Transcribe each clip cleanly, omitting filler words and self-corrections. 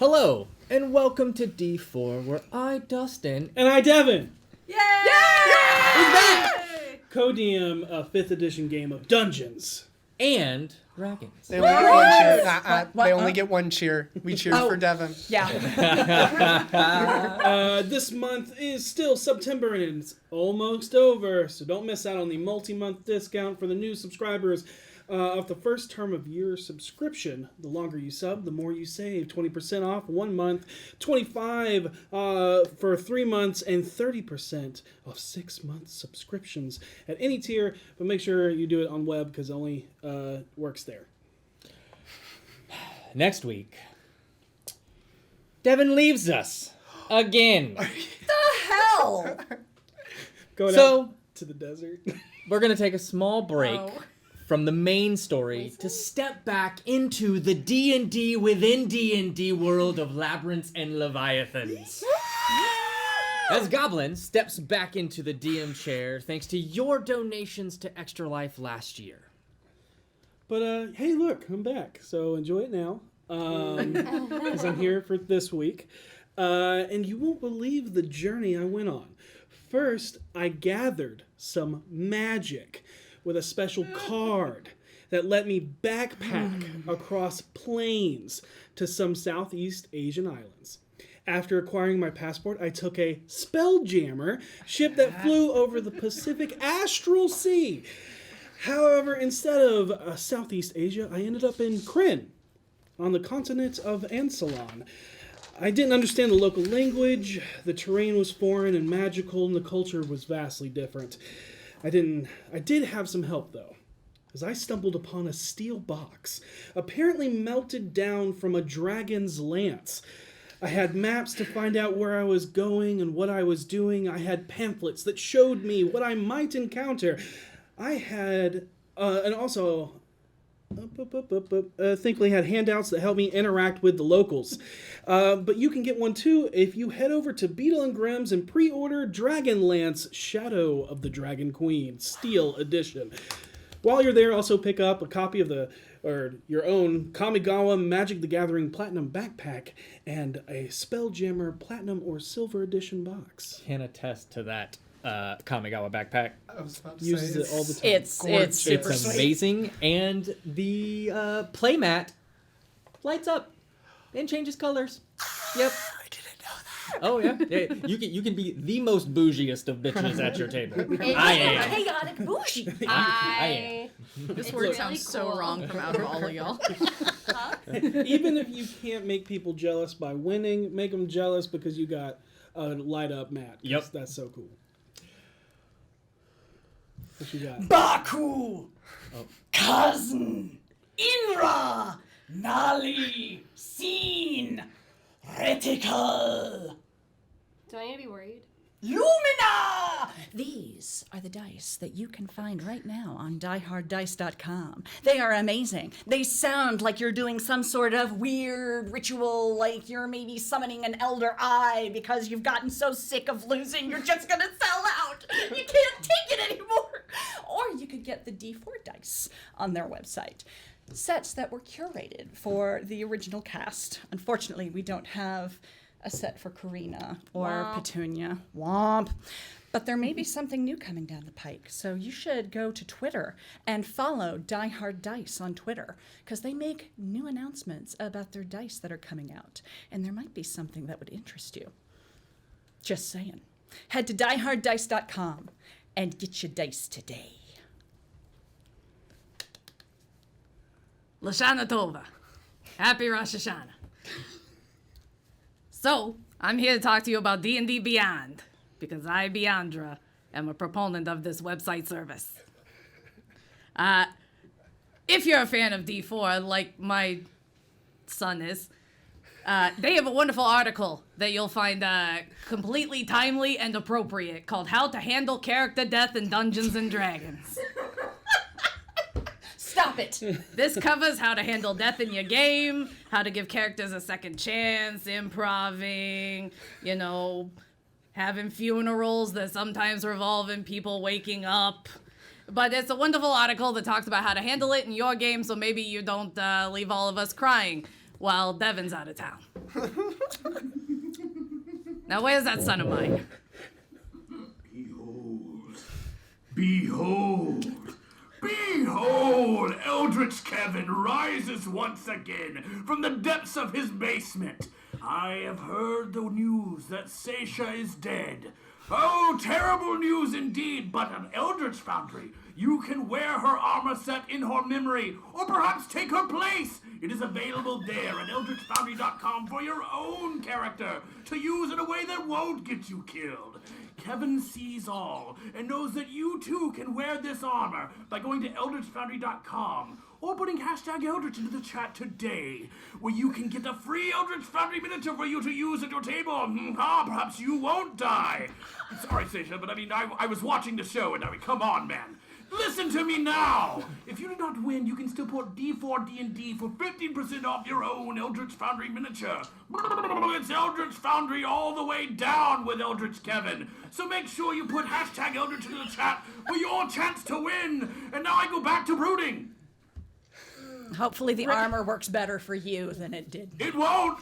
Hello, and welcome to D4, where I, Dustin, and I, Devin, Yay! is back! co-DM a 5th edition game of Dungeons And Dragons. They only get one cheer. They only get one cheer. We cheered for Devin. Yeah. This month is still September and it's almost over, so don't miss out on the multi-month discount for the new subscribers of the first term of year subscription. The longer you sub, the more you save. 20% off 1 month, 25 for 3 months, and 30% off 6 month subscriptions at any tier, but make sure you do it on web because it only works there. Next week, Devin leaves us again. The hell? Going So- out to the desert. We're going to take a small break Oh. from the main story to step back into the D&D within D&D world of labyrinths and leviathans. As Goblin steps back into the DM chair thanks to your donations to Extra Life last year. But, hey, look, I'm back. So enjoy it now. Because I'm here for this week. And you won't believe the journey I went on. First, I gathered some magic with a special card that let me backpack across plains to some Southeast Asian islands. After acquiring my passport, I took a Spelljammer ship that flew over the Pacific Astral Sea. However, instead of Southeast Asia, I ended up in Kryn, on the continent of Ansalon. I didn't understand the local language, the terrain was foreign and magical, and the culture was vastly different. I did have some help, though, as I stumbled upon a steel box, apparently melted down from a dragon's lance. I had maps to find out where I was going and what I was doing. I had pamphlets that showed me what I might encounter. I had, and also, thankfully had handouts that helped me interact with the locals. But you can get one too if you head over to Beetle and Grimm's and pre-order Dragonlance Shadow of the Dragon Queen Steel Edition. While you're there, also pick up a copy of your own Kamigawa Magic the Gathering Platinum Backpack and a Spelljammer Platinum or Silver Edition box. Can attest to that Kamigawa backpack. I was about to Uses say, it all the time. It's super It's sweet. amazing, and the playmat lights up and changes colors. Yep. I didn't know that. Oh yeah. You can be the most bougiest of bitches at your table. I am. Chaotic bougie. I This It's word really sounds so cool. wrong from out of all of y'all. Even if you can't make people jealous by winning, make them jealous because you got a light up mat. 'Cause Yep. That's so cool. What you got? Baku, Kazn, Inra, Nali, Sin, Reticle, Do I need to be worried? Lumina! These are the dice that you can find right now on dieharddice.com. They are amazing. They sound like you're doing some sort of weird ritual, like you're maybe summoning an elder eye because you've gotten so sick of losing, you're just gonna sell out. You can't take it anymore. Or you could get the D4 dice on their website. Sets that were curated for the original cast. Unfortunately, we don't have a set for Karina or Womp. Petunia. Womp. But there may be something new coming down the pike, so you should go to Twitter and follow Die Hard Dice on Twitter, because they make new announcements about their dice that are coming out, and there might be something that would interest you. Just saying. Head to dieharddice.com and get your dice today. Lashana Tova. Happy Rosh Hashanah. So, I'm here to talk to you about D&D Beyond, because I, Beyondra, am a proponent of this website service. If you're a fan of D4, like my son is, they have a wonderful article that you'll find completely timely and appropriate called How to Handle Character Death in Dungeons & Dragons. Stop it! This covers how to handle death in your game, how to give characters a second chance, improving, having funerals that sometimes revolve in people waking up. But it's a wonderful article that talks about how to handle it in your game, so maybe you don't leave all of us crying while Devin's out of town. Now, where's that son of mine? Behold! Behold! Eldritch Kevin rises once again from the depths of his basement. I have heard the news that Seisha is dead. Oh, terrible news indeed, but an Eldritch Foundry. You can wear her armor set in her memory, or perhaps take her place. It is available there at eldritchfoundry.com for your own character to use in a way that won't get you killed. Kevin sees all and knows that you too can wear this armor by going to eldritchfoundry.com or putting hashtag Eldritch into the chat today, where you can get a free Eldritch Foundry miniature for you to use at your table. Perhaps you won't die. Sorry, Seisha, but I was watching the show, and come on, man. Listen to me now! If you do not win, you can still put D4D&D for 15% off your own Eldritch Foundry miniature. It's Eldritch Foundry all the way down with Eldritch Kevin. So make sure you put hashtag Eldritch into the chat for your chance to win. And now I go back to brooding. Hopefully the armor works better for you than it did. It won't!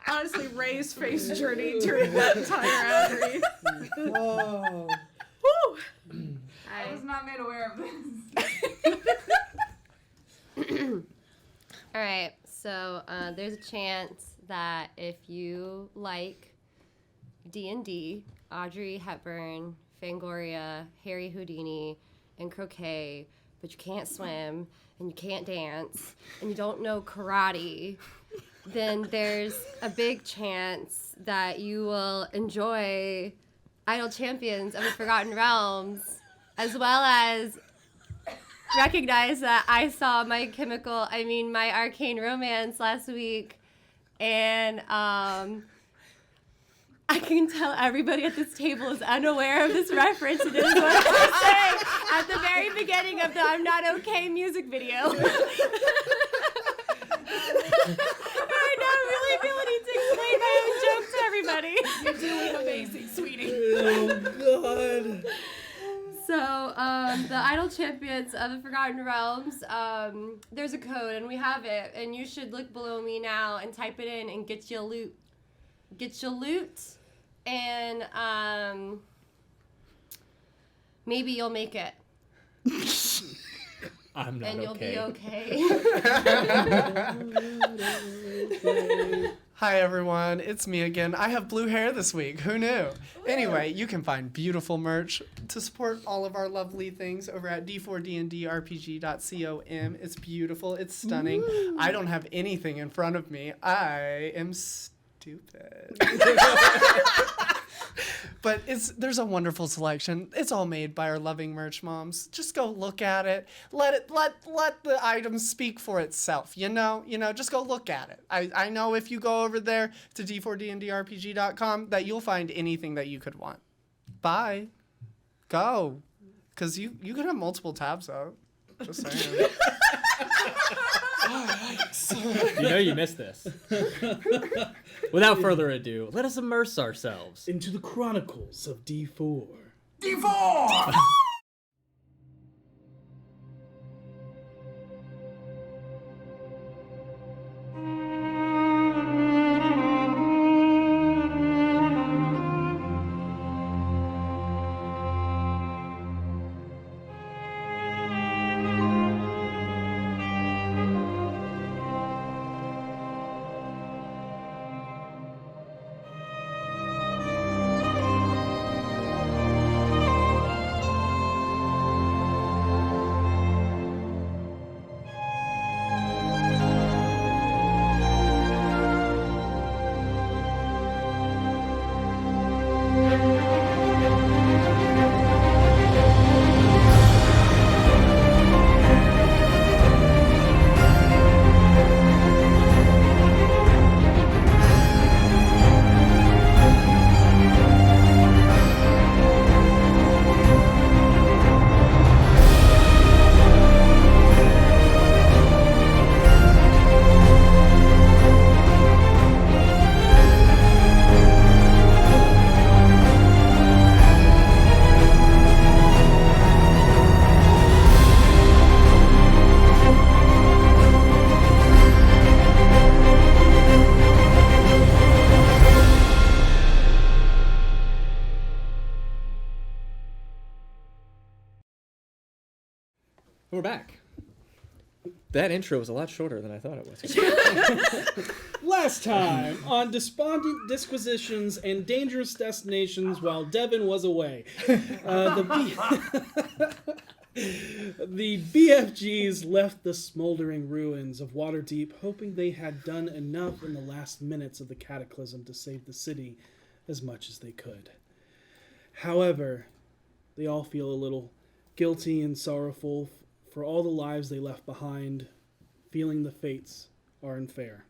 Honestly, Ray's face journey during that entire ad read. Oh. I was not made aware of this. All right, so there's a chance that if you like D&D, Audrey Hepburn, Fangoria, Harry Houdini, and croquet, but you can't swim and you can't dance and you don't know karate, then there's a big chance that you will enjoy Idle Champions of the Forgotten Realms, as well as recognize that I saw my Arcane Romance last week, and I can tell everybody at this table is unaware of this reference, and it is what I say at the very beginning of the I'm Not Okay music video. Right now, I really feel I need to explain my own jokes to everybody. You're doing amazing, sweetie. Oh, God. So, the Idle Champions of the Forgotten Realms, there's a code, and we have it, and you should look below me now and type it in and get your loot. Get your loot, and maybe you'll make it. I'm not And you'll okay. be okay. Hi everyone, it's me again. I have blue hair this week. Who knew? Anyway, you can find beautiful merch to support all of our lovely things over at d4dndrpg.com. It's beautiful. It's stunning. I don't have anything in front of me. I am stupid. But there's a wonderful selection. It's all made by our loving merch moms. Just go look at it. Let the item speak for itself. You know, just go look at it. I know if you go over there to d4dndrpg.com that you'll find anything that you could want. Bye. Go. Cause you could have multiple tabs out. Just saying. You missed this. Without further ado, let us immerse ourselves Into the Chronicles of D4. D4! We're back. That intro was a lot shorter than I thought it was. Last time on Despondent Disquisitions and Dangerous Destinations while Devin was away, the BFGs left the smoldering ruins of Waterdeep, hoping they had done enough in the last minutes of the cataclysm to save the city as much as they could. However, they all feel a little guilty and sorrowful for all the lives they left behind, feeling the fates are unfair.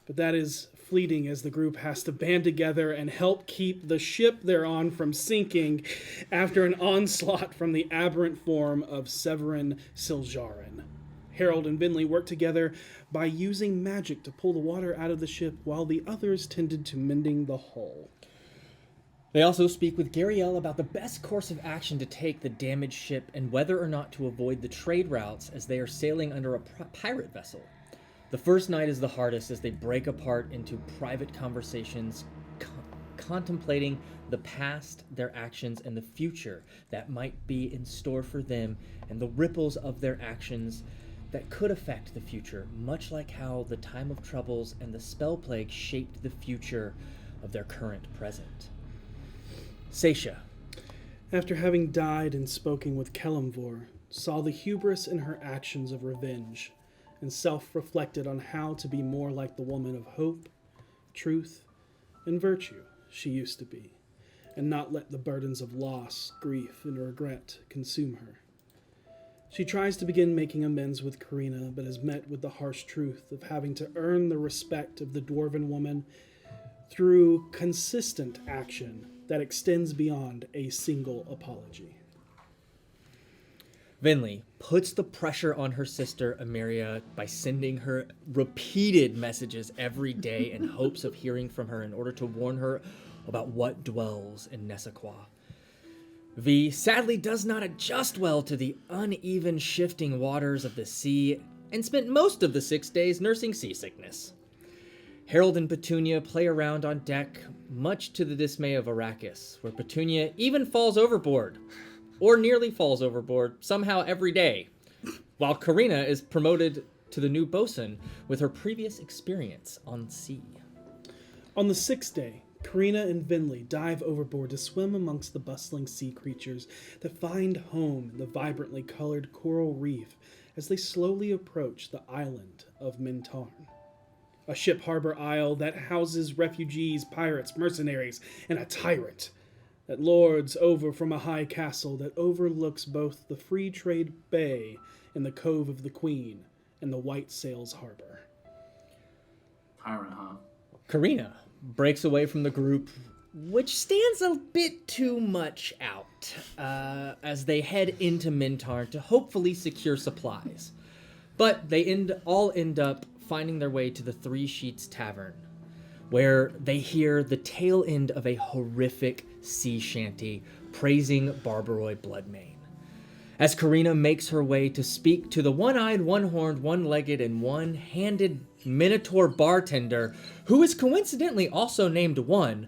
But that is fleeting as the group has to band together and help keep the ship they're on from sinking after an onslaught from the aberrant form of Severin Siljarin. Harold and Vinley work together by using magic to pull the water out of the ship while the others tended to mending the hull. They also speak with Gariel about the best course of action to take the damaged ship and whether or not to avoid the trade routes as they are sailing under a pirate vessel. The first night is the hardest as they break apart into private conversations, contemplating the past, their actions, and the future that might be in store for them, and the ripples of their actions that could affect the future, much like how the time of troubles and the spell plague shaped the future of their current present. Seisha, after having died and spoken with Kelemvor, saw the hubris in her actions of revenge, and self-reflected on how to be more like the woman of hope, truth, and virtue she used to be, and not let the burdens of loss, grief, and regret consume her. She tries to begin making amends with Karina, but is met with the harsh truth of having to earn the respect of the Dwarven woman through consistent action that extends beyond a single apology. Vinley puts the pressure on her sister Emeria by sending her repeated messages every day in hopes of hearing from her in order to warn her about what dwells in Nessaquah. V sadly does not adjust well to the uneven shifting waters of the sea and spent most of the 6 days nursing seasickness. Harold and Petunia play around on deck, much to the dismay of Arrakis, where Petunia even falls overboard, or nearly falls overboard, somehow every day, while Karina is promoted to the new bosun with her previous experience on sea. On the 6th day, Karina and Vinley dive overboard to swim amongst the bustling sea creatures that find home in the vibrantly colored coral reef as they slowly approach the island of Mintarn. A ship harbor isle that houses refugees, pirates, mercenaries, and a tyrant that lords over from a high castle that overlooks both the Free Trade Bay and the Cove of the Queen and the White Sails Harbor. Tyrant, huh? Karina breaks away from the group, which stands a bit too much out, as they head into Mintarn to hopefully secure supplies. But they all end up finding their way to the Three Sheets Tavern, where they hear the tail end of a horrific sea shanty praising Barbaroi Bloodmane. As Karina makes her way to speak to the one-eyed, one-horned, one-legged, and one-handed Minotaur bartender, who is coincidentally also named One,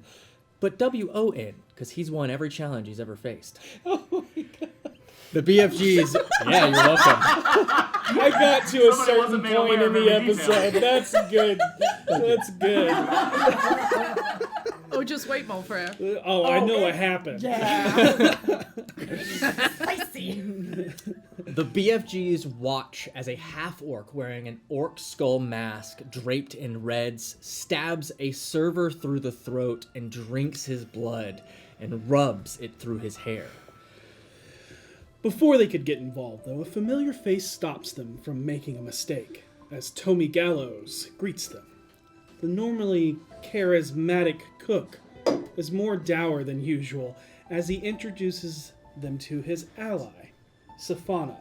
but W-O-N, because he's won every challenge he's ever faced. Oh my god. The BFGs, yeah, you're welcome. I got to a Somebody certain wasn't made point aware in of the every detail. episode. That's good. That's good. Oh, just wait, mon frere. Oh, I know what happened. Yeah. Spicy. The BFGs watch as a half-orc wearing an orc skull mask draped in reds stabs a server through the throat and drinks his blood and rubs it through his hair. Before they could get involved, though, a familiar face stops them from making a mistake, as Tommy Gallows greets them. The normally charismatic cook is more dour than usual, as he introduces them to his ally, Safana,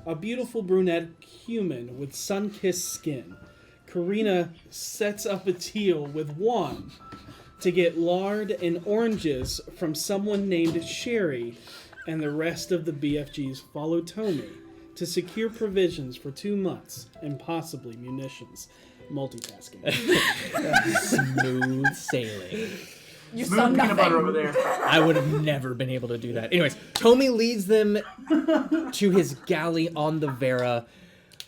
a beautiful brunette human with sun-kissed skin. Karina sets up a deal with Juan to get lard and oranges from someone named Sherry, and the rest of the BFGs follow Tommy to secure provisions for 2 months and possibly munitions. Multitasking. Smooth sailing. You Smooth saw peanut nothing. butter over there. I would have never been able to do that. Anyways, Tomi leads them to his galley on the Vera,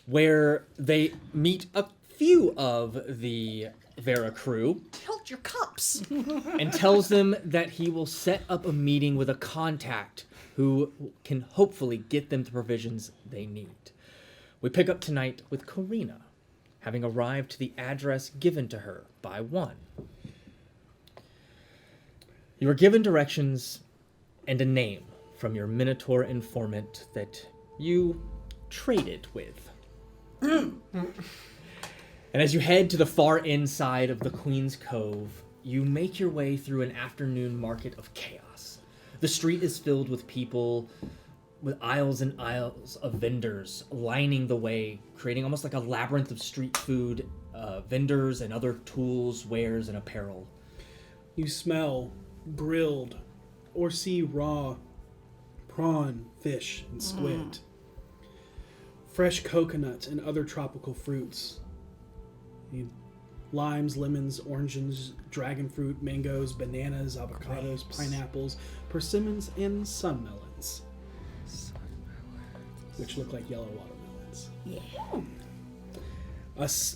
where they meet a few of the Vera crew Tilt your cups. and tells them that he will set up a meeting with a contact who can hopefully get them the provisions they need. We pick up tonight with Karina, having arrived to the address given to her by one. You are given directions and a name from your Minotaur informant that you traded with. And as you head to the far inside of the Queen's Cove, you make your way through an afternoon market of chaos. The street is filled with people, with aisles and aisles of vendors lining the way, creating almost like a labyrinth of street food, vendors and other tools, wares, and apparel. You smell grilled or see raw prawn, fish, and squid. Fresh coconut and other tropical fruits. Limes, lemons, oranges, dragon fruit, mangoes, bananas, avocados, pineapples, persimmons, and sunmelons. Which look like yellow watermelons. Yeah.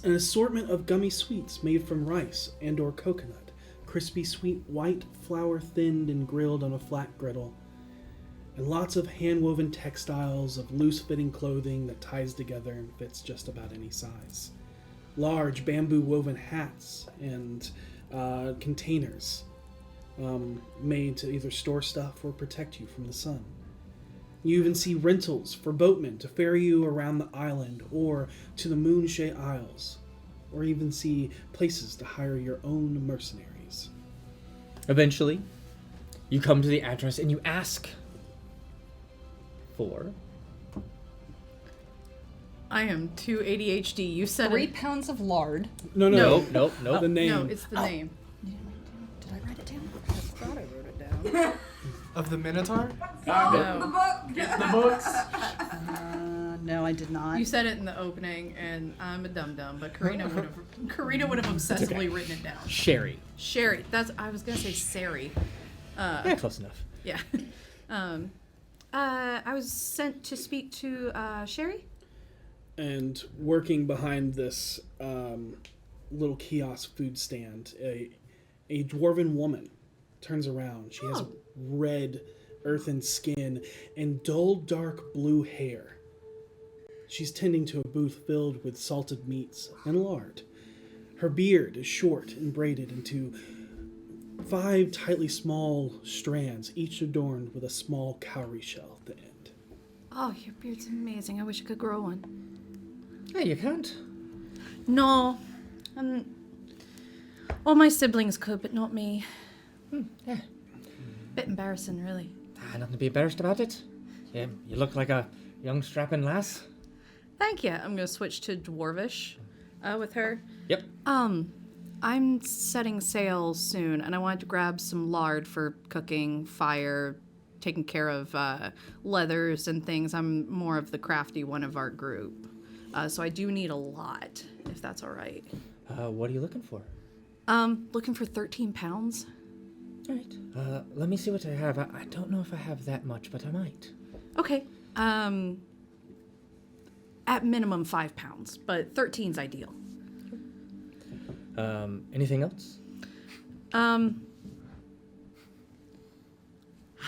An assortment of gummy sweets made from rice and or coconut. Crispy sweet white flour thinned and grilled on a flat griddle. And lots of hand-woven textiles of loose-fitting clothing that ties together and fits just about any size. Large bamboo-woven hats and containers made to either store stuff or protect you from the sun. You even see rentals for boatmen to ferry you around the island or to the Moonshay Isles, or even see places to hire your own mercenaries. Eventually, you come to the address and you ask for... I am too ADHD. You said 3 it. pounds of lard. No. Nope. The name. No, it's the name. Did I write it down? I thought I wrote it down. Of the Minotaur? No. Get the books. No, I did not. You said it in the opening, and I'm a dum-dum, but Karina would have obsessively written it down. Sherry. Sherry. I was gonna say Sari. Yeah, close enough. Yeah. I was sent to speak to Sherry. And working behind this little kiosk food stand, a dwarven woman turns around. She has red, earthen skin and dull, dark blue hair. She's tending to a booth filled with salted meats and lard. Her beard is short and braided into 5 tightly small strands, each adorned with a small cowrie shell at the end. Oh, your beard's amazing. I wish I could grow one. Hey, you can't. No. All my siblings could, but not me. Yeah. Bit embarrassing, really. Nothing to be embarrassed about it. Yeah, you look like a young strapping lass. Thank you. I'm gonna switch to Dwarvish with her. Yep. I'm setting sail soon, and I wanted to grab some lard for cooking, fire, taking care of leathers and things. I'm more of the crafty one of our group. So I do need a lot, if that's all right. What are you looking for? Looking for 13 pounds. All right. Let me see what I have. I don't know if I have that much, but I might. Okay. At minimum 5 pounds, but 13's ideal. Anything else? How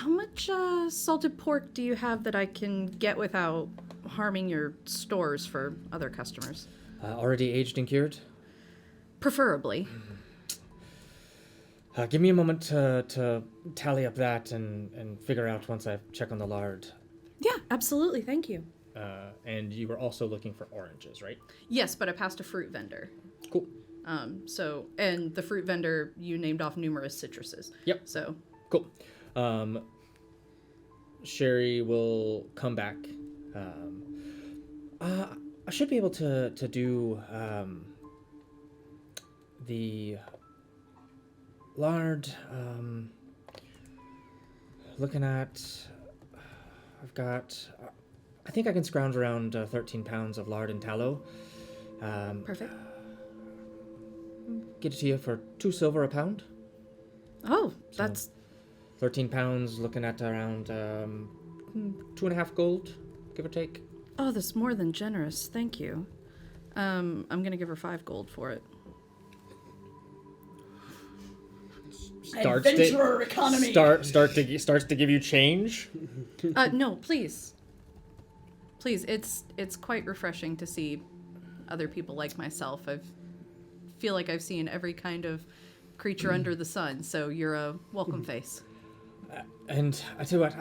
much salted pork do you have that I can get without harming your stores for other customers? Already aged and cured? Preferably. Give me a moment to tally up that and figure out once I check on the lard. Yeah, absolutely. Thank you. And you were also looking for oranges, right? Yes, but I passed a fruit vendor. Cool. And the fruit vendor, you named off numerous citruses. Yep. So. Cool. Sherry will come back. I should be able to do the lard. Looking at, I've got. I think I can scrounge around 13 pounds of lard and tallow. Perfect. Get it to you for 2 silver a pound. Oh, that's 13 pounds, looking at around 2.5 gold, give or take. Oh, that's more than generous. Thank you. I'm gonna give her 5 gold for it. Adventurer economy. Starts to give you change. No, please. Please, it's quite refreshing to see other people like myself. I feel like I've seen every kind of creature under the sun, so you're a welcome face. And I tell you what,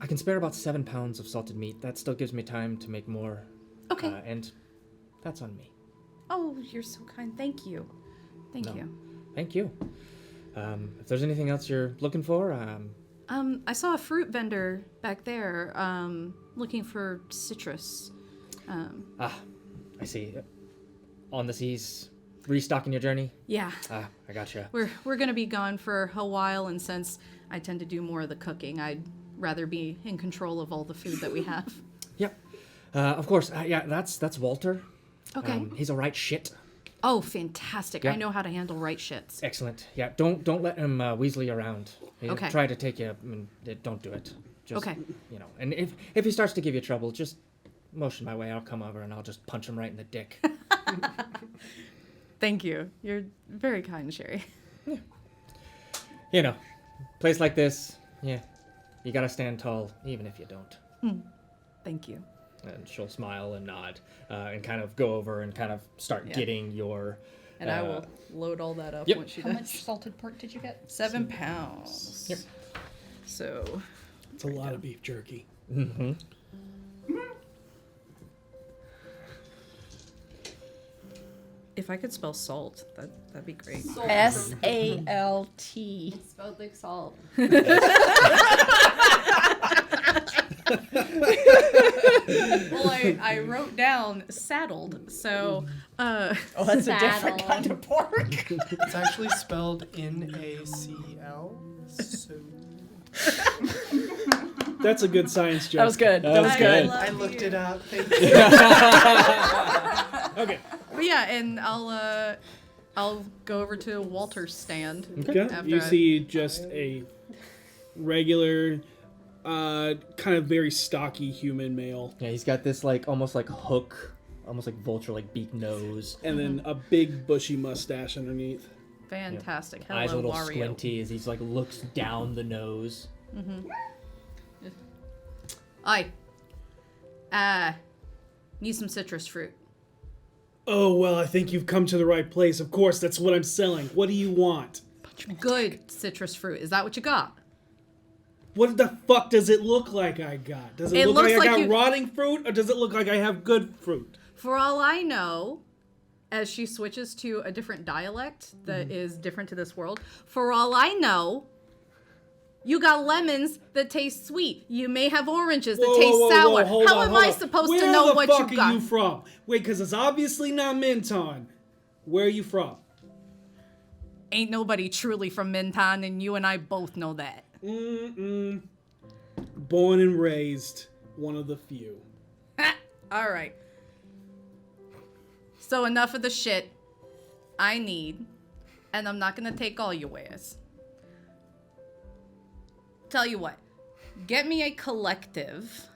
I can spare about 7 pounds of salted meat. That still gives me time to make more. Okay. And that's on me. Oh, you're so kind. Thank you. Thank you. Thank you. If there's anything else you're looking for, I saw a fruit vendor back there, looking for citrus. I see. On the seas, restocking your journey? Yeah. I gotcha. We're gonna be gone for a while, and since I tend to do more of the cooking, I'd rather be in control of all the food that we have. Yep. Of course. Yeah, that's Walter. Okay. He's a right shit. Oh, fantastic. Yeah. I know how to handle right shits. Excellent. Yeah, don't let him weasel you around. He'll Okay. try to take you. Don't do it. Just, Okay. And if he starts to give you trouble, just motion my way. I'll come over and I'll just punch him right in the dick. Thank you. You're very kind, Sherry. Place like this, yeah, you gotta stand tall, even if you don't. Thank you. And she'll smile and nod, and kind of go over and kind of start getting your. And I will load all that up Yep. once she How does. much salted pork did you get? 7 pounds. Yep. So, It's a lot of beef jerky. Mm-hmm. if I could spell salt, that'd be great. SALT. Spelled like salt. Well, I wrote down saddled, so Oh, that's a different Saddle. kind of pork. It's actually spelled N-A-C-L. So That's a good science joke. That was good. That was was good. good. I looked it up. Thank you. Okay. But yeah, and I'll go over to Walter's stand. Okay. After You I- see just a regular, kind of very stocky human male, Yeah, he's got this almost like hook, almost like vulture like beak nose. and then a big bushy mustache underneath. Fantastic. Hello, Eyes a little Wario. squinty as he's looks down the nose. Need some citrus fruit. Oh, well, I think you've come to the right place. Of course, that's what I'm selling. What do you want? Good citrus fruit. Is that what you got? What the fuck does it look like I got? Does it It look looks like I like got you- rotting fruit, or does it look like I have good fruit? For all I know, as she switches to a different dialect that is different to this world, for all I know, you got lemons that taste sweet. You may have oranges that taste sour. How am I supposed to know what you Where the fuck got? are you from? Wait, because it's obviously not Mintarn. Where are you from? Ain't nobody truly from Mintarn, and you and I both know that. Born and raised, one of the few. All right. So enough of the shit I need, and I'm not gonna take all your wares. Tell you what, get me a collective,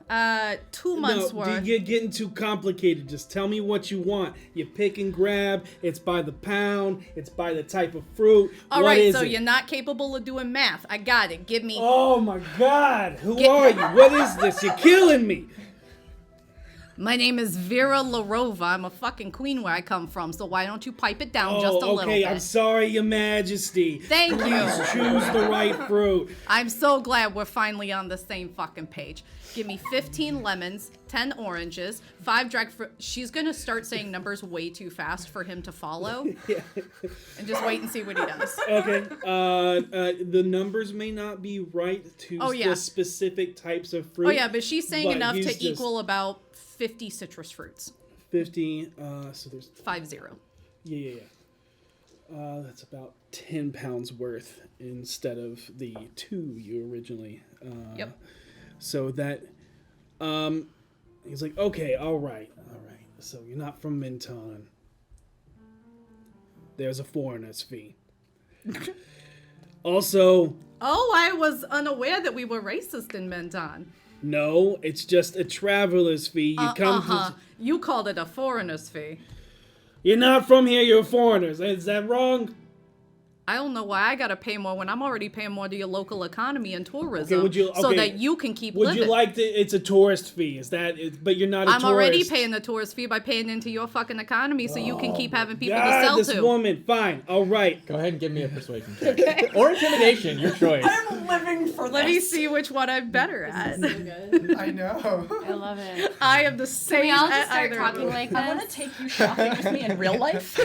2 months worth. You're getting too complicated. Just tell me what you want. You pick and grab. It's by the pound. It's by the type of fruit. All What right, is so it? you're not capable of doing math. I got it. Give me. Oh my God! Who are you? What is this? You're killing me. My name is Vera Larova. I'm a fucking queen where I come from. So why don't you pipe it down just a little okay. bit? I'm sorry, Your Majesty. Thank you. Please choose the right fruit. I'm so glad we're finally on the same fucking page. Give me 15 lemons, 10 oranges, 5 dried fruit. She's gonna start saying numbers way too fast for him to follow. And just wait and see what he does. Okay. The numbers may not be right to the specific types of fruit. Oh yeah, but she's saying but enough he's to just equal about 50 citrus fruits. 50. So there's 50. yeah. That's about 10 pounds worth instead of the 2 you originally. Yep. So that, he's like, okay, all right. So you're not from Mintarn. There's a foreigner's fee. Also, Oh, I was unaware that we were racist in Mintarn. no, it's just a traveler's fee. You come to... You called it a foreigner's fee. You're not from here, you're foreigners. Is that wrong? I don't know why I gotta pay more when I'm already paying more to your local economy and tourism, so okay, that you can keep Would living. you like to... It's a tourist fee. Is that... But you're not a I'm tourist. already paying the tourist fee by paying into your fucking economy, so you can keep having people to God, sell this to. woman. Fine. All right. Go ahead and give me a persuasion check. Or intimidation, your choice. I'm living for Let me this. see which one I'm better at. I know. I love it. I am the same. Can we all just at start either talking of them. like I want to this? take you shopping with me in real life.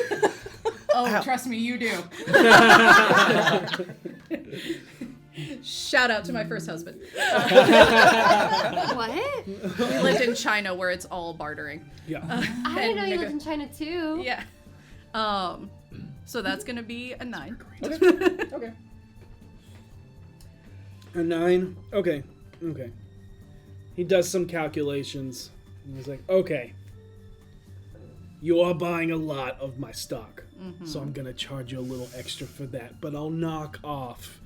Oh, trust me, you do. Shout out to my first husband. What? We lived in China where it's all bartering. Yeah. I didn't know you nigga. lived in China too. Yeah. So that's gonna be a 9. Okay. A 9? Okay. Okay. He does some calculations. And he's like, okay. You are buying a lot of my stock. So I'm going to charge you a little extra for that. But I'll knock off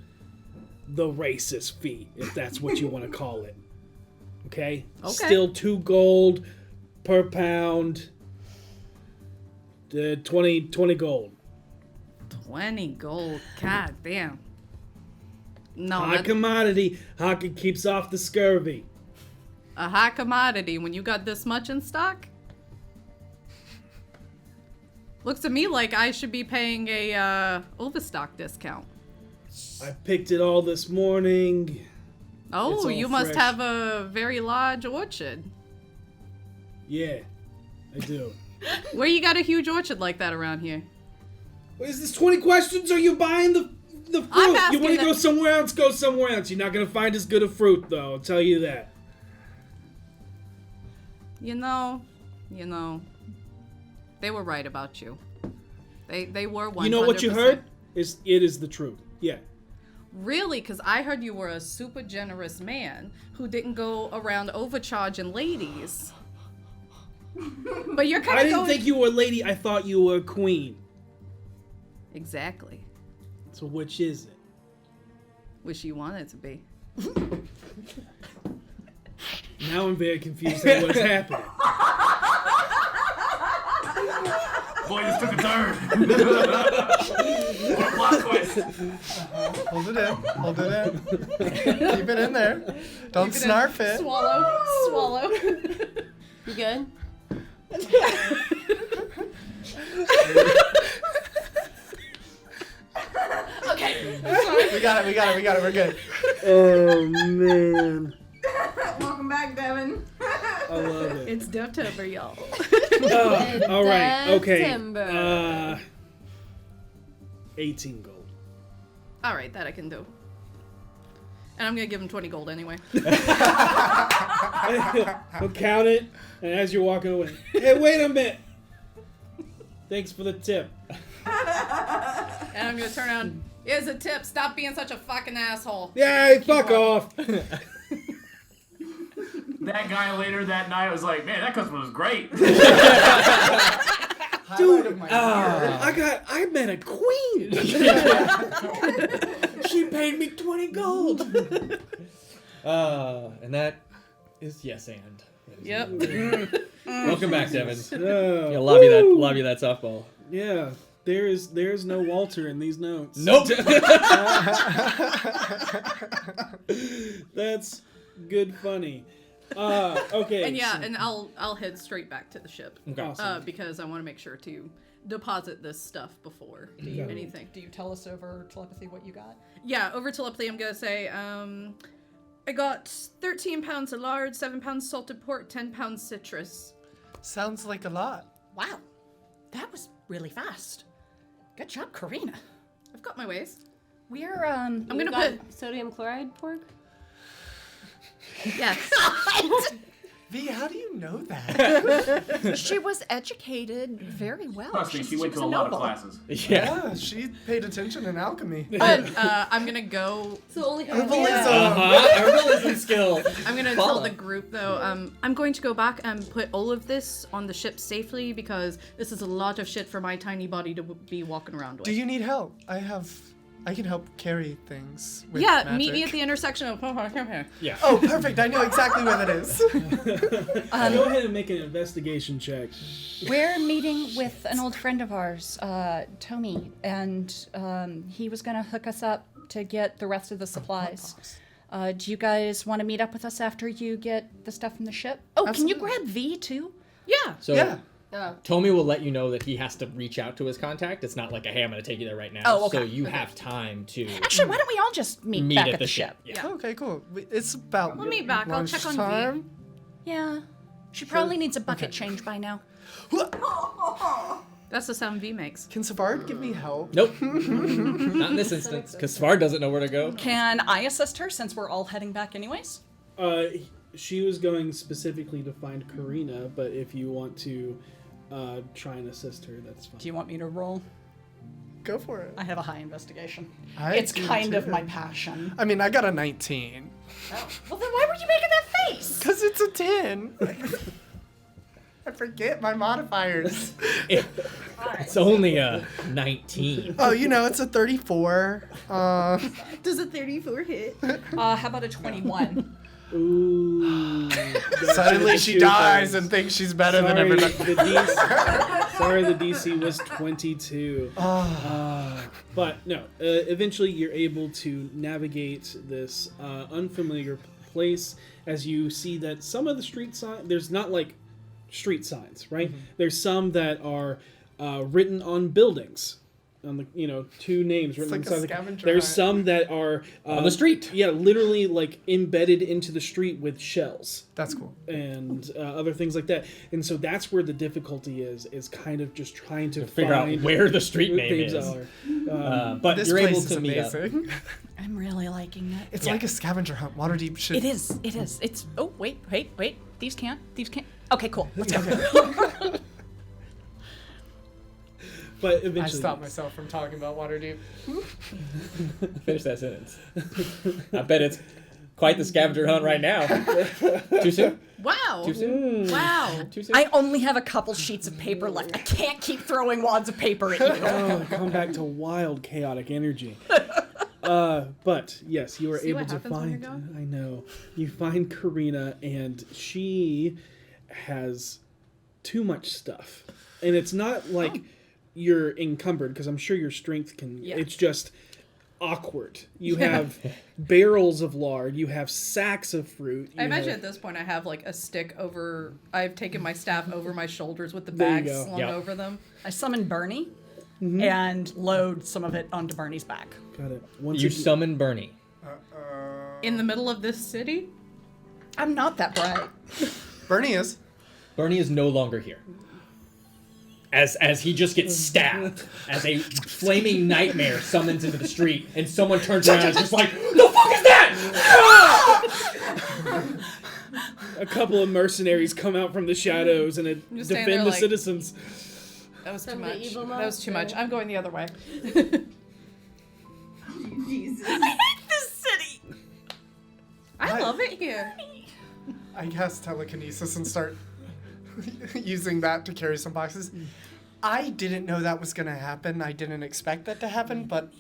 the racist fee, if that's what you want to call it. Okay? Still 2 gold per pound. 20 gold. 20 gold. God damn. No, High that's commodity. Hockey keeps off the scurvy. a high commodity when you got this much in stock. Looks to me like I should be paying a overstock discount. I picked it all this morning. Oh, It's all you must fresh. have a very large orchard. Yeah, I do. Where you got a huge orchard like that around here? Wait, is this 20 questions or are you buying the fruit? I'm You asking want to that- go somewhere else? Go somewhere else. You're not going to find as good a fruit, though. I'll tell you that. You know, they were right about you. They were 100%. You know what you heard? It is the truth. Yeah. Really? Because I heard you were a super generous man who didn't go around overcharging ladies. But you're kind I of didn't going... think you were a lady. I thought you were a queen. Exactly. So which is it? Wish you wanted to be. Now I'm very confused at what's happening. Boy, this took a turn. What a plot twist. Hold it in. Hold it in. Keep it in there. Don't snarf it. Swallow. You good? Okay. We got it. We're good. Oh, man. Welcome back, Devin. I love it. It's September, y'all. All right. Okay. September. 18 gold. All right, that I can do. And I'm gonna give him 20 gold anyway. I'll count it, and as you're walking away, hey, wait a minute. Thanks for the tip. And I'm gonna turn around. Here's a tip. Stop being such a fucking asshole. Yay, fuck off. That guy later that night was like, man, that customer was great. Dude, I met a queen. She paid me 20 gold. And that is yes and. Yep. Welcome back, Devin. Oh, Yeah, lobby that softball. yeah, there's no Walter in these notes. Nope. That's good funny. Okay. And yeah, so- and I'll head straight back to the ship. Awesome. Because I want to make sure to deposit this stuff before anything. Do you tell us over telepathy what you got? Yeah, over telepathy, I'm gonna say, I got 13 pounds of lard, 7 pounds salted pork, 10 pounds citrus. Sounds like a lot. Wow, that was really fast. Good job, Karina. I've got my ways. We're I'm You gonna got put sodium chloride pork. yes. V, how do you know that? She was educated very well. Trust me, She's- she went was to a lot of noble. classes. Yeah. Yeah, she paid attention in alchemy. And I'm gonna go. So only Herbalism skill. I'm gonna Follow. tell the group though. I'm going to go back and put all of this on the ship safely because this is a lot of shit for my tiny body to be walking around with. Do you need help? I have I can help carry things with Yeah, magic. meet me at the intersection of. Yeah. Oh, perfect. I know exactly where that is. Go ahead and make an investigation check. We're meeting with an old friend of ours, Tommy, and he was going to hook us up to get the rest of the supplies. Do you guys want to meet up with us after you get the stuff from the ship? Oh, can you grab V too? Yeah. So Yeah. Tommy will let you know that he has to reach out to his contact. It's not like a, hey, I'm going to take you there right now. Oh, okay. So you have time to Actually, why don't we all just meet back at the ship? Yeah. Okay, cool. It's about We'll meet back. I'll check on V. lunchtime. Yeah. She probably needs a bucket change by now. That's the sound V makes. Can Savard give me help? Nope. Not in this instance, because Svar doesn't know where to go. Can I assist her since we're all heading back anyways? She was going specifically to find Karina, but if you want to try and assist her, that's fine. Do you want me to roll? Go for it. I have a high investigation. I It's do kind of too. my passion. I mean, I got a 19. Well, then why were you making that face? Because it's a 10. I forget my modifiers. It's only a 19. Oh, you know, it's a 34. Does a 34 hit? How about a 21? Ooh. Suddenly she dies and thinks she's better than everybody. Sorry, the DC was 22. But no, eventually you're able to navigate this unfamiliar place as you see that some of the street signs, there's not like street signs, right? Mm-hmm. There's some that are written on buildings. On the two names written like a inside. scavenger There's hunt. some that are On the street. Yeah, literally like embedded into the street with shells That's cool. and other things like that. And so that's where the difficulty is kind of just trying to Figure out find where the street name names is. are. But This you're place able is to meet up. amazing. I'm really liking it. It's Yeah. like a scavenger hunt. Waterdeep should. It is. It is. It's. Oh, wait. These can't. Okay, cool. Let's go. But I eventually, stopped myself from talking about Waterdeep. Finish that sentence. I bet it's quite the scavenger hunt right now. Too soon? Wow. Too soon? Wow. Too soon? I only have a couple sheets of paper left. I can't keep throwing wads of paper at you. oh, come back to wild, chaotic energy. But yes, you are See able what to happens when you're find. gone? I know. You find Karina, and she has too much stuff, and it's not like you're encumbered because I'm sure your strength can. Yeah. It's just awkward. You have barrels of lard. You have sacks of fruit. I you imagine have- at this point I have like a stick over. I've taken my staff over my shoulders with the There you bags go. slung Yep. over them. I summon Bernie and load some of it onto Bernie's back. Got it. Once You again- summon Bernie. In the middle of this city? I'm not that bright. Bernie is. Bernie is no longer here. As he just gets stabbed, as a flaming nightmare summons into the street, and someone turns around and is just like, the fuck is that? a couple of mercenaries come out from the shadows and Just standing defend there the like- citizens. That was too From the much. evil That was too much. monster. I'm going the other way. Jesus. I hate this city. I love it here. I cast telekinesis and start using that to carry some boxes. I didn't know that was gonna happen. I didn't expect that to happen, but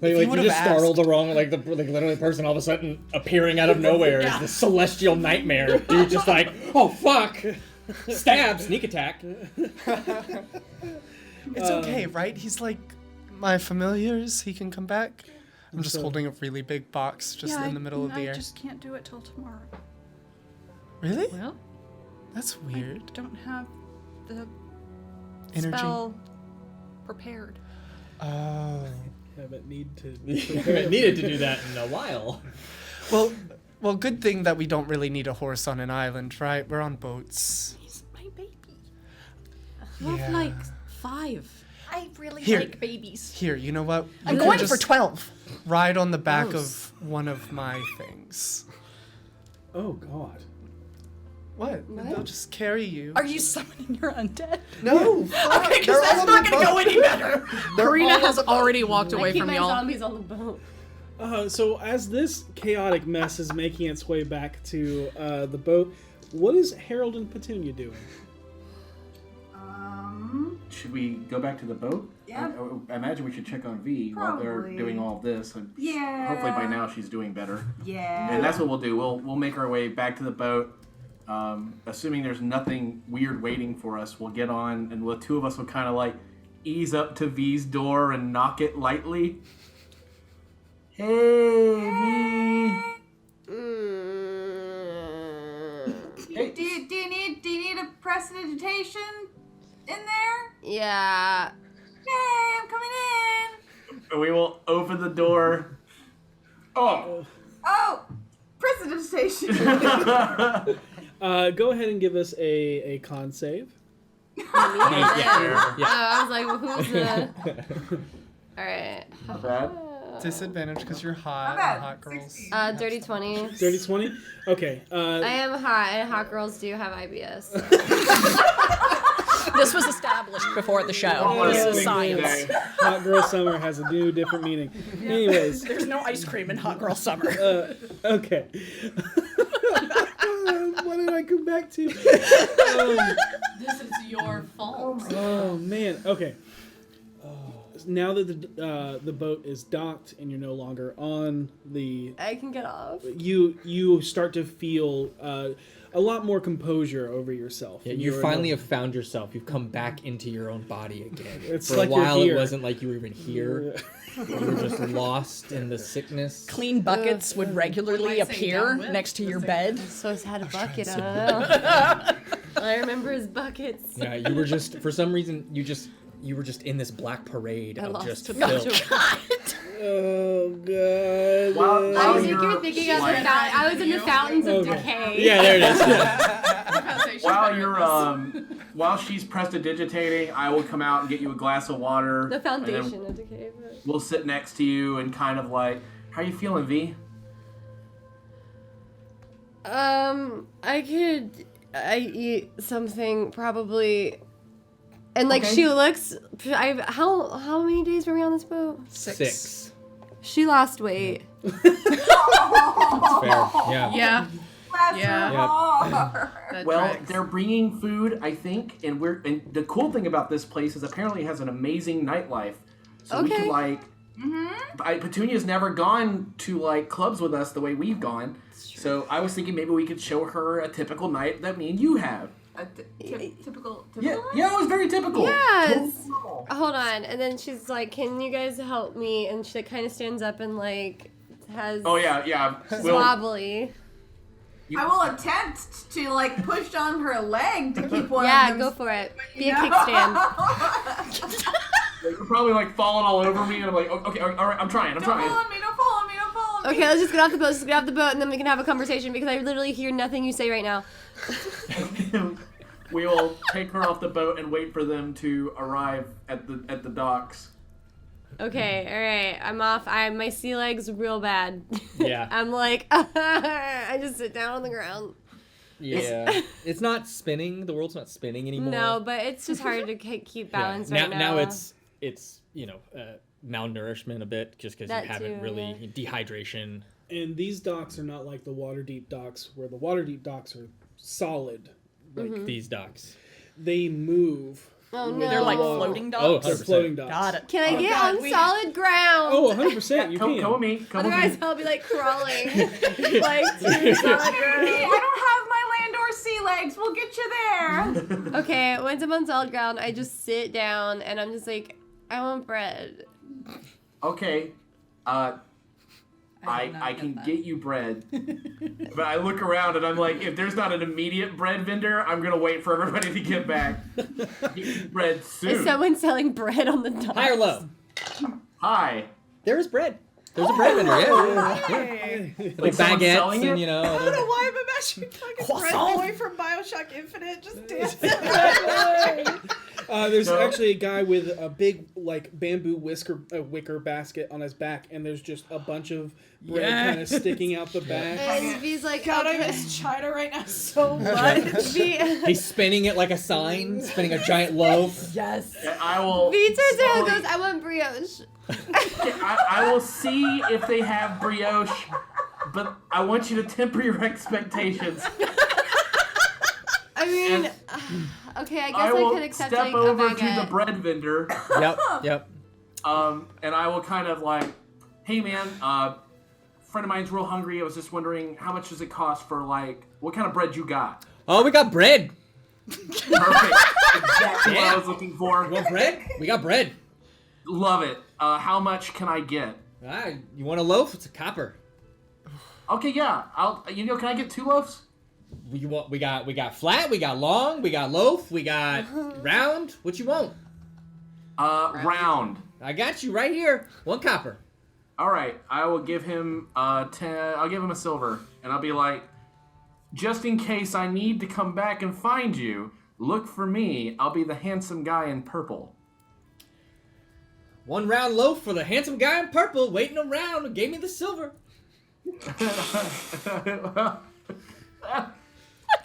Like, you you would've just startled asked- the wrong, like literally person all of a sudden appearing out of nowhere as the celestial nightmare. Dude just like, oh fuck. Stab, sneak attack. it's okay, right? He's like my familiars. He can come back. I'm just So- holding a really big box just in the middle of the air. I just can't do it till tomorrow. Really? Well, That's weird. I don't have the Energy. spell prepared. Oh. Haven't need to. You haven't needed to do that in a while. Well, good thing that we don't really need a horse on an island, right? We're on boats. He's my baby. I Yeah. have like 5. I really Here. like babies. Here, you know what? I'm You can going just for 12. ride on the back Gross. of one of my things. Oh God. What? They'll just carry you. Are you summoning your undead? No. Okay, because that's not going to go any better. Karina has already walked I away keep from my y'all. zombies on the boat. So as this chaotic mess is making its way back to the boat, what is Harold and Petunia doing? should we go back to the boat? Yeah. I imagine we should check on V while they're Probably. doing all of this. And Yeah. hopefully by now she's doing better. Yeah. And that's what we'll do. We'll make our way back to the boat. Assuming there's nothing weird waiting for us, we'll get on, and the two of us will kind of like ease up to V's door and knock it lightly. Hey, V. Hey. Do you need a prestidigitation in there? Yeah. Hey, I'm coming in. We will open the door. Oh. Oh, prestidigitation. Go ahead and give us a con save. Yeah. Oh, I was like, well, who's the... Alright. Not bad. Disadvantage because you're hot. Not bad. And hot girls. 16. Dirty 20. Dirty 20? Okay. I am hot, and hot girls do have IBS. This was established before the show. This is science. Hot Girl Summer has a new, different meaning. Anyways. There's no ice cream in Hot Girl Summer. Okay. What did I come back to? This is your fault. Oh man. Okay. Now that the boat is docked and you're no longer on the, I can get off. you start to feel a lot more composure over yourself. Yeah, And you you're finally no- have found yourself. You've come back into your own body again. It's For like a you're while, here. it wasn't like you were even here. You were just lost in the sickness. Clean buckets would regularly Might say appear down with. next to your bed. So he's had a bucket, I don't know. I remember his buckets. Yeah, you were just for some reason you were just in this black parade I of lost just a bunch filth. of... Oh god. While I was you're thinking of the like- I was in the fountains of Okay. decay. Yeah, there it is. While she's prestidigitating, I will come out and get you a glass of water. The and foundation then of decay. But... we'll sit next to you and kind of like, how you feeling, V? I eat something probably, and like Okay. she looks. How many days were we on this boat? 6. She lost weight. That's fair. Yeah. Yeah. Bless Yeah. her Yep. heart. That Well, tracks. they're bringing food, I think, and the cool thing about this place is apparently it has an amazing nightlife. So we Okay. could like. Petunia's never gone to like clubs with us the way we've gone. So I was thinking maybe we could show her a typical night that me and you have. Typical. Yeah, life? yeah, it was very typical. Yes. Total. Hold on, and then she's like, "Can you guys help me?" And she kind of stands up and like has. Oh yeah. She's We'll- wobbly. I will attempt to like push on her leg to keep one. Yeah, of them go for it. Be a No. kickstand. You're probably like falling all over me, and I'm like, okay, all right, I'm trying. Don't follow me! Don't follow me! Don't follow me! Okay, let's just get off the boat. Just get off the boat, and then we can have a conversation because I literally hear nothing you say right now. We will take her off the boat and wait for them to arrive at the docks. Okay, all right. I'm off. My sea legs real bad. Yeah. I'm like, I just sit down on the ground. Yeah. It's not spinning. The world's not spinning anymore. No, but it's just hard to keep balance right now. Now it's malnourishment a bit just because That you haven't too, really dehydration. And these docks are not like the Waterdeep docks, where the Waterdeep docks are solid. Like These docks. they move. Oh no. They're like Whoa. floating Oh, dogs. They're 100%. floating docks. Got it. Can I get God, on we- solid ground? Oh, 100%. You Come can. with me. Come with Otherwise, me. I'll be like crawling, like to solid ground. Hey, I don't have my land or sea legs. We'll get you there. Okay, once I'm on solid ground, I just sit down and I'm just like, I want bread. Okay. I can get you bread. But I look around and I'm like, if there's not an immediate bread vendor, I'm gonna wait for everybody to get back. Get you bread soon. Is someone selling bread on the dock? High or low? Hi. There is bread. There's a bread vendor. Yeah. Like someone selling baguettes it? and you know. I don't know why I'm imagining fucking Red Croissant. Boy from Bioshock Infinite just dancing. There's No. actually a guy with a big like bamboo wicker basket on his back, and there's just a bunch of bread kind of sticking out the back. And V's like, God, I okay. miss China right now so much. V He's spinning it like a sign, spinning a giant loaf. Yes. And I will. turns around and goes, I want brioche. I will see if they have brioche, but I want you to temper your expectations. I mean, Okay, I guess I I will could accept step like over a to the baguette. bread vendor. Yep. And I will kind of like, hey man, friend of mine's real hungry. I was just wondering how much does it cost for like, what kind of bread you got? Oh, we got bread. Perfect. Exactly what I was looking for. You want bread? We got bread. Love it. How much can I get? You want a loaf? It's a copper. Okay, yeah. Can I get 2 loaves? We got flat, we got long, we got loaf, we got round. What you want? Round. I got you right here. 1 copper. All right. I will give him 10. I'll give him a silver, and I'll be like, just in case I need to come back and find you, look for me. I'll be the handsome guy in purple. 1 round loaf for the handsome guy in purple waiting around who gave me the silver.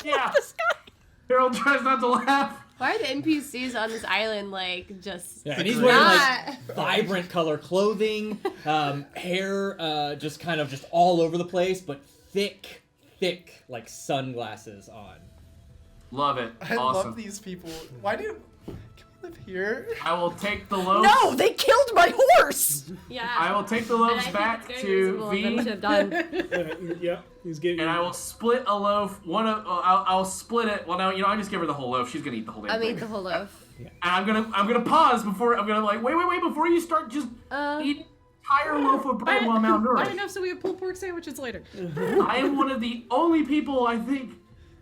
Yeah. Harold tries not to laugh. Why are the NPCs on this island like just? Yeah, and he's wearing like not- vibrant color clothing, hair just kind of just all over the place, but thick like sunglasses on. Love it. I Awesome. love these people. Why do? Can we live here? I will take the loaves. No, they killed my horse. Yeah. I will take the And I loaves think back it's very to reasonable of them V, to have done. Yeah, he's getting. and I will split a loaf. I'll split it. Well, now I just give her the whole loaf. She's gonna eat the whole damn I thing. mean the whole loaf. And I'm gonna pause before I'm gonna like wait before you start just eat entire loaf of bread while I'm Buy malnourished. enough so we have pulled pork sandwiches later. I am one of the only people I think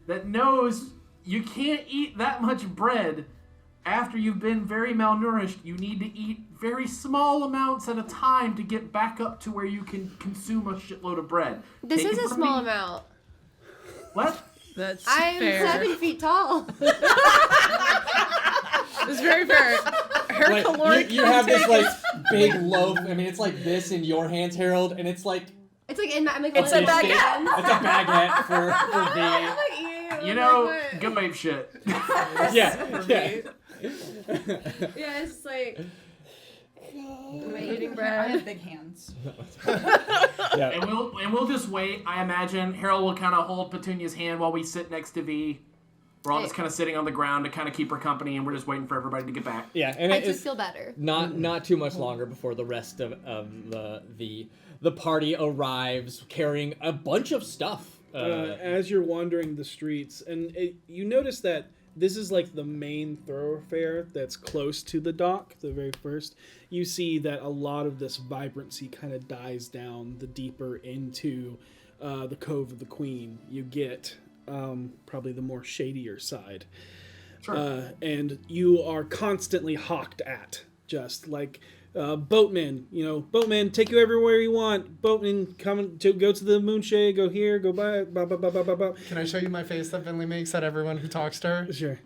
that knows you can't eat that much bread after you've been very malnourished. You need to eat very small amounts at a time to get back up to where you can consume a shitload of bread. This Take is it a from small me. amount. What? That's I'm fair. 7 feet tall. It's very fair. Her Like, caloric you have this intake like big loaf. I mean, it's like this in your hands, Harold, and it's like It's like in my. I'm like, It's one a of those baguette. hands. it's a baguette for the. I'm like, ew, You I'm know, like, what? good babe shit. Yeah. Yeah, it's like. Am I eating I bread? have big hands. Yeah. And we'll just wait. I imagine Harold will kind of hold Petunia's hand while we sit next to V. We're all just kind of sitting on the ground to kind of keep her company, and we're just waiting for everybody to get back. Yeah, and I it's just feel better. not too much longer before the rest of the party arrives carrying a bunch of stuff. As you're wandering the streets, and you notice that this is like the main thoroughfare that's close to the dock, the very first. You see that a lot of this vibrancy kind of dies down the deeper into the Cove of the Queen you get. Probably the more shadier side. Sure. And you are constantly hawked at, just like boatmen. Boatmen take you everywhere you want. Boatmen come to go to the moonshade, go here, go by. Blah, blah, blah, blah, blah, blah. Can I show you my face that Finley makes at everyone who talks to her? Sure.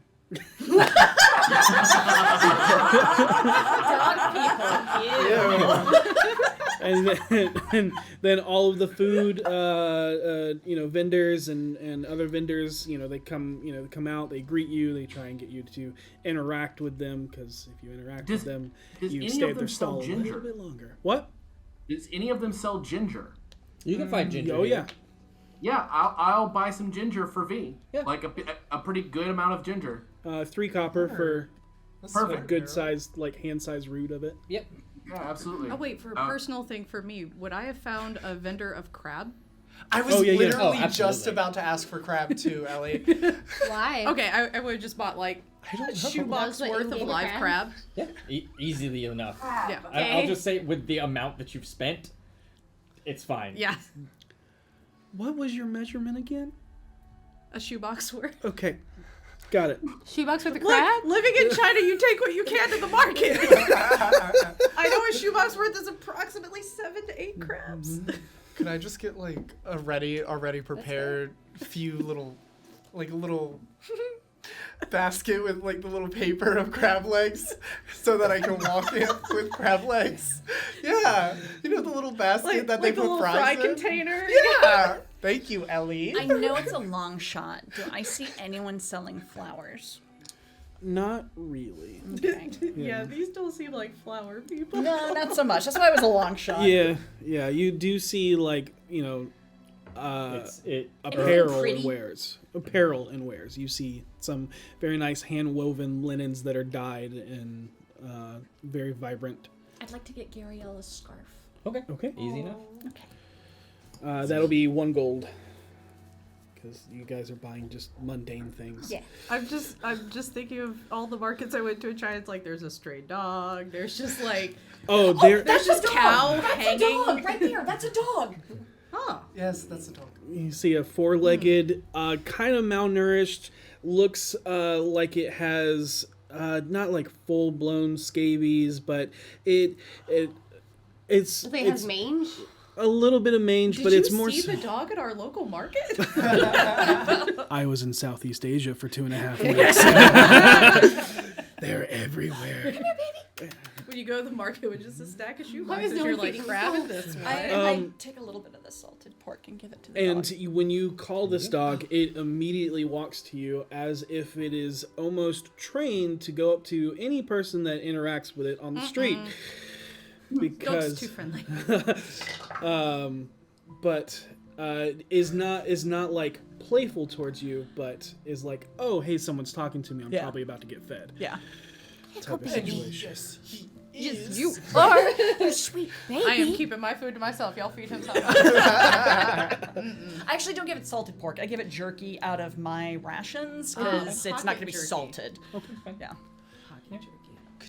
And then all of the food, vendors and other vendors, they come out, they greet you, they try and get you to interact with them, because if you interact with them, does you any stay of at their them sell stall a ginger? little bit longer. What? Does any of them sell ginger? You can find ginger. Oh here. yeah. Yeah, I'll buy some ginger for V. Yeah. Like a pretty good amount of ginger. 3 copper for That's a Perfect. good sized, like hand-sized root of it. Yep. Yeah, absolutely. Oh wait, for a personal thing for me, would I have found a vendor of crab? I was Oh, yeah, yeah. literally Oh, just absolutely. about to ask for crab too, Ellie. Why? Okay, I would have just bought like a shoebox That's what worth you of need a live crab. Yeah. Easily enough. Yeah. I'll just say with the amount that you've spent, it's fine. Yeah. What was your measurement again? A shoebox worth. Okay, got it. Shoebox with a crab? Look, living in China, you take what you can to the market. I know a shoebox worth is approximately 7 to 8 crabs. Can I just get like a already prepared few little, like a little basket with like the little paper of crab legs, so that I can walk in with crab legs? Yeah, the little basket that they the put little fries fry in. container. Yeah. Thank you, Ellie. I know it's a long shot. Do I see anyone selling flowers? Not really. Okay. Yeah, these don't seem like flower people. No, not so much. That's why it was a long shot. Yeah, you do see apparel pretty? and wares. Apparel and wares. You see some very nice hand-woven linens that are dyed and very vibrant. I'd like to get Gabrielle a scarf. Okay. Easy enough. Okay. That'll be 1 gold. Because you guys are buying just mundane things. Yeah. I'm just thinking of all the markets I went to in China. It's like there's a stray dog. There's just like Oh, there's just cow That's hanging. a dog right there. That's a dog. Huh. Yes, that's a dog. you see a 4-legged, kind of malnourished, looks like it has not like full-blown scabies, but it's They have mange. a little bit of mange, Did but you it's more. see the dog at our local market? I was in Southeast Asia for 2.5 weeks. They're everywhere. When you go to the market with just a stack of shoe Why is boxes, no you're one like feeding grabbing this this one. I take a little bit of the salted pork and give it to the And dog. when you call this dog, it immediately walks to you as if it is almost trained to go up to any person that interacts with it on the street. Dog's Because, too friendly. but is not like playful towards you, but is like, oh, hey, someone's talking to me. I'm Yeah. probably about to get fed. Yeah. Type of situation. Yes, he Just is. you are you sweet baby. I am keeping my food to myself. Y'all feed him something. I actually don't give it salted pork. I give it jerky out of my rations because it's not going to be Pocket jerky. salted. Okay, fine. Yeah. Pocket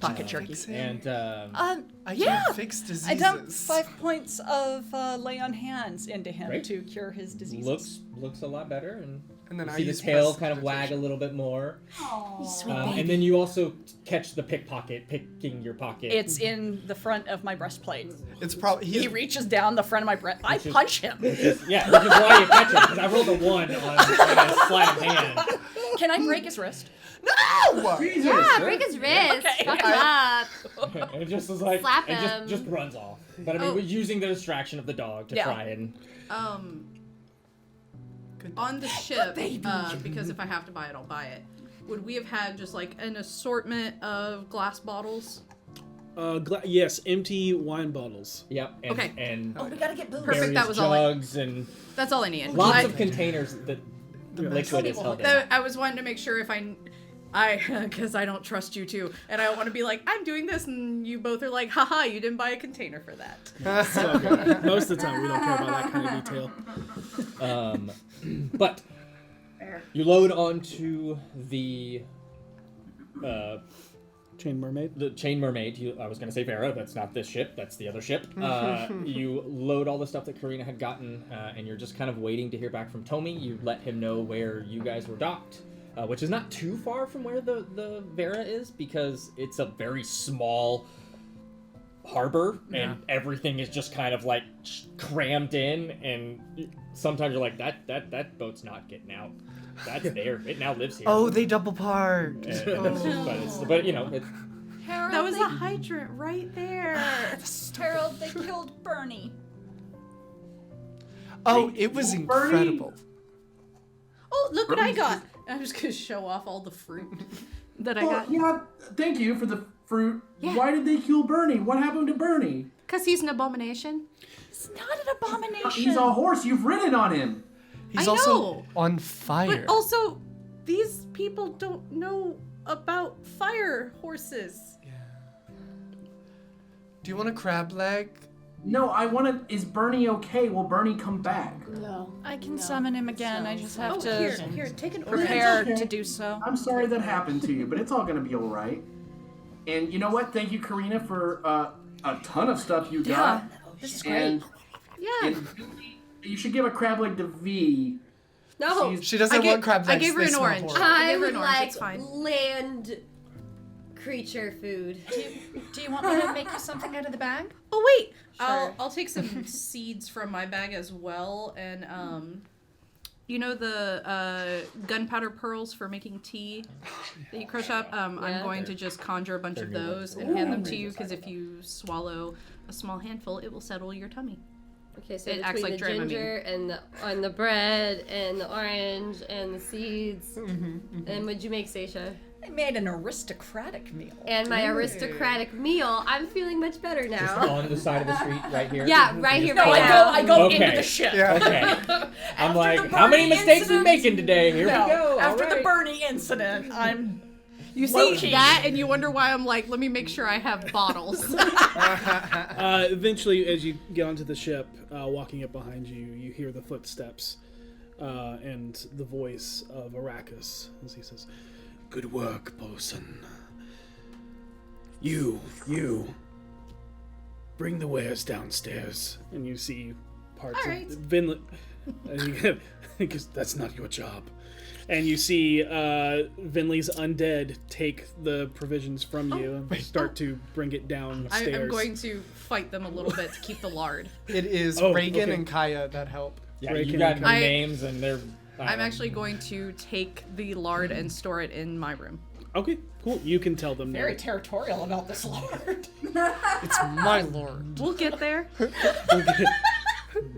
Pocket fix jerky. him? And I Yeah. can fix diseases. I dumped 5 points of lay on hands into him Great. to cure his diseases. looks a lot better, and And then you I see the use tail prestidigitation. kind of wag a little bit more. Sweet And then you also catch the pickpocket picking your pocket. It's in the front of my breastplate. It's probably He reaches down the front of my breast. I punch him. yeah, which is why you catch it, because I rolled a 1 on a sleight of hand. Can I break his wrist? no. Yeah, break his wrist. Okay. Fuck him up. And it just is like, Slap it him. just runs off. But I mean, we're using the distraction of the dog to Yeah. try and. On the ship, because if I have to buy it, I'll buy it. Would we have had just like an assortment of glass bottles? Yes, empty wine bottles. Yep. And, Okay. And Oh, we gotta get booze. Perfect, various that was all I- jugs and That's all I needed. lots of containers that the liquid is held in. I was wanting to make sure if I because I don't trust you too, and I don't want to be like, I'm doing this, and you both are like, haha, you didn't buy a container for that. So, most of the time, we don't care about that kind of detail. But you load onto the Chain mermaid. Chain Mermaid. I was going to say Vera. That's not this ship. That's the other ship. You load all the stuff that Karina had gotten, and you're just kind of waiting to hear back from Tomy. You let him know where you guys were docked, which is not too far from where the Vera is, because it's a very small harbor, and everything is just kind of like crammed in, and sometimes you're like, that boat's not getting out. That's there. It now lives here. Oh, they double parked. But you know, it's Harold, That was a hydrant right there. Harold, they killed Bernie. Oh, it was incredible. Oh, look what I got. I'm just gonna show off all the fruit that I got. Yeah, thank you for the fruit. Yeah. Why did they kill Bernie? What happened to Bernie? Cause he's an abomination. It's not an abomination. He's a horse. You've ridden on him. He's I also know. on fire. But also, these people don't know about fire horses. Do you want a crab leg? No, I want to. Is Bernie okay? Will Bernie come back? No. I can summon him again. I just have Oh, to here, take an prepare Okay. to do so. I'm sorry that happened to you, but it's all going to be all right. And you know what? Thank you, Karina, for a ton of stuff you got. This is great. And, Yeah. and you should give a crab leg to V. No. She doesn't want crab legs. I gave her They an smell orange. horrible. I I gave her would an orange. like It's fine. land creature food. Do you want me to make you something out of the bag? Oh wait, Sure. I'll take some seeds from my bag as well, and you know the gunpowder pearls for making tea that you crush up. I'm going to just conjure a bunch of those and hand them to you, because if you swallow a small handful, it will settle your tummy. Okay, so It acts between like the Dramamine. ginger and the bread and the orange and the seeds. And what'd you make, Seisha? I made an aristocratic meal. And my aristocratic meal, I'm feeling much better now. Just on the side of the street right here? Yeah, right here, No, right I now. go Okay. into the ship. Okay. I'm like, the how many Bernie mistakes we incident- making today? Here we go. After All the right. Bernie incident, I'm You see low-key. that, and you wonder why I'm like, let me make sure I have bottles. Eventually, as you get onto the ship, walking up behind you, you hear the footsteps and the voice of Arrakis as he says, "Good work, bosun. You, bring the wares downstairs." And you see parts All right. of Vinland. He goes, "That's not your job." And you see Vinley's undead take the provisions from you and start to bring it downstairs. I'm going to fight them a little bit to keep the lard. It is Oh, Reagan okay. and Kaya that help. Yeah, Breaking you got and new I- names and they're... I'm actually going to take the lard and store it in my room. Okay, cool. You can tell them very now. territorial about this lord. It's my lord. We'll get there.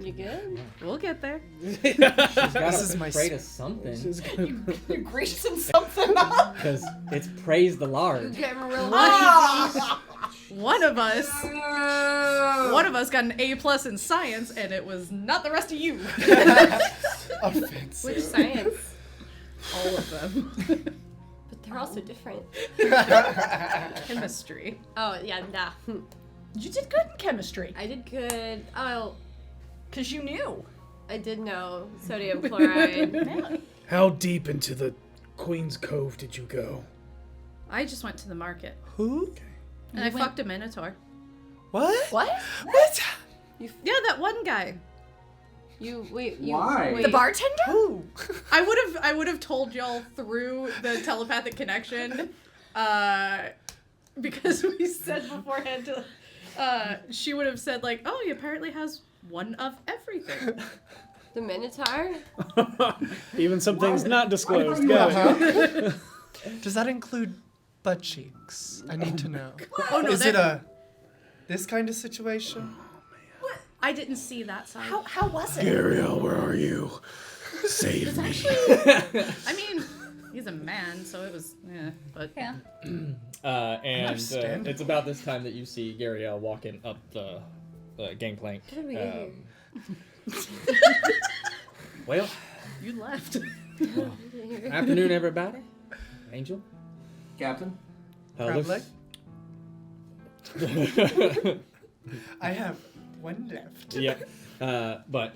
You good? We'll get there. She's got This is to my pray to something You greasing something up? because it's praise the lard. Getting real One of us got an A+ in science, and it was not the rest of you. Offensive. Which science? All of them. But they're also different. Chemistry. Oh, yeah, nah. You did good in chemistry, I did good. Oh, because you knew. I did know sodium chloride. Yeah. How deep into the Queen's Cove did you go? I just went to the market, Who? and I fucked a minotaur. What? What? What? Yeah, that one guy. Why? The bartender? Who? I would have told y'all through the telepathic connection, because we said beforehand. She would have said like, "Oh, he apparently has one of everything." The Minotaur? Even some things not disclosed. Got it. Does that include butt cheeks? I need to know. Oh no, Is it this kind of situation? I didn't see that side. How was it? Ariel, where are you? Save me. I mean, he's a man, so it was, yeah, but Yeah. And Understand. it's about this time that you see Gariel walking up the gangplank. How did we get here? Well, you left. afternoon, everybody. Angel. Captain? Looks- Crab I have one left. Yeah, but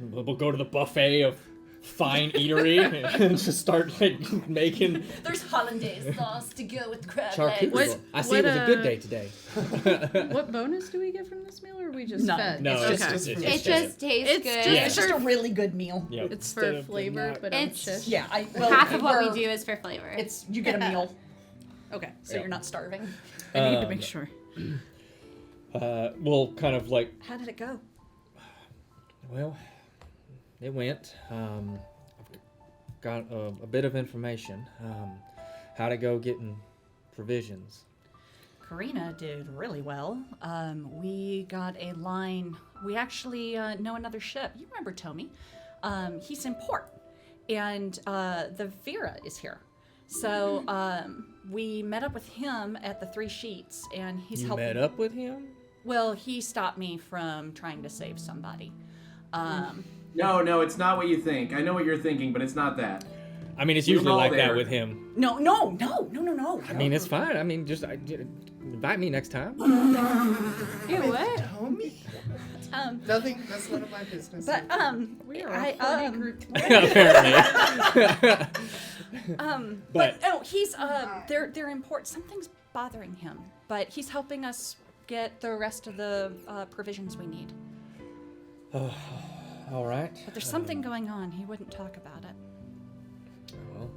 we'll go to the buffet of fine eatery and just start like making There's hollandaise sauce to go with crab charcuterie. legs. I see it was a good day today. What bonus do we get from this meal, or are we just None. fed? No, it's it's okay. just It just tastes It's good. just- Yeah. It's just a really good meal. Yep. It's Instead for of the flavor, not- but I'm It's- shish. Yeah, Half of what we we're- do is for flavor. It's you get a meal, Okay, so Yeah. you're not starving. I need to make sure. We'll kind of like, How did it go? well, it went. I've got a bit of information. How to go getting provisions. Karina did really well. We got a line. We actually know another ship. You remember Tommy? He's in port, and the Vera is here. So we met up with him at the Three Sheets, and he's You helping. met up with him? Well, he stopped me from trying to save somebody. No, it's not what you think. I know what you're thinking, but it's not that. I mean, it's We were usually all like that there. with him. No. I mean, it's fine. I mean, just invite me next time. Ew, what? Homie? Nothing. That's none of my business. But We are I, a horny group. Apparently. but no, he's they're important. Something's bothering him, but he's helping us get the rest of the provisions we need. All right. But there's something going on. He wouldn't talk about it. Well,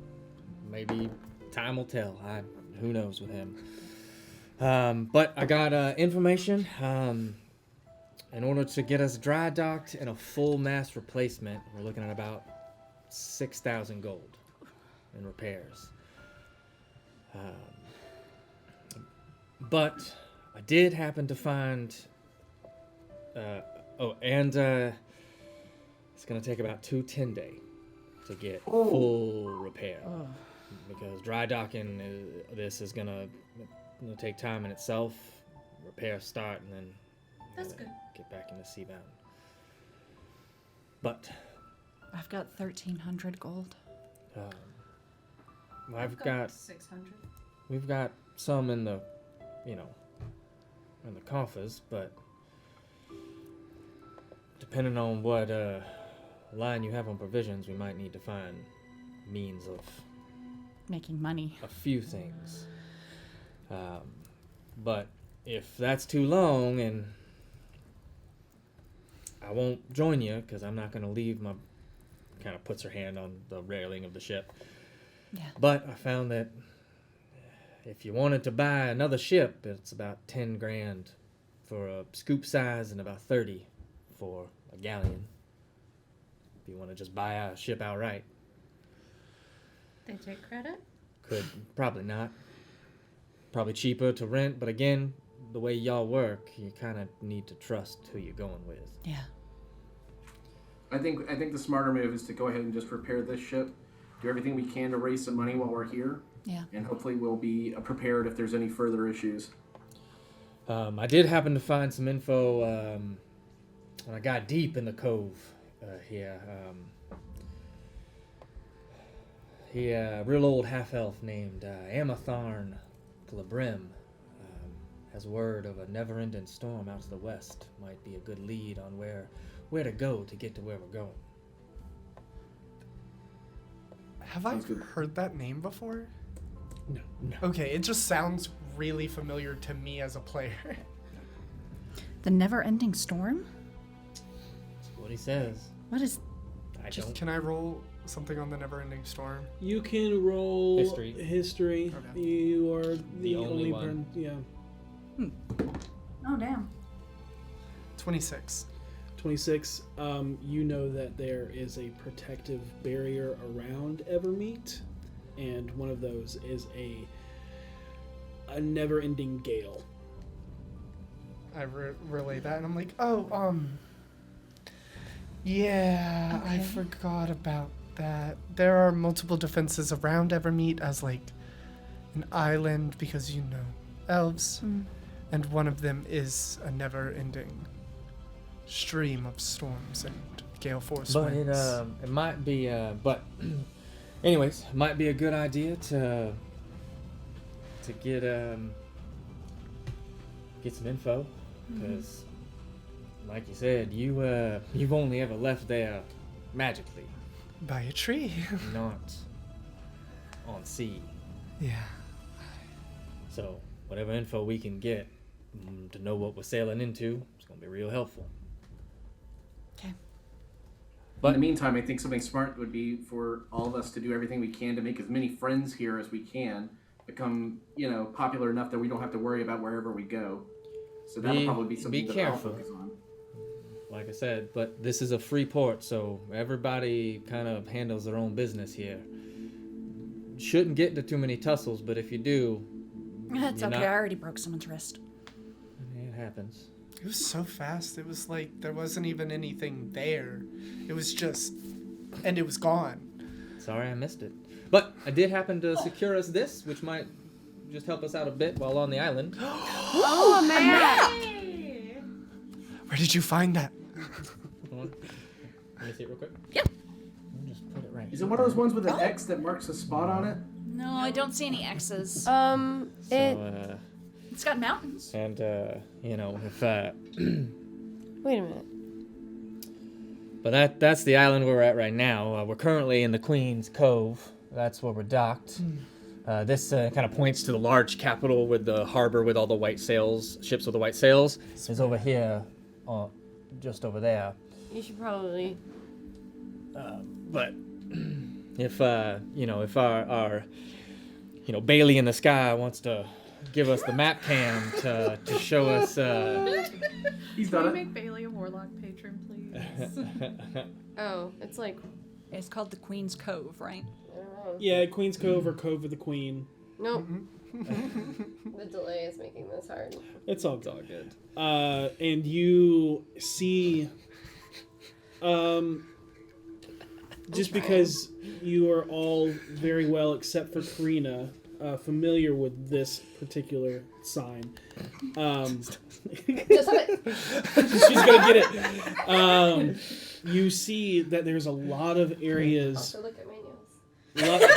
maybe time will tell. Who knows with him. But I got information. In order to get us dry docked and a full mass replacement, we're looking at about 6,000 gold in repairs. But I did happen to find. It's gonna take about 2 10-day to get full repair. Because dry docking, this is gonna take time in itself. Repairs start, and then That's good. get back into seabound. But I've got 1,300 gold. I've got 600. we've got some in the, in the coffers, but depending on what line you have on provisions, we might need to find means of Making money. a few things. But if that's too long, and I won't join you because I'm not going to leave my. Kind of puts her hand on the railing of the ship. Yeah. But I found that if you wanted to buy another ship, it's about 10 grand for a scoop size and about 30 for a galleon. If you want to just buy a ship outright. They take credit? Could, probably not. Probably cheaper to rent, but again, the way y'all work, you kind of need to trust who you're going with. Yeah. I think the smarter move is to go ahead and just repair this ship, do everything we can to raise some money while we're here, Yeah. and hopefully we'll be prepared if there's any further issues. I did happen to find some info when I got deep in the cove here. A real old half-elf named Amatharn Glabrim has word of a never-ending storm out to the west. Might be a good lead on where to go to get to where we're going. Have I heard that name before? No. Okay, it just sounds really familiar to me as a player. The never-ending storm? That's what he says. What is... I don't. Can I roll something on the Never-Ending Storm? You can roll History. Okay. You are the only only one. Yeah. Oh, damn. 26. 26. You know that there is a protective barrier around Evermeet, and one of those is a never-ending gale. I relay that, and I'm like, yeah, I Okay. forgot about that. There are multiple defenses around Evermeet as, like, an island because, elves. And one of them is a never-ending stream of storms and gale force But winds. it might be. Anyways, it might be a good idea to get some info, because, like you said, you've only ever left there magically, By a tree. not on sea. Yeah. So whatever info we can get to know what we're sailing into, it's gonna be real helpful. Okay. But in the meantime, I think something smart would be for all of us to do everything we can to make as many friends here as we can, become, popular enough that we don't have to worry about wherever we go. So that'll probably be something that I'll careful. focus on. Like I said, but this is a free port, so everybody kind of handles their own business here. Shouldn't get into too many tussles, but if you do, That's You're okay. not- I already broke someone's wrist. it happens. It was so fast. It was like there wasn't even anything there. It was just, and it was gone. Sorry I missed it. But I did happen to secure us this, which might just help us out a bit while on the island. Oh, man. Where did you find that? Hold on. Let me see it real quick. Yeah. I'll just put it right. Is it one of those ones with an X that marks a spot on it? No, I don't see any X's. It's got mountains. And if Wait a minute. but that's the island we're at right now. We're currently in the Queen's Cove. That's where we're docked. This kind of points to the large capital with the harbor with all the white sails, ships with the white sails. Is over here, just over there. You should probably. But if our Bailey in the sky wants to give us the map cam to show us. He's Can done we it. make Bailey a warlock patron, please? Oh, it's like. It's called the Queen's Cove, right? I don't know. Yeah, Queen's Cove or Cove of the Queen. Nope. The delay is making this hard. It's all good. And you see, just because you are all very well, except for Karina, familiar with this particular sign. Just have it. She's gonna get it. You see that there's a lot of areas. Also, look at my nails.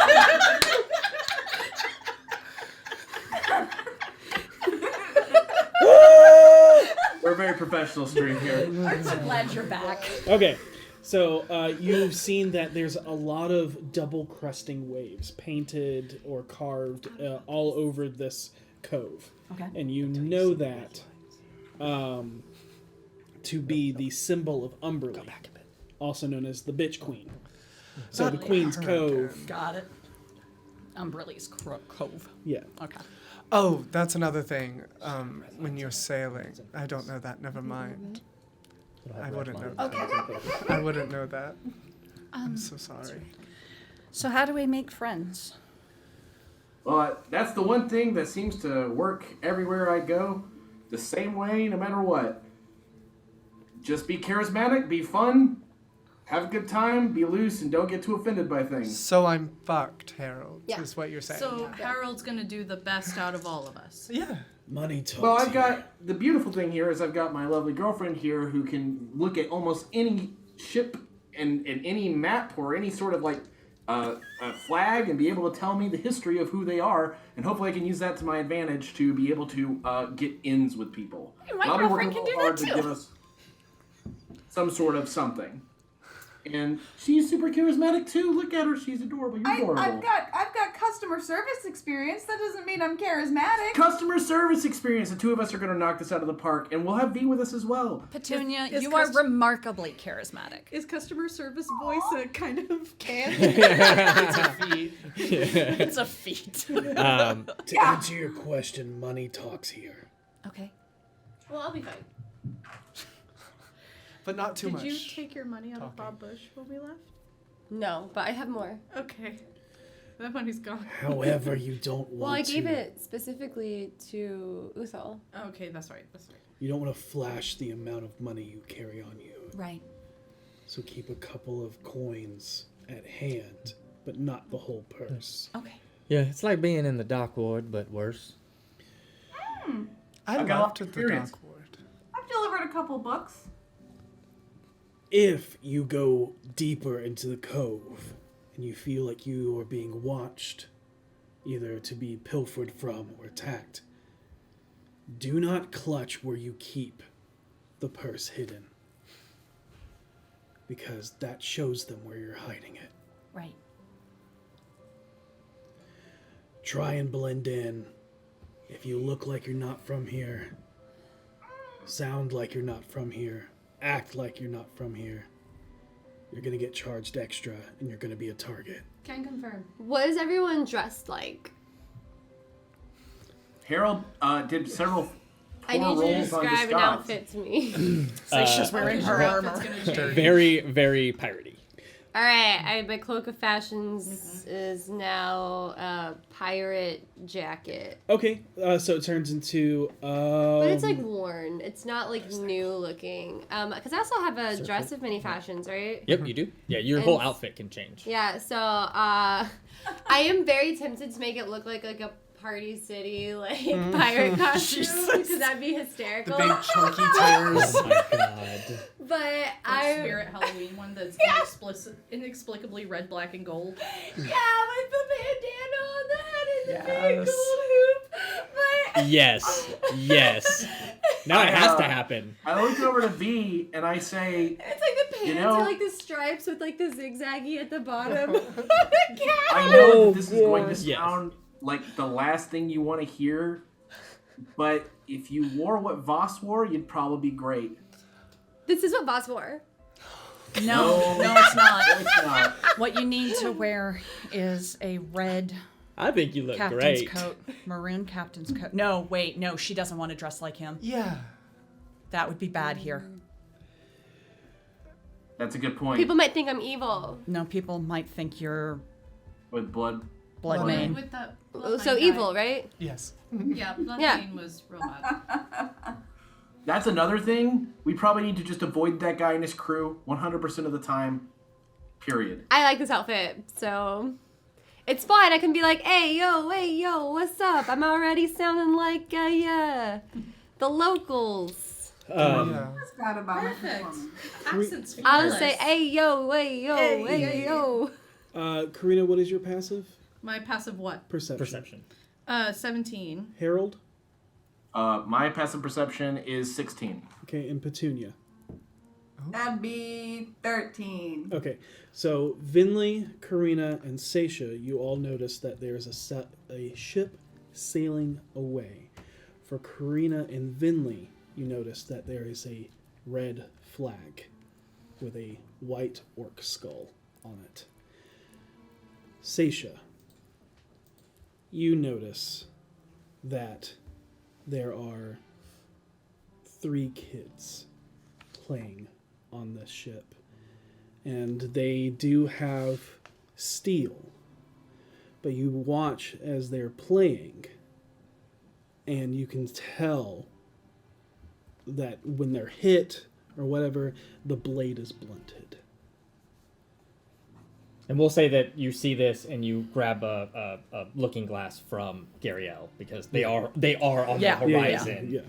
We're a very professional stream here. I'm so glad you're back. Okay, so you've seen that there's a lot of double cresting waves painted or carved all over this cove. Okay. And you know that to be the symbol of Umberly, also known as the Bitch Queen. So the Queen's Cove. Got it. Umbrelli's Cove. Yeah. Okay. Oh, that's another thing. When you're sailing, I don't know that. Never mind. I wouldn't know that. I wouldn't know that. I'm so sorry. So how do we make friends? Well, that's the one thing that seems to work everywhere I go. The same way, no matter what. Just be charismatic, be fun, have a good time, be loose, and don't get too offended by things. So I'm fucked, Harold, Yeah. is what you're saying. So Harold's gonna do the best out of all of us. Yeah. Money talks. Well, I've got the beautiful thing here is I've got my lovely girlfriend here who can look at almost any ship and any map or any sort of like a flag and be able to tell me the history of who they are, and hopefully I can use that to my advantage to be able to get ins with people. My I'll be working girlfriend can real do hard that to too. give us some sort of something. And she's super charismatic too. Look at her, she's adorable. You're adorable. I've got customer service experience. That doesn't mean I'm charismatic. Customer service experience. The two of us are going to knock this out of the park, and we'll have V with us as well. Petunia, Is you are remarkably charismatic. Is customer service voice a kind of can? It's a feat. To answer your question, money talks here. Okay. Well, I'll be fine. But not too Did much. you take your money out of Bob Bush when we left? No, but I have more. Okay. That money's gone. However, you don't want Well, I gave to. it specifically to Uthal. Okay, that's right. That's right. You don't want to flash the amount of money you carry on you. Right. So keep a couple of coins at hand, but not the whole purse. Okay. Yeah, it's like being in the dock ward, but worse. I I've got a lot loved of the experience. dock ward. I've delivered a couple books. If you go deeper into the cove and you feel like you are being watched, either to be pilfered from or attacked, do not clutch where you keep the purse hidden, because that shows them where you're hiding it. Right. Try and blend in. If you look like you're not from here, sound like you're not from here, act like you're not from here, you're gonna get charged extra and you're gonna be a target. Can confirm. What is everyone dressed like? Harold did several I need you to rolls on describe an disguise. outfit to me. Seisha's wearing her armor. Very, very piratey. All right, my cloak of fashions is now a pirate jacket, Okay, so it turns into. but it's like worn. It's not like new looking. Because I also have a dress of many fashions, right? Yep, you do. Yeah, your And- whole outfit can change. Yeah. So I am very tempted to make it look like a Party City like pirate costume because that'd be The hysterical. big chunky tears. Oh my god. But I I Spirit Halloween one that's inexplicably red, black, and gold. with the bandana on the head and the big Yes. gold hoop. But Yes. Yes. Now it has to happen. I look over to V and I say, it's like the pants You know- are like the stripes with like the zigzaggy at the bottom. I know that this is going to Yes. sound like the last thing you want to hear, but if you wore what Voss wore, you'd probably be great. This is what Boss wore. No, it's not. It's not. What you need to wear is a red I think you look captain's great. coat, maroon captain's coat. No, wait, no, she doesn't want to dress like him. Yeah. That would be bad here. That's a good point. People might think I'm evil. No, people might think you're With blood. blood main. With that. So evil, right? Yes. Yeah, Bloodline was real bad. That's another thing. We probably need to just avoid that guy and his crew 100% of the time. Period. I like this outfit, so it's fine. I can be like, hey, yo, what's up? I'm already sounding like the locals. That's bad about it. Perfect. Accents I'll flawless. say, hey, yo. Karina, what is your passive? My passive what? Perception. 17. Harold? My passive perception is 16. Okay, and Petunia. That'd be 13. Okay, so Vinley, Karina, and Seisha, you all notice that there's a ship sailing away. For Karina and Vinley, you notice that there is a red flag with a white orc skull on it. Seisha, you notice that there are 3 kids playing on this ship, and they do have steel, but you watch as they're playing, and you can tell that when they're hit or whatever, the blade is blunted. And we'll say that you see this and you grab a looking glass from Gariel because they are on the horizon. Yeah.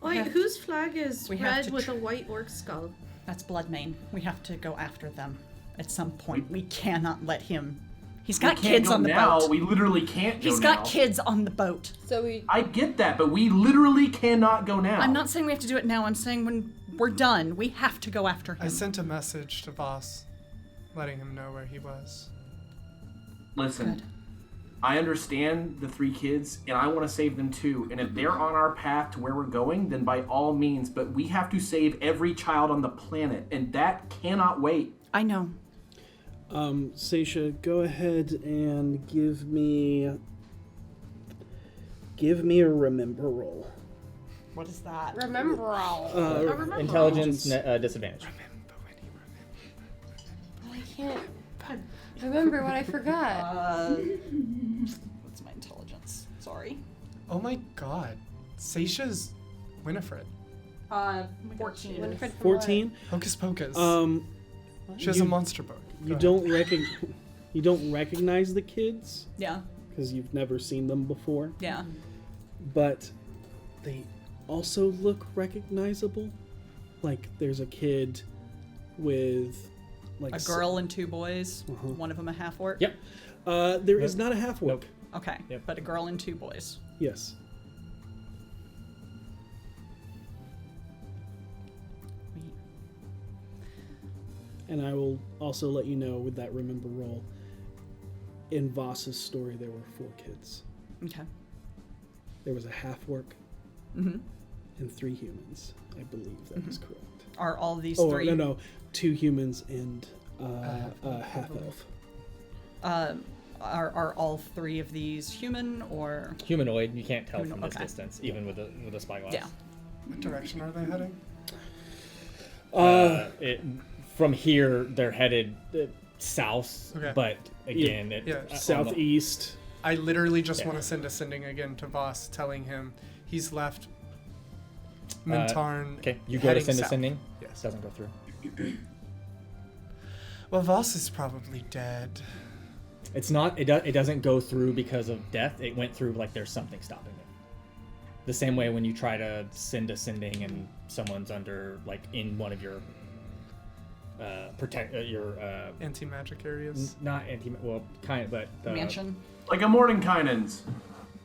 Wait, whose flag is We have red to with a white orc skull? That's Bloodmane. We have to go after them at some point. We cannot let him. He's got We can't kids go on the now. boat. We literally can't go He's now. got kids on the boat. So we. I get that, but we literally cannot go now. I'm not saying we have to do it now. I'm saying when we're done, we have to go after him. I sent a message to Voss, letting him know where he was. Listen, Good. I understand the 3 kids, and I want to save them too. And if they're on our path to where we're going, then by all means. But we have to save every child on the planet, and that cannot wait. I know. Seisha, go ahead and give me a remember roll. What is that? Remember all. Intelligence disadvantage. I can't remember what I forgot. What's my intelligence? Sorry. Oh my god. Seisha's Winifred. 14. Winifred from 14. Hocus Pocus. She has you- a monster book. You Go ahead. you don't recognize the kids Yeah. because you've never seen them before, Yeah. but they also look recognizable. Like there's a kid with like A girl and 2 boys. Uh-huh. One of them a half orc. Yep. There is not a half orc. Nope. Okay. Yep. But a girl and 2 boys. Yes. And I will also let you know with that remember roll. In Voss's story, there were 4 kids. Okay. There was a half orc Mm-hmm. and 3 humans. I believe that is correct. Are all these Oh 3? no, 2 humans and a half elf. Are all 3 of these human or? Humanoid, you can't tell from Humanoid, this okay. distance, even with a spyglass. Yeah. What direction are they heading? From here, they're headed south, Okay. but again, Yeah. on the- Southeast. I literally just Yeah. want to send a sending again to Voss, telling him he's left Mintarn. Okay, you go to heading send south. ascending. Yes. Doesn't go through. Well, Voss is probably dead. It's not. It doesn't go through because of death. It went through like there's something stopping it. The same way when you try to send ascending and someone's under like in one of your Anti-magic areas. not anti well kind of but Mansion. Like a Mordenkainen's.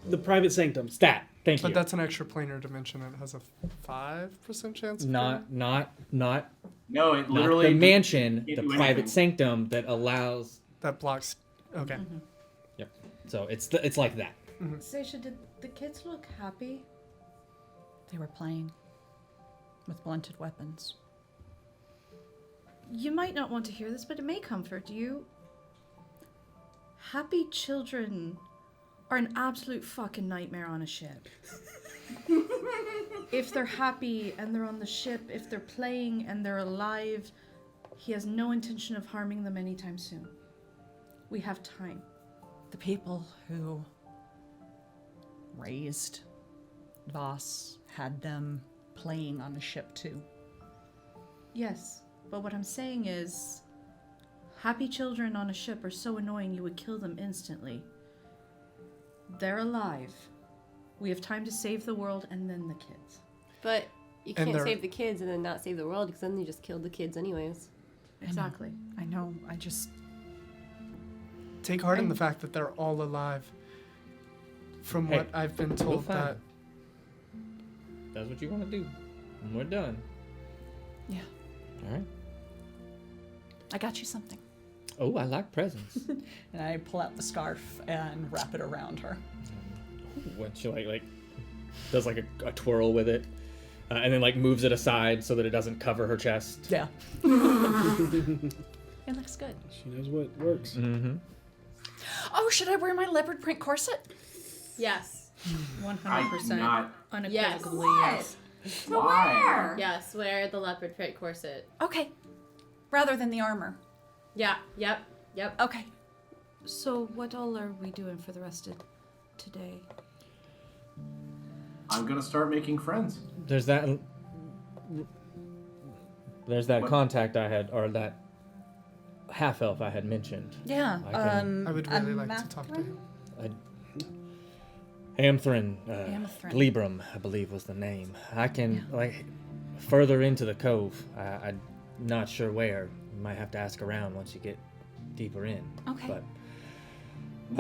The private sanctum. stat. Thank But you. that's an extra planar dimension. It has a 5% chance. of not No, it not literally. the mansion, can't the do private anything. sanctum that allows. that blocks. Okay. Yep. So it's like that. Seisha, did the kids look happy? They were playing with blunted weapons. You might not want to hear this, but it may comfort you. Happy children are an absolute fucking nightmare on a ship. If they're happy and they're on the ship, if they're playing and they're alive, he has no intention of harming them anytime soon. We have time. The people who raised Voss had them playing on the ship too. Yes, but what I'm saying is, Happy children on a ship are so annoying you would kill them instantly. They're alive. We have time to save the world and then the kids. But you And can't they're- save the kids and then not save the world because then you just killed the kids anyways. Exactly. I know. I just. Take heart in the fact that they're all alive. From Hey, what I've been we'll told find that. That's what you want to do. And we're done. Yeah. All right. I got you something. Oh, I like presents. And I pull out the scarf and wrap it around her. When she like does like a twirl with it, and then like moves it aside so that it doesn't cover her chest. Yeah. It looks good. She knows what works. Mm-hmm. Oh, should I wear my leopard print corset? Yes. 100%. I'm not. Unequivocally, What? yes. To Why? where? Yes, wear the leopard print corset. Okay. Rather than the armor. Yeah, yep. Okay. So what all are we doing for the rest of today? I'm gonna start making friends. There's that What? contact I had, or that half elf I had mentioned. Yeah. I can- I would really like to talk to him. Amthrin, Amthrin. Glebrum, I believe was the name. I can like further into the cove. I'm not sure where. You might have to ask around once you get deeper in. Okay. But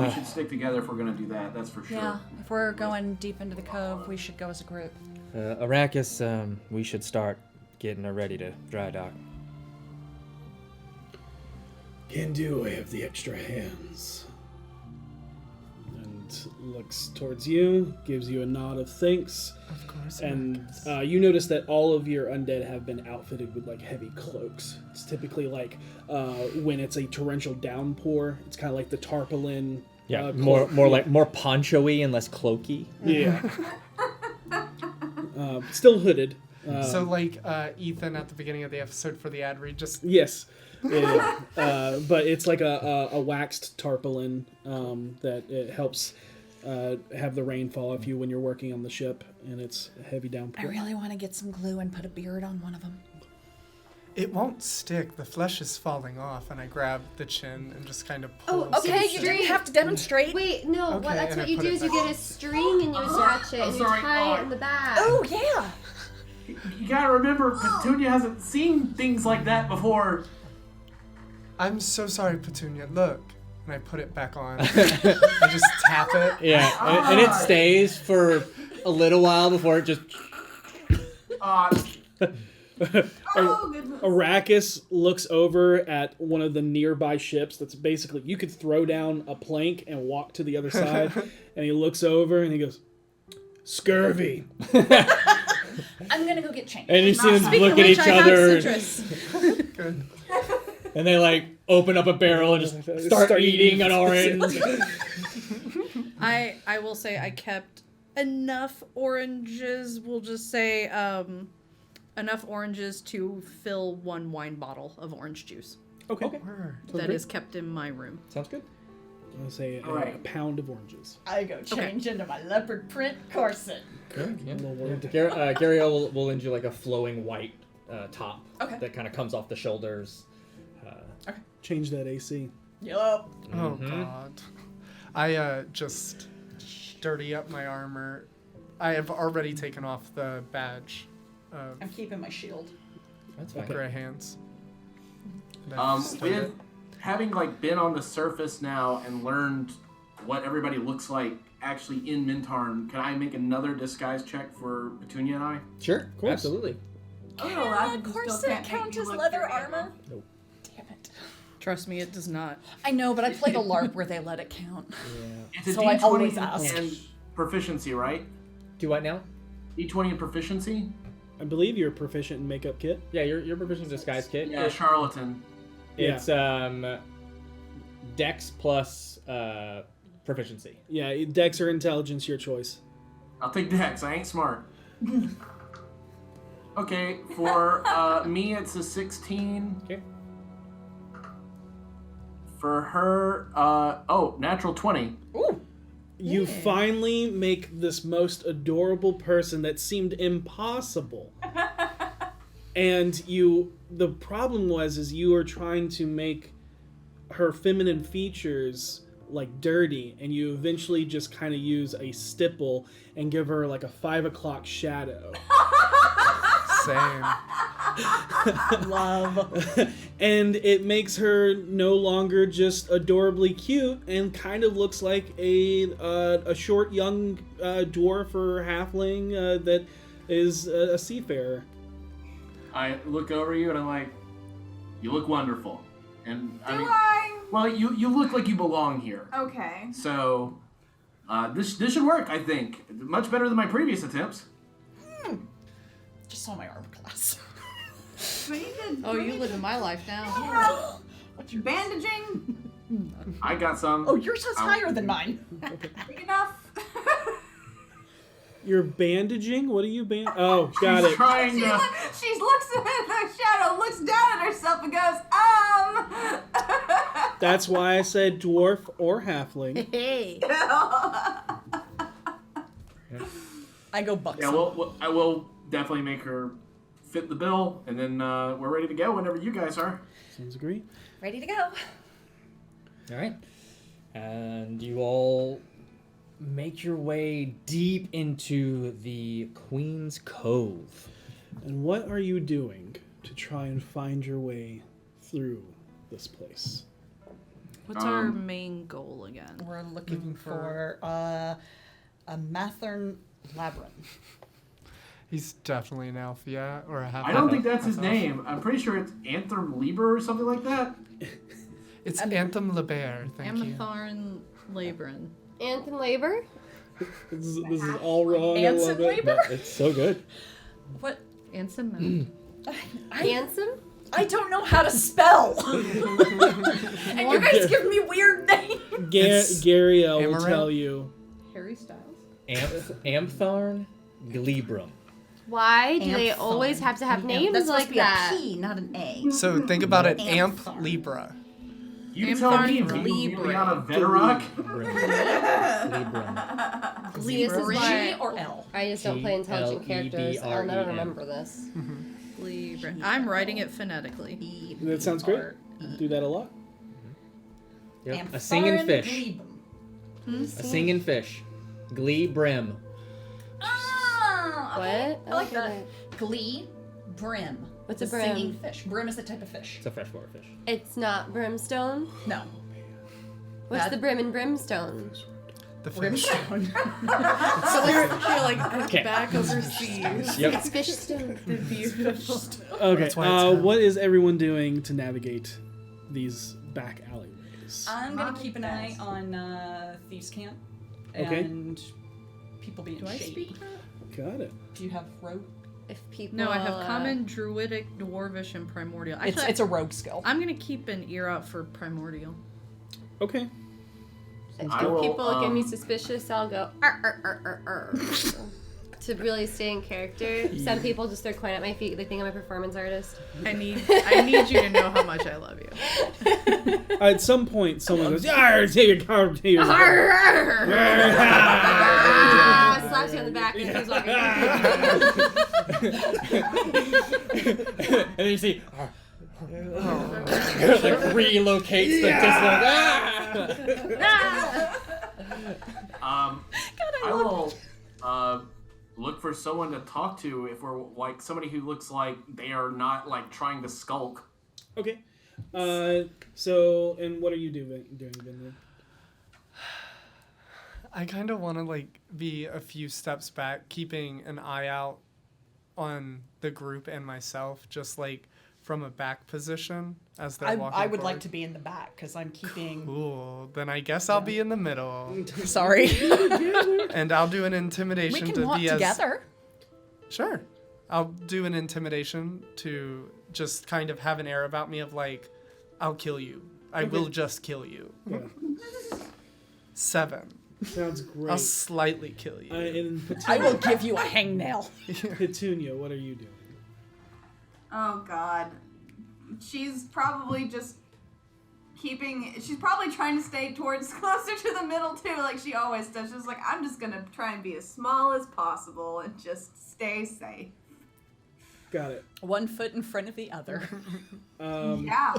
We should stick together if we're gonna do that. That's for sure. Yeah. If we're going deep into the cove, we should go as a group. Arrakis, we should start getting her ready to dry dock. Can do. I have the extra hands. And looks towards you, gives you a nod of thanks. Of course. And Marcus. you notice that all of your undead have been outfitted with like heavy cloaks. It's typically like when it's a torrential downpour, it's kind of like the tarpaulin. Yeah, cloak. more poncho-y and less cloaky. Yeah. Still hooded. So like Ethan at the beginning of the episode for the ad read, just Yes. Yeah. But it's like a waxed tarpaulin that it helps have the rain fall off you when you're working on the ship, and it's a heavy I downpour. really want to get some glue and put a beard on one of them. it won't stick. The flesh is falling off, and I grab the chin and just kind of Oh, pull. Okay, you some- didn't have to demonstrate. Wait, no, Okay, that's and what I you put do it is you back. get a string and you attach it and you sorry, tie it in the back. Oh, yeah. You gotta remember, Petunia hasn't seen things like that before. I'm so sorry, Petunia. Look. And I put it back on. I just tap it. Yeah, and it stays for a little while before it just. Uh, Oh, goodness. Arrakis looks over at one of the nearby ships that's basically, you could throw down a plank and walk to the other side, and he looks over and he goes, "Scurvy." I'm going to go get changed. And you see them Speaking look of at which, each I have other, citrus. Good. and they like open up a barrel and just start eating an orange. I will say I kept enough oranges. We'll just say enough oranges to fill one wine bottle of orange juice Okay. Word. that is kept in my room. Sounds good. I'm going to say a Alright. pound of oranges. I go change into my leopard print corset. Good. A little word. Gary will lend you like a flowing white top Okay. that kind of comes off the shoulders. Change that AC. Yup. Oh God. I just dirty up my armor. I have already taken off the badge of I'm keeping my shield. That's fine. gray hands. And I've stood with it. having like been on the surface now and learned what everybody looks like actually in Mintarn, can I make another disguise check for Petunia and I? Sure, course. absolutely. Oh, Can I a still corset can't make count you as look leather very armor? Nope. Damn it. Trust me, it does not. I know, but I played a LARP where they let it count. It's a So I D20 always ask. and proficiency, right? Do what now? D20 and proficiency? I believe you're proficient in makeup kit. Yeah, you're proficient disguise kit. Yeah, charlatan. It's Dex plus proficiency. Yeah, Dex or Intelligence, your choice. I'll take Dex. I ain't smart. Okay, for me it's a 16. Okay. For her, natural 20. Ooh. You finally make this most adorable person that seemed impossible. And the problem is you are trying to make her feminine features like dirty, and you eventually just kind of use a stipple and give her like a 5 o'clock shadow. Same. Love. And it makes her no longer just adorably cute and kind of looks like a short young dwarf or halfling that is a seafarer. I look over you and I'm like, you look wonderful. And Do I? Well, you look like you belong here. Okay. So, this should work, I think. Much better than my previous attempts. Just saw my armor class. We need to, Oh, we you need live to in my life now. have bandaging. I got some. Oh, yours is higher than mine. Big enough. You're bandaging? What are you Oh, got She's it. trying She to... looks at the shadow, looks down at herself, and goes, That's why I said dwarf or halfling. Hey. I go buxom. Yeah, I will definitely make her fit the bill, and then we're ready to go whenever you guys are. Sounds great. Ready to go. All right. And you all make your way deep into the Queen's Cove. And what are you doing to try and find your way through this place? What's our main goal again? We're looking for a Mintarn labyrinth. He's definitely an elf, yeah, or a half. I don't think that's his name. I'm pretty sure it's Anthem Lieber or something like that. It's Anthem LeBear, thank you. Ametharn Labrin. Anthem labor? This is all wrong. I love Anson it. labor? It's so good. What? Ansem. Handsome? I don't know how to spell. And you guys give me weird names. Gariel will Amaranth? tell you. Harry Styles. Ametharn Glebrum. Why do they Amp always phone. have to have names That's supposed like to be that? a P, not an A. So think about it, Amp Ampthorn. Libra. You tell me, Liana Veterock. Glebrum. See, this is why G or L? I just don't play intelligent characters. I'll never Glebren. remember this. Librin. I'm writing it phonetically. That sounds great. Do that a lot. Yep. A singing Ampthorn fish. Glebum. A singing fish. Glebrim. Ah, okay. What? I like that. Glee, brim. What's It's a brim? Singing fish. Brim is a type of fish. It's a freshwater fish. It's not brimstone. No. What's That- the brim in brimstone? The fish. Brimstone. So they're like Okay. back overseas. Yep. It's fish stone. Beautiful. Okay. That's why it's What is everyone doing to navigate these back alleyways? I'm gonna keep an eye on Thieves' Camp Okay. and people being Do I shady. speak that? Got it. Do you have rogue? If people. No, I have common, druidic, dwarvish, and primordial. Actually, It's a rogue skill. I'm gonna keep an ear out for primordial. Okay. If I will, people look at me suspicious, I'll go to really stay in character. Some people just throw coin at my feet. They think I'm a performance artist. I need you to know how much I love you. At some point, someone goes, "Yarr, take your car, take your car." Slaps you on the back and keeps walking. And then you see, like relocates the distance. I will look for someone to talk to if we're like somebody who looks like they are not like trying to skulk. Okay. So, and what are you doing, Vinland? I kind of want to like be a few steps back, keeping an eye out on the group and myself, just like from a back position as they're walking I would like forward. to be in the back because I'm keeping. Cool. Then I guess I'll be in the middle, Sorry. and I'll do an intimidation We can to walk be together. Sure. I'll do an intimidation to just kind of have an air about me of like, I'll kill you. I will just kill you. Yeah. 7. Sounds great. I'll slightly kill you. And I will give you a hangnail. Petunia, what are you doing? Oh God, she's probably just she's probably trying to stay towards closer to the middle too, like she always does. She's like, I'm just gonna try and be as small as possible and just stay safe. Got it. 1 foot in front of the other. Yeah,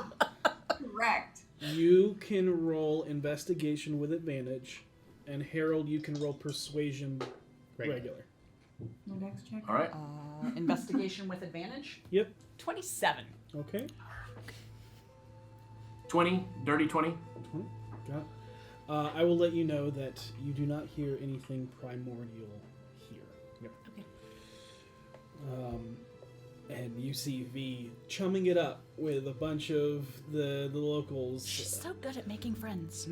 correct. You can roll investigation with advantage, and Harold, you can roll persuasion regular. No dex check. All right. Investigation with advantage. Yep. 27. Okay. 20, dirty 20. Got it. I will let you know that you do not hear anything primordial here. Yep. Okay. And you see V chumming it up with a bunch of the locals. She's so good at making friends.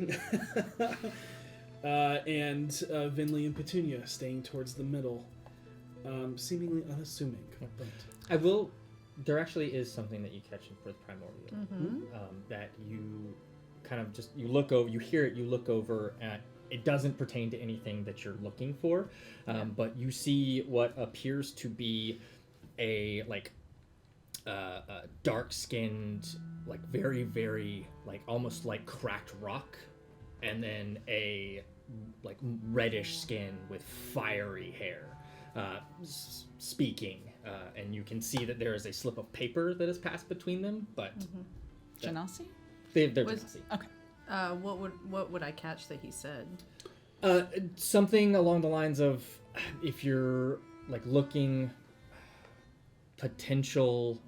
And Vinley and Petunia staying towards the middle, seemingly unassuming. But I will. There actually is something that you catch in Fourth Primordial that you kind of just you look over, you hear it, you look over at. It doesn't pertain to anything that you're looking for, but you see what appears to be a dark-skinned, like very, very, like almost like cracked rock, and then a like reddish skin with fiery hair, speaking, and you can see that there is a slip of paper that has passed between them, but Genasi? they're Was- Genasi. Okay. What would I catch that he said? Something along the lines of, if you're like looking potential,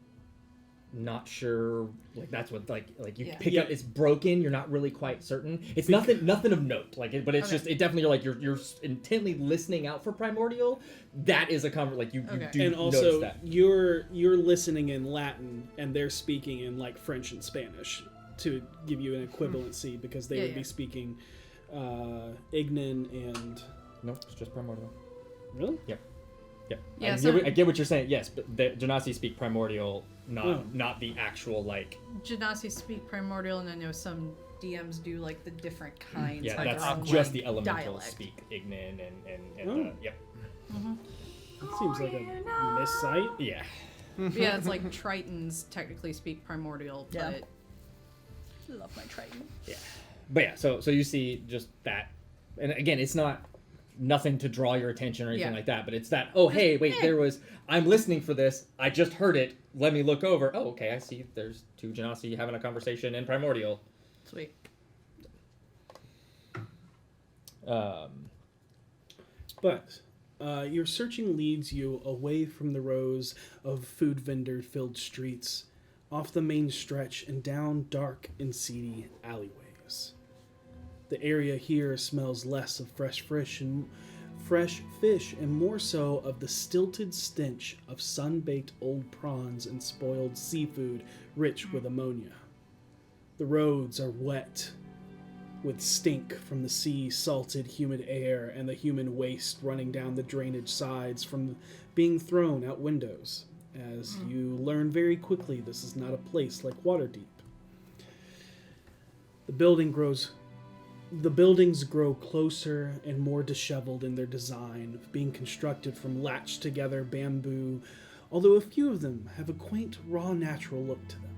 not sure, like that's what like you Yeah. pick up. It's broken. You're not really quite certain. It's nothing of note. Like, but it's Okay. just it definitely you're like you're intently listening out for primordial. That is a like you Okay. do and notice also that. you're listening in Latin and they're speaking in like French and Spanish to give you an equivalency because they would be speaking Ignan and No, it's just primordial. really? Yep. Yep. Yeah, I get what you're saying. Yes, but the Genasi speak primordial, not the actual like. Genasi speak primordial, and I know some DMs do like the different kinds. Yeah, like that's their own, just like, the elementals dialect. speak Ignan and Oh. yep. That seems like a missight. Yeah. Yeah, it's like Tritons technically speak primordial, Yeah. but Love my Triton. Yeah. But yeah, so you see just that, and again, it's not nothing to draw your attention or anything Yeah. like that, but it's that, oh, hey, wait, I'm listening for this, I just heard it, let me look over, oh, okay, I see there's two Genasi having a conversation in primordial. sweet. But your searching leads you away from the rows of food vendor-filled streets, off the main stretch and down dark and seedy alleyways. The area here smells less of fresh fish and more so of the stilted stench of sun-baked old prawns and spoiled seafood rich with ammonia. The roads are wet with stink from the sea salted humid air and the human waste running down the drainage sides from being thrown out windows. As you learn very quickly, this is not a place like Waterdeep. The buildings grow closer and more disheveled in their design, being constructed from latched together bamboo, although a few of them have a quaint, raw, natural look to them.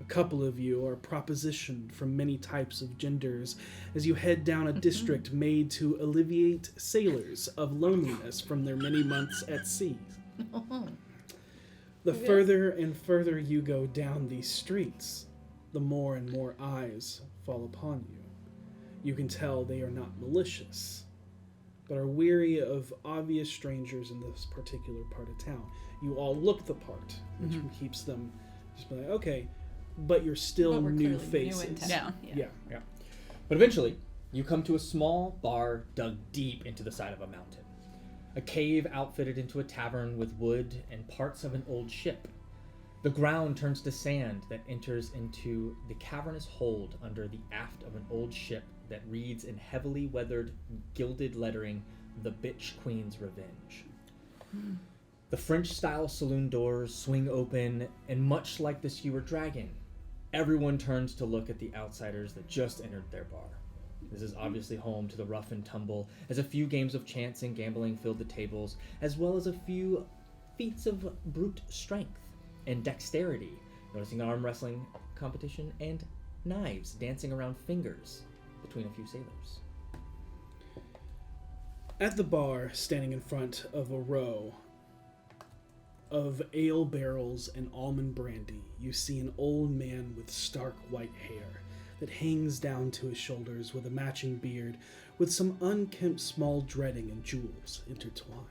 A couple of you are propositioned from many types of genders as you head down a district made to alleviate sailors of loneliness from their many months at sea. The further and further you go down these streets, the more and more eyes fall upon you. You can tell they are not malicious, but are weary of obvious strangers in this particular part of town. You all look the part, which keeps them just like, okay, but you're still But we're new clearly new in faces. town. Yeah. But eventually, you come to a small bar dug deep into the side of a mountain. A cave outfitted into a tavern with wood and parts of an old ship. The ground turns to sand that enters into the cavernous hold under the aft of an old ship that reads in heavily weathered, gilded lettering, "The Bitch Queen's Revenge." The French-style saloon doors swing open, and much like the Skewer Dragon, everyone turns to look at the outsiders that just entered their bar. This is obviously home to the rough and tumble, as a few games of chance and gambling filled the tables, as well as a few feats of brute strength and dexterity, noticing arm wrestling competition and knives dancing around fingers between a few sailors. At the bar, standing in front of a row of ale barrels and almond brandy, you see an old man with stark white hair, that hangs down to his shoulders with a matching beard with some unkempt small dreading and jewels intertwined.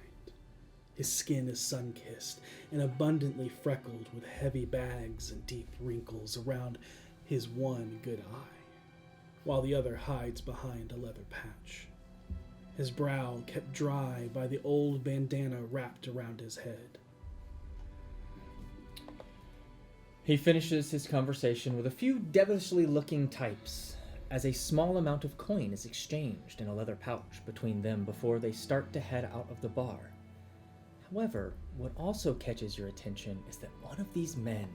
His skin is sun-kissed and abundantly freckled with heavy bags and deep wrinkles around his one good eye, while the other hides behind a leather patch. His brow kept dry by the old bandana wrapped around his head. He finishes his conversation with a few devilishly looking types as a small amount of coin is exchanged in a leather pouch between them before they start to head out of the bar. However, what also catches your attention is that one of these men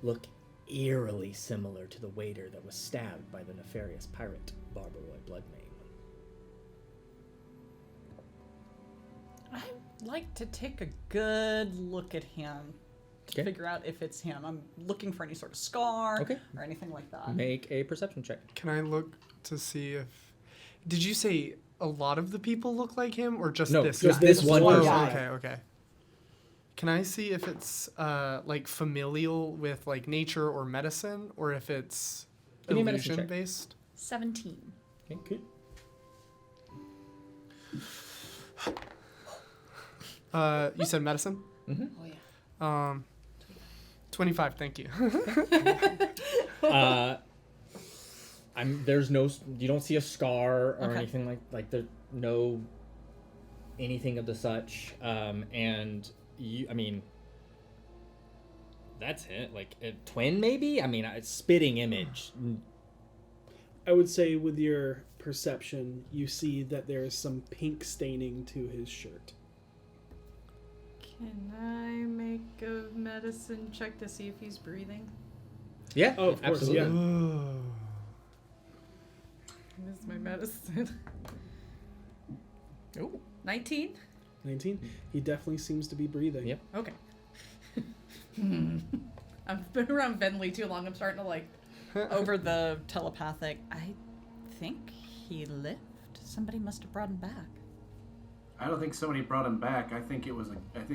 look eerily similar to the waiter that was stabbed by the nefarious pirate Barbaroy Bloodmane. I'd like to take a good look at him to figure out if it's him. I'm looking for any sort of scar or anything like that. Make a perception check. Can I look to see if... Did you say a lot of the people look like him, or just No, this just guy? this one Oh, guy. okay. Can I see if it's like familial with like nature or medicine, or if it's Give me a medicine illusion check. based? 17. Okay. You said medicine? Mm-hmm. Oh, yeah. 25, thank you. There's no, you don't see a scar or Okay. anything like there's no anything of the such, and that's it. Like a twin, maybe. It's spitting image. I would say with your perception, you see that there is some pink staining to his shirt. Can I make a medicine check to see if he's breathing? Yeah. Oh, of course, absolutely. yeah. This is my medicine. Oh. 19? 19? He definitely seems to be breathing. Yep. Okay. I've been around Venley too long. I'm starting to like. Over the telepathic, I think he lived. Somebody must have brought him back. I don't think somebody brought him back. I think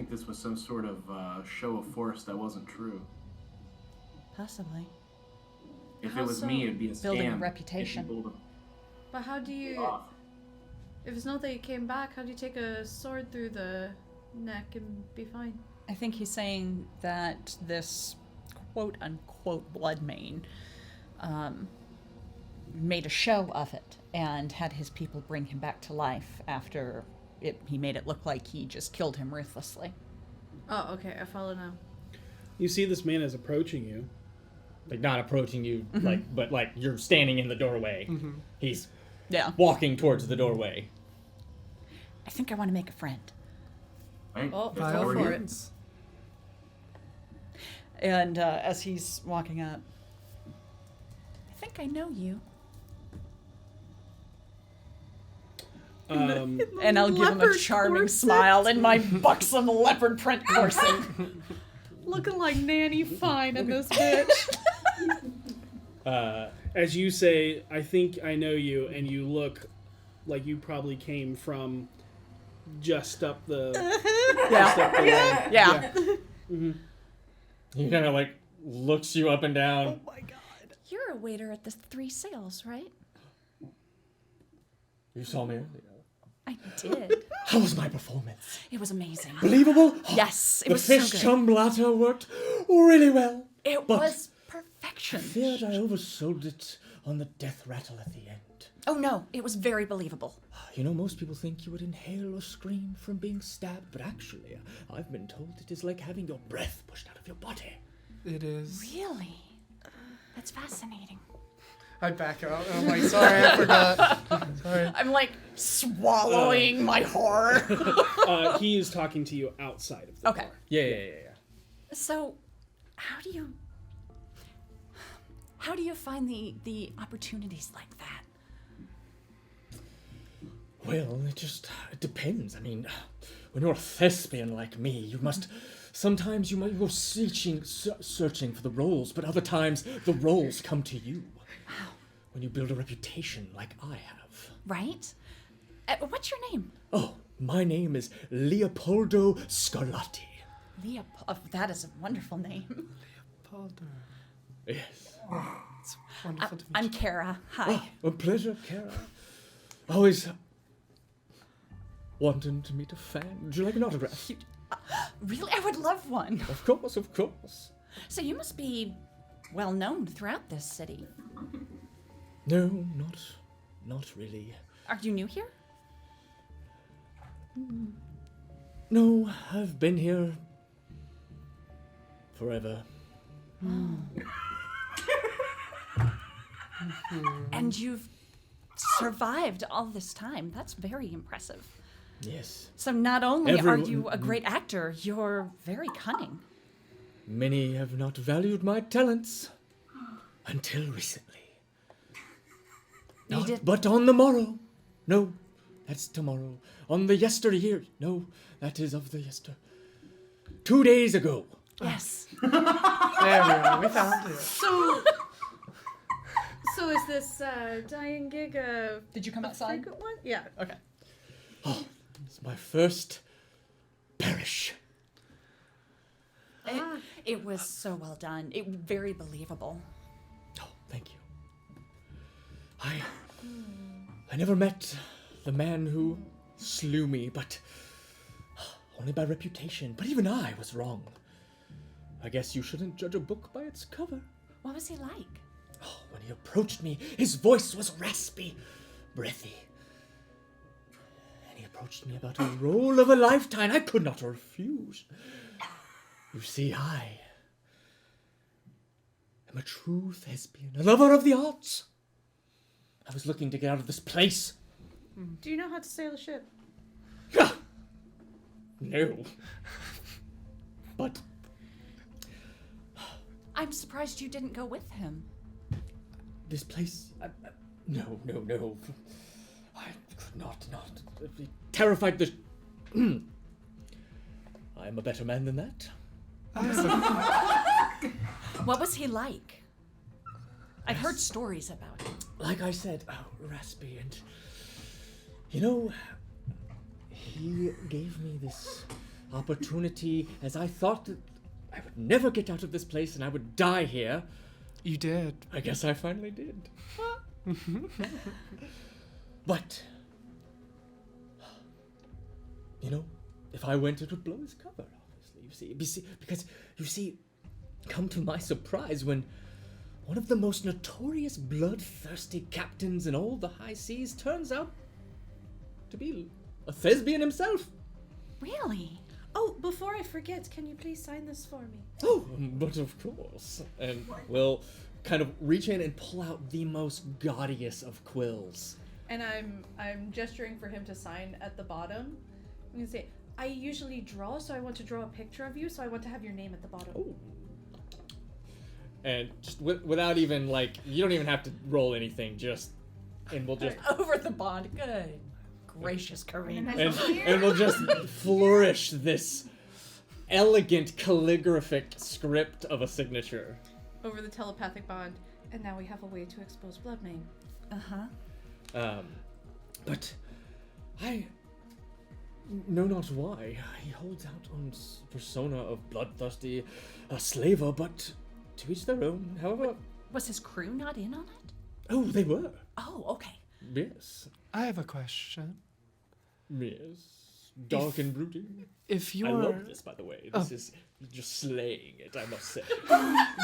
this was some sort of show of force that wasn't true. Possibly. If How it was so? me, it'd be a scam. Building a if you reputation. pulled him But how do you? off. If it's not that you came back, how do you take a sword through the neck and be fine? I think he's saying that this quote-unquote Bloodmane made a show of it and had his people bring him back to life after he made it look like he just killed him ruthlessly. Oh, okay. I follow now. You see this man is approaching you. Like not approaching you, but you're standing in the doorway. Mm-hmm. He's Yeah. walking towards the doorway. I think I want to make a friend. Right? Oh, That's go what we're for doing. it. And as he's walking up, I think I know you. And I'll give him a Leopard charming corset. smile in my buxom leopard print corset. Looking like Nanny Fine in this bitch. As you say, I think I know you, and you look like you probably came from just up the... just up the way. Yeah. He kind of looks you up and down. Oh my god. You're a waiter at the Three Sails, right? You saw me earlier. I did. How was my performance? It was amazing. Believable? Yes, it The was so fish good. chum blatter worked really well. It but was I perfection. feared I oversold it on the death rattle at the end. Oh no, it was very believable. You know, most people think you would inhale or scream from being stabbed, but actually, I've been told it is like having your breath pushed out of your body. It is. Really? That's fascinating. I back out. And I'm like, sorry, I forgot. Sorry. I'm like swallowing my horror. He is talking to you outside of the Okay. bar. Yeah. So, how do you find the opportunities like that? Well, it depends. I mean, when you're a thespian like me, you must... Sometimes you might go searching for the roles, but other times the roles come to you. Wow. When you build a reputation like I have. Right? What's your name? Oh, my name is Leopoldo Scarlatti. That is a wonderful name. Leopoldo. Yes. Wonderful to meet I'm you. Kara. Hi. A pleasure, Kara. Always wanting to meet a fan. Would you like an autograph? Really? I would love one. Of course, of course. So you must be well known throughout this city. No, not really. Are you new here? No, I've been here forever. And you've survived all this time. That's very impressive. Yes. So not only are Everyone- you a great actor, you're very cunning. Many have not valued my talents until recently. You did. But on the morrow, no, that's tomorrow. On the yesteryear, no, that is of the yester. 2 days ago, Yes. There we are. We found it. So is this dying gig a Did you come outside? frequent one? Yeah. Okay. it's my first parish. It was so well done. It very believable. Oh, thank you. I never met the man who slew me, but only by reputation. But even I was wrong. I guess you shouldn't judge a book by its cover. What was he like? Oh, when he approached me, his voice was raspy, breathy. And he approached me about a role of a lifetime. I could not refuse. You see, I am a true thespian, a lover of the arts. I was looking to get out of this place. Do you know how to sail a ship? No. But I'm surprised you didn't go with him. this place... no. I could not. I'd be terrified that... I am a better man than that. What was he like? I've heard stories about him. Like I said, raspy, and... You know, he gave me this opportunity as I thought that I would never get out of this place and I would die here. You did. I guess I finally did. But, you know, if I went, it would blow his cover, obviously. Because, you see, come to my surprise, when one of the most notorious bloodthirsty captains in all the high seas turns out to be a thespian himself. Really? Oh, before I forget, can you please sign this for me? Oh, but of course. And we'll kind of reach in and pull out the most gaudiest of quills. And I'm gesturing for him to sign at the bottom. I'm gonna say, I usually draw, so I want to draw a picture of you, so I want to have your name at the bottom. Oh. And just without even, like, you don't even have to roll anything, and we'll just, Over the bond. Good. Gracious Karina. and we'll just flourish this elegant calligraphic script of a signature. Over the telepathic bond. And now we have a way to expose blood main. Uh-huh. But I know not why he holds out on persona of bloodthirsty slaver, but to each their own. However, Was his crew not in on it? oh, they were. Oh, okay. Yes, I have a question. yes, dark and brooding. If you're I love this, by the way. This is just slaying it, I must say.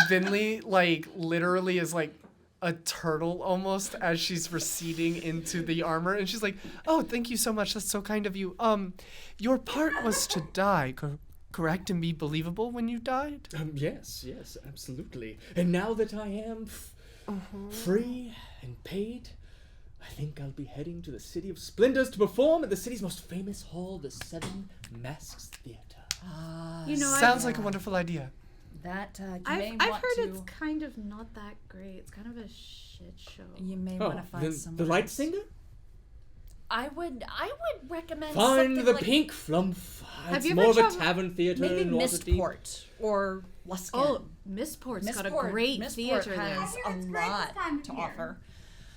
Vinley, like, literally is like a turtle almost as she's receding into the armor, and she's like, "Oh, thank you so much. That's so kind of you. Your part was to die, correct, and be believable when you died." Yes, absolutely. And now that I am free and paid, I think I'll be heading to the City of Splendors to perform at the city's most famous hall, the Seven Masks Theater. You know, Sounds like a wonderful idea. That you I've may heard want to. it's kind of not that great. It's kind of a shit show. You may Oh, want to find the someone. light else. singer? I would recommend Find something the like pink flump. Have It's you more ever of a traveled- tavern theater. maybe in Waterdeep. Mistport or Luskin. Oh, Missport's got a great Missport theater there. has Yeah, a it's great this lot time of to year. offer.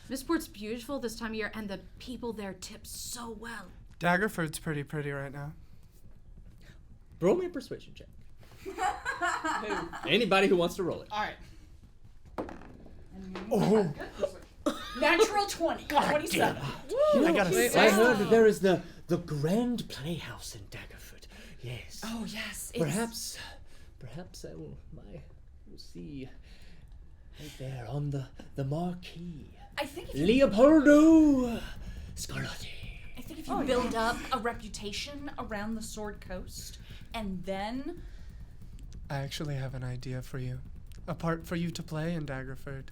Missport's beautiful this time of year, and the people there tip so well. Daggerford's pretty right now. Roll me a persuasion check. Anybody who wants to roll it. All right. And Oh, Natural 20. 27. I gotta I say, heard that there is the Grand Playhouse in Daggerford. Yes. Oh, yes. Perhaps I will see right there on the marquee. I think if you, Leopoldo Scarlatti. I think if you build up a reputation around the Sword Coast, and then I actually have an idea for you. A part for you to play in Daggerford.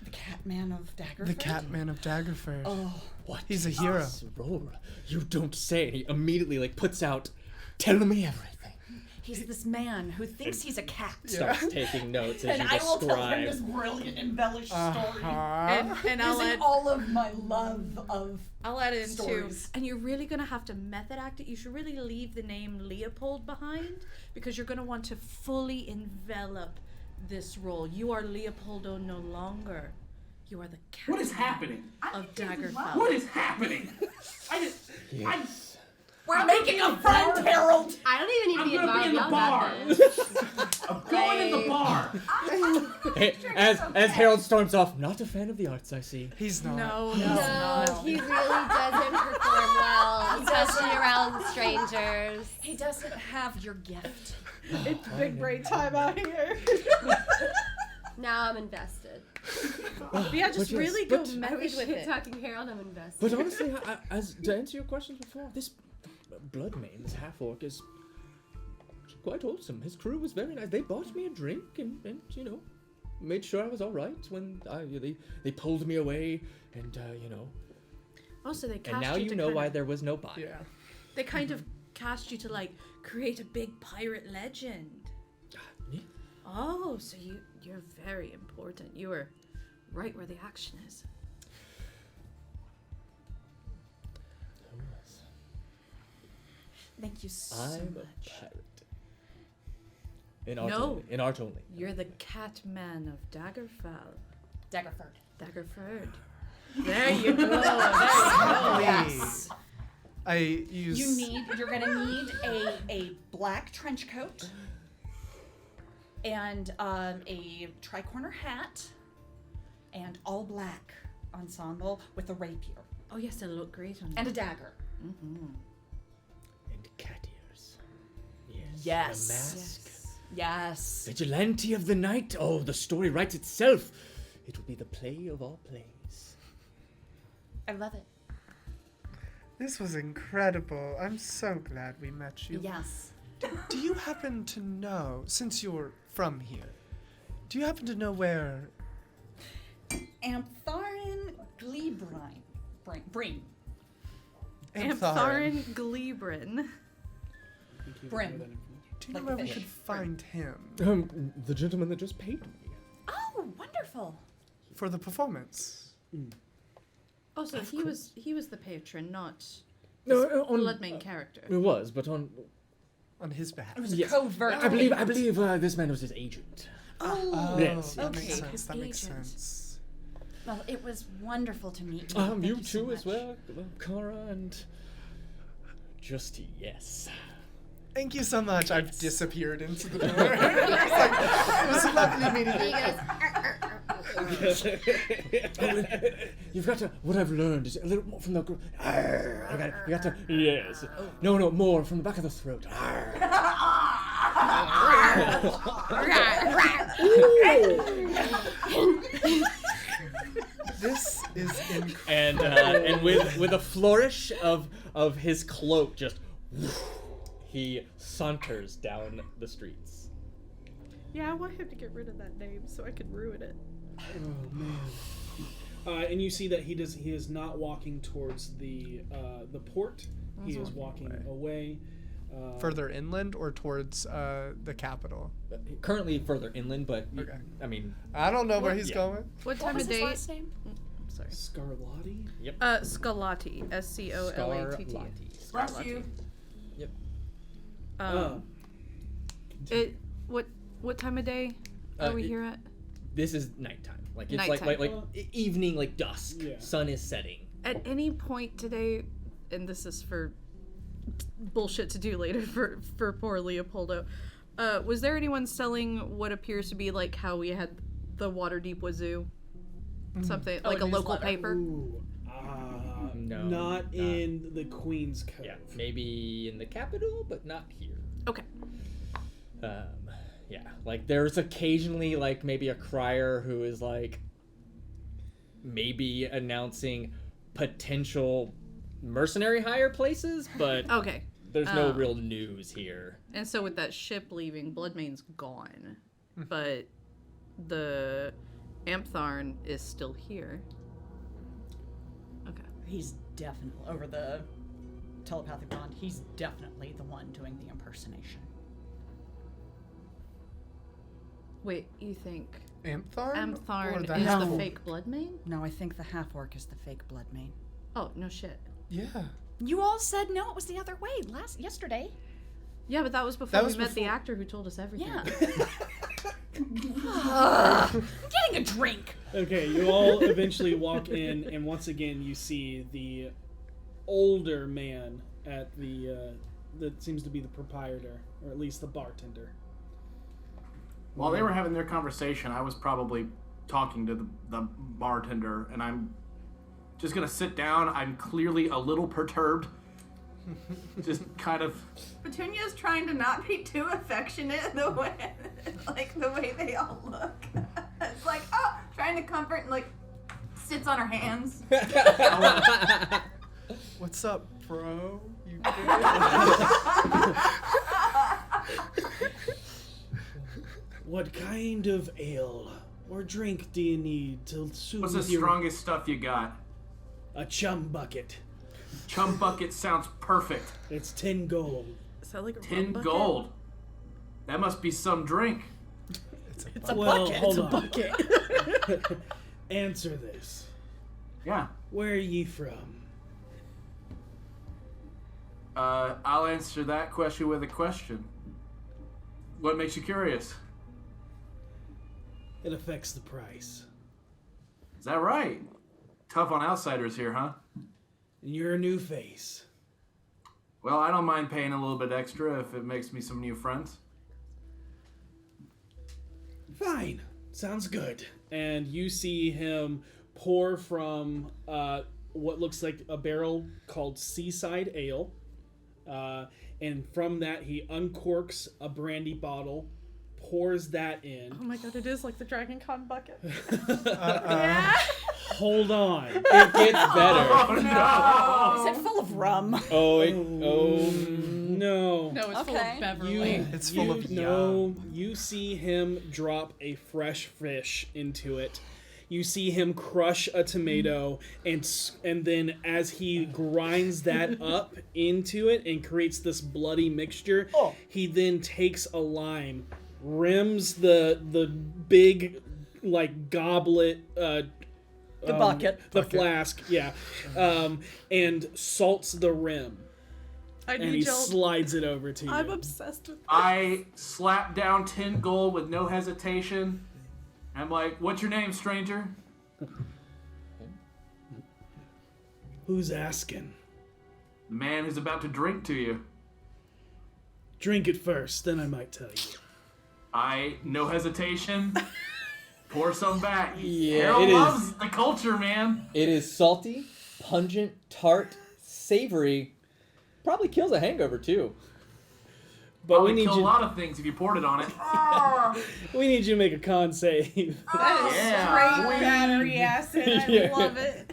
the Catman of Daggerford. The Catman of Daggerford. Oh, What? He's a hero. This role? You don't say. He immediately puts out, tell me everything. he's this man who thinks he's a cat. Starts taking notes as And you I will tell him describe. this brilliant embellished story. And I'll Using add, all of my love of I'll add in too. stories. And you're really gonna have to method act it. You should really leave the name Leopold behind because you're gonna want to fully envelop this role. You are Leopoldo no longer. You are the cat What is happening? of Daggerfell. What is happening? I just. Yes. We're making a friend, Harold. I don't even need to I'm be gonna be involved. in Y'all the got this. I'm going in the bar. Hey, as Harold storms off, not a fan of the arts, I see. He's not. No, No, he really doesn't perform well, especially around strangers. He doesn't have your gift. It's big brain time out here. Now I'm invested. Yeah, just But yes, really go but- I method wish with we were it. talking Harold, I'm invested. But honestly, as to answer your questions before, this Bloodmane, this half-orc, is quite wholesome. His crew was very nice. They bought me a drink and you know, made sure I was all right when they pulled me away and you know. Also, they cast And now you you to know kind why of, there was no body. Yeah. they kind of cast you to like create a big pirate legend. Yeah. Oh, so you're very important. You were right where the action is. Thank you so I'm much. a pirate. In art No. only. In art only. You're the Catman of Daggerfell. Daggerford. Daggerford. There you go. There you go. Yes. I use. You're gonna need a black trench coat and a tricorner hat and all black ensemble with a rapier Oh yes, it'll look great on you. and a dagger. And cat ears. Yes. Yes. The mask. Yes. Vigilante of the night. Oh, the story writes itself. It will be the play of all plays. I love it. This was incredible. I'm so glad we met you. Yes. Do you happen to know, since you're from here, do you happen to know where? Ampharin Gleebrine. Breen. Ampharin Glebrin. Brim. Do you know like where the we fish. could find him The gentleman that just paid me. Oh, wonderful. for the performance? Oh, so he was the patron, not No, Bloodmane character. It was, but on. On his behalf. It was a Yes. covert. I believe this man was his agent. Oh, Yes. that Okay, makes sense. his That makes agent. sense. Well, it was wonderful to meet you. Thank You so too as much. well, Kara, and just yes. Thank you so much. I've disappeared into the door. It was lovely meeting He you. goes, You've got to. What I've learned is a little more from the. You got to. Yes. No, more from the back of the throat. This is incredible. And with a flourish of his cloak, just he saunters down the streets. Yeah, I want him to get rid of that name so I can ruin it. Oh man. And you see that he is not walking towards the port. He is walking away. Further inland or towards the capital? Currently further inland, but Okay. I mean, I don't know where he's Yeah. going. What What time was of his day? last name? Sorry. Scarlatti. Scolati. Scolatti. Bless you. What time of day are we here at? This is nighttime. Like it's Nighttime. like evening, like dusk. Yeah. Sun is setting. At any point today, and this is for bullshit to do later for poor Leopoldo, was there anyone selling what appears to be like how we had the Waterdeep Wazoo? Something like a local newsletter. paper. Ooh. No, Not in the Queen's Cove. Yeah, maybe in the capital, but not here. Okay. Yeah, like there's occasionally like maybe a crier who is like maybe announcing potential mercenary hire places, but Okay. there's no real news here. And so with that ship leaving, Bloodmane's gone, but the Mintarn is still here. Okay. He's definitely, over the telepathic bond, he's definitely the one doing the impersonation. Wait, you think Mintarn? Mintarn Or the is No. the fake Bloodmane? No, I think the half-orc is the fake Bloodmane. Oh, no shit. Yeah. You all said no, it was the other way yesterday. Yeah, but that was before That we was met the before- actor who told us everything. Yeah. I'm getting a drink. Okay, you all eventually walk in, and once again you see the older man at the that seems to be the proprietor, or at least the bartender. While they were having their conversation, I was probably talking to the bartender, and I'm just gonna sit down. I'm clearly a little perturbed. Just kind of. Petunia's trying to not be too affectionate the way they all look. It's like, oh, trying to comfort and like sits on her hands. What's up, bro? You What kind of ale or drink do you need to soothe What's the your... strongest stuff you got? A chum bucket. Chum bucket sounds perfect. It's 10 gold. Is that like a 10 rum bucket? gold. That must be some drink. It's a Well, bucket. hold It's a on. bucket. Answer this. Yeah. Where are ye from? I'll answer that question with a question. What makes you curious? It affects the price. Is that right? Tough on outsiders here, huh? And you're a new face. Well, I don't mind paying a little bit extra if it makes me some new friends. Fine. Sounds good. And you see him pour from what looks like a barrel called Seaside Ale. And from that, he uncorks a brandy bottle, pours that in. Oh my god, it is like the Dragon Con bucket. Hold on. It gets better. Is it full of rum? No. No, it's full Okay. of Beverly. It's full of You see him drop a fresh fish into it. You see him crush a tomato, and then as he grinds that up into it and creates this bloody mixture, he then takes a lime, rims the big like goblet, The bucket. the flask, yeah, and salts the rim, I and he need y'all. slides it over to you. I'm obsessed with I slap down 10 gold with no hesitation. I'm like, what's your name, stranger? Who's asking? The man who's about to drink to you. Drink it first, then I might tell you. No hesitation. Pour some back. Yeah, Harold it is. loves the culture, man. It is salty, pungent, tart, savory. Probably kills a hangover too. But Probably we need kill a you. lot of things if you poured it on it. We need you to make a con save. Yeah. straight battery acid. I Yeah. love it.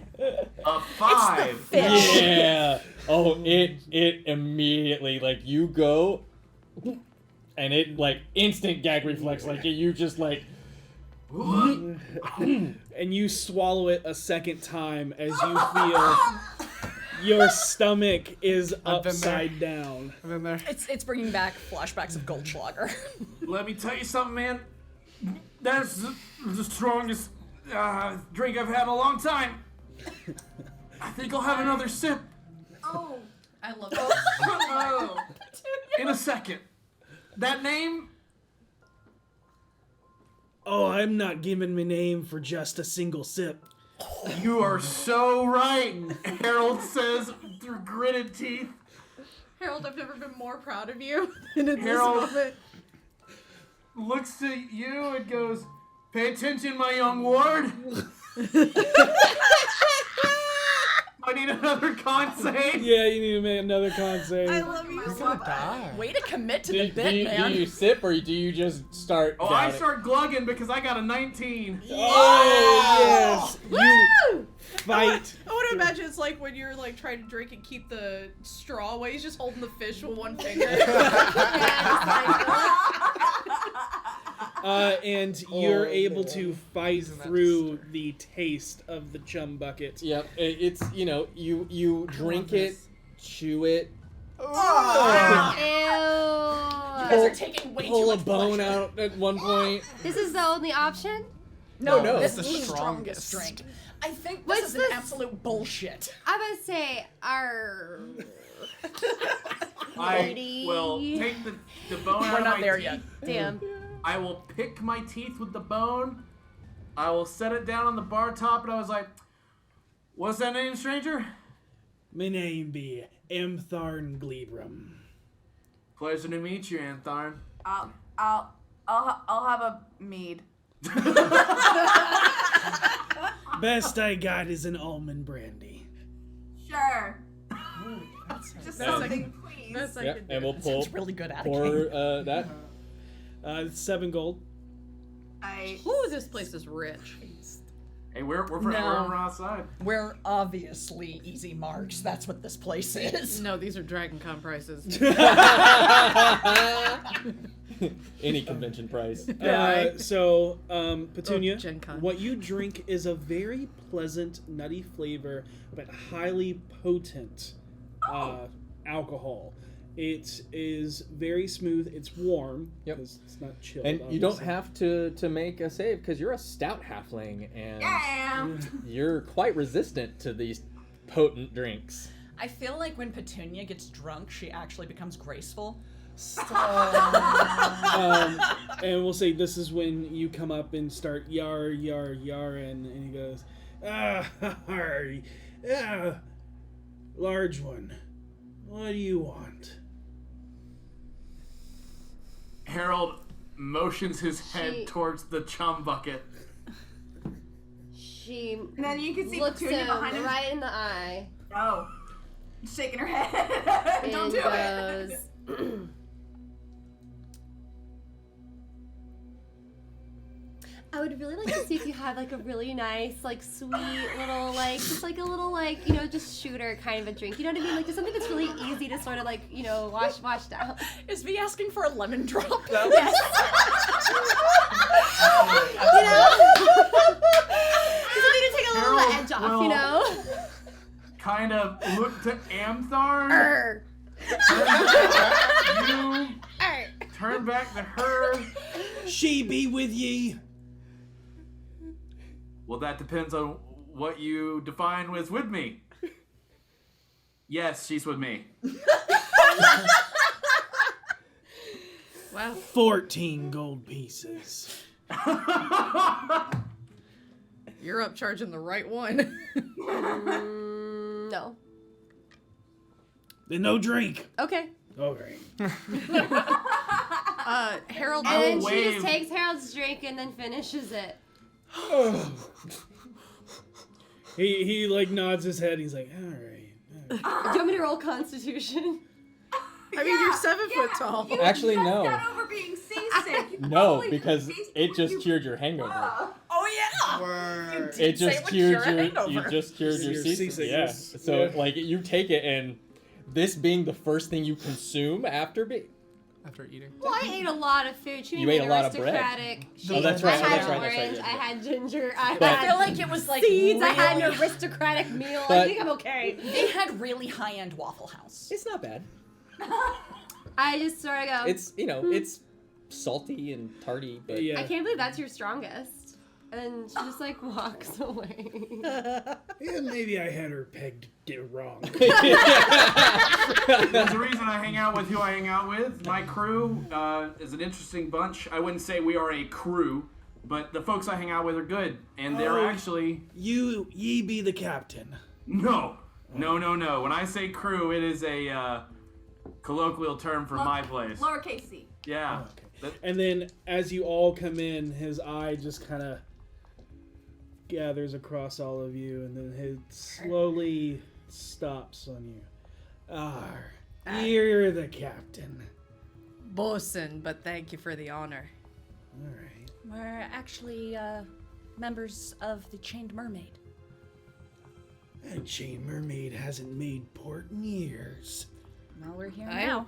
A 5. Yeah. Oh, it immediately like you go, and it like instant gag reflex. Like you just like. And you swallow it a second time as you feel your stomach is I've been upside down. I've been there. It's bringing back flashbacks of Goldschlager. Let me tell you something, man. That's the strongest drink I've had in a long time. I think I'll have another sip Oh. I love it. Oh. in a second. That name? Oh, I'm not giving my name for just a single sip. You are so right, Harold says through gritted teeth. Harold, I've never been more proud of you than in Harold. this moment. Looks to you and goes, pay attention, my young ward. I need another con save. Yeah, you need to make another con save. I love you so much. Way to commit to the Do bit, man. you sip or do you just start? Oh, I doubting? start glugging because I got a 19. Oh, yes. You fight. I would imagine it's like when you're like trying to drink and keep the straw away. He's just holding the fish with one finger. And you're able man. to fight through the taste of the chum bucket. Yep, it's you drink it, chew it, Ew. You guys are taking way too pull a much bone pleasure. out at one point. This is the only option? No, This it's is the the strongest strongest. drink. I think What's this is this? an absolute bullshit. I would say our. I will take the bone out We're of not my there teeth. yet. Damn. I will pick my teeth with the bone. I will set it down on the bar top, and I was like, "What's that name, stranger?" My name be Amtharn Glebrum. Pleasure to meet you, Antharn. I'll have a mead. Best I got is an almond brandy. Sure. Just That's something, please. That's like Yep, and we'll pull It's really good at pour it. that. It's 7 gold. Ooh, this place is rich. Hey, we're No. outside. We're obviously easy marks. That's what this place is. No, these are Dragon Con prices. Any convention price. So, Petunia, Oh, Gen Con. what you drink is a very pleasant, nutty flavor, but highly potent alcohol. It is very smooth. It's warm. Yep. Because it's not chilled. And you don't obviously. have to make a save because you're a stout halfling and Damn. you're quite resistant to these potent drinks. I feel like when Petunia gets drunk, she actually becomes graceful. So, And we'll say this is when you come up and start yarring, and he goes, large one, what do you want? Harold motions his head She- towards the chum bucket. She And then you can see looks Petunia him behind him. right in the eye Oh. Shaking her head. Don't and do goes, it. I would really like to see if you have like a really nice, like sweet little, like just like a little, like, you know, just shooter kind of a drink. You know what I mean? Like just something that's really easy to sort of like, you know, wash down. is V asking for a lemon drop? Yes. You know? Something to take a little of the edge off, you know? Kind of look to Amtharn. Err. You turn back to her. She be with ye. Well, that depends on what you define as with me. Yes, she's with me. Wow. 14 gold pieces. You're up charging the right one. No. Then no drink. Okay. Okay. Harold. I will And she wave. just takes Harold's drink and then finishes it. He like nods his head. He's like, all right. Do you want me to roll Constitution? I mean, you're 7 foot tall. You Actually, just no. got over being seasick. You No, probably because just it just you- cured your hangover. Oh yeah. You did It say just would cured cure a you hangover. just cured your Your seasickness. seasickness. So Yeah. like you take it and this being the first thing you consume after After eating. Well, I ate a lot of food. She You made ate a lot of bread. aristocratic. Oh, that's right, I had that's right, that's right, orange. yeah, I yeah. had ginger. I But- I feel had like it was like seeds. I had an really- aristocratic meal. I But- think I'm okay. They had really high-end Waffle House. it's not bad. I just sort of go. It's it's salty and tarty, but Yeah. I can't believe that's your strongest. And she just like walks away. Yeah, maybe I had her pegged wrong. There's a reason I hang out with who I hang out with. My crew is an interesting bunch. I wouldn't say we are a crew, but the folks I hang out with are good. And they're Oh. actually... Ye be the captain. No. When I say crew, it is a colloquial term for my place. Lowercase c. Yeah. That- And then as you all come in, his eye just kind of gathers across all of you, and then it slowly stops on you. You're the captain. Bosun, but thank you for the honor. All right. We're actually members of the Chained Mermaid. That Chained Mermaid hasn't made port in years. Well, we're here I now.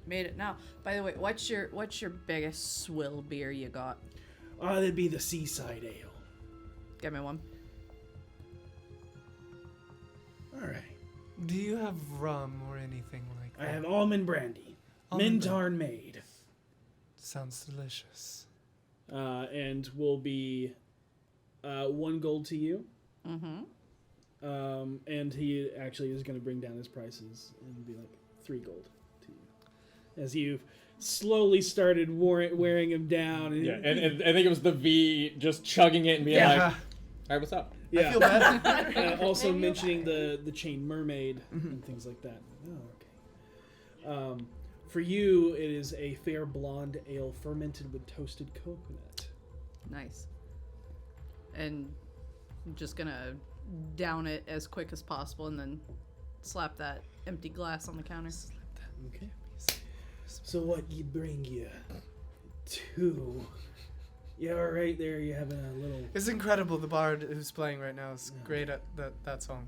Made it now. By the way, what's your biggest swill beer you got? That'd be the Seaside Ale. Give me one. All right. Do you have rum or anything like I that? have almond brandy. Almond Mintarn made. Sounds delicious. And will be 1 gold to you. Mm-hmm. And he actually is going to bring down his prices and be like 3 gold to you. As you've slowly started wearing him down. And, Yeah, and I think it was the V just chugging it and being like, all right, what's up? yeah. I feel bad. Also mentioning the Chained Mermaid and things like that. Oh, okay. For you, it is a fair blonde ale fermented with toasted coconut. Nice. And I'm just gonna down it as quick as possible and then slap that empty glass on the counter. Okay. So what you bring you? 2. Yeah, right there. You're having a little. It's incredible. The bard who's playing right now is great at that song.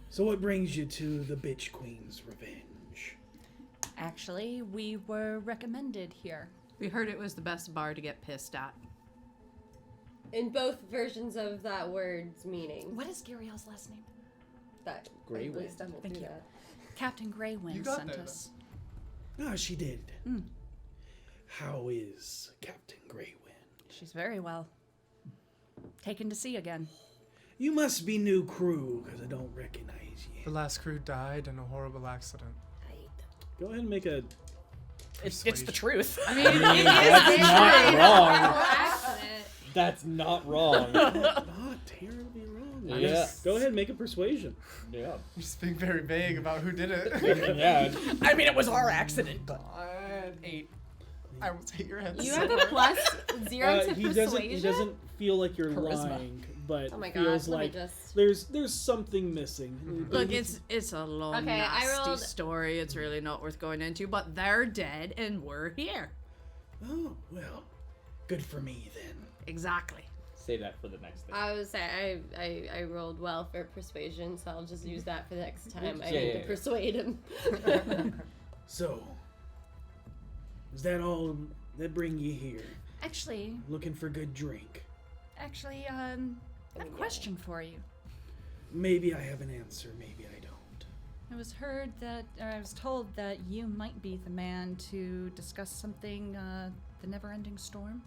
So what brings you to the Bitch Queen's Revenge? Actually, we were recommended here. We heard it was the best bar to get pissed at. In both versions of that word's meaning. What is Gariel's last name? That Greywind. at least I will Thank do you. that. Captain Greywind You got sent there, us. Ah, she did. How is Captain Greywind? She's very well. Taken to sea again. You must be new crew, because I don't recognize you. The last crew died in a horrible accident. Go ahead and make a. It's the truth. I mean, That's not wrong. Accident. That's not wrong. Not terribly wrong. Yeah. Go ahead and make a persuasion. Yeah. I'm just being very vague about who did it. Yeah. I mean, it was our accident, but 8. I almost hit your head. You so have a hard. +0 to He persuasion? doesn't feel like you're Charisma. lying, but Oh my gosh, feels let me like just- there's something missing. look, it's a long, Okay, I nasty rolled- story. It's really not worth going into, but they're dead and we're here. Oh well, good for me then. Exactly. Say that for the next thing. I was saying I rolled well for persuasion, so I'll just use that for the next time I Yeah, need yeah, to persuade him. So, is that all that bring you here? Actually, Looking for good drink? I have a question for you. Maybe I have an answer. Maybe I don't. I was told that you might be the man to discuss something, the never-ending storm.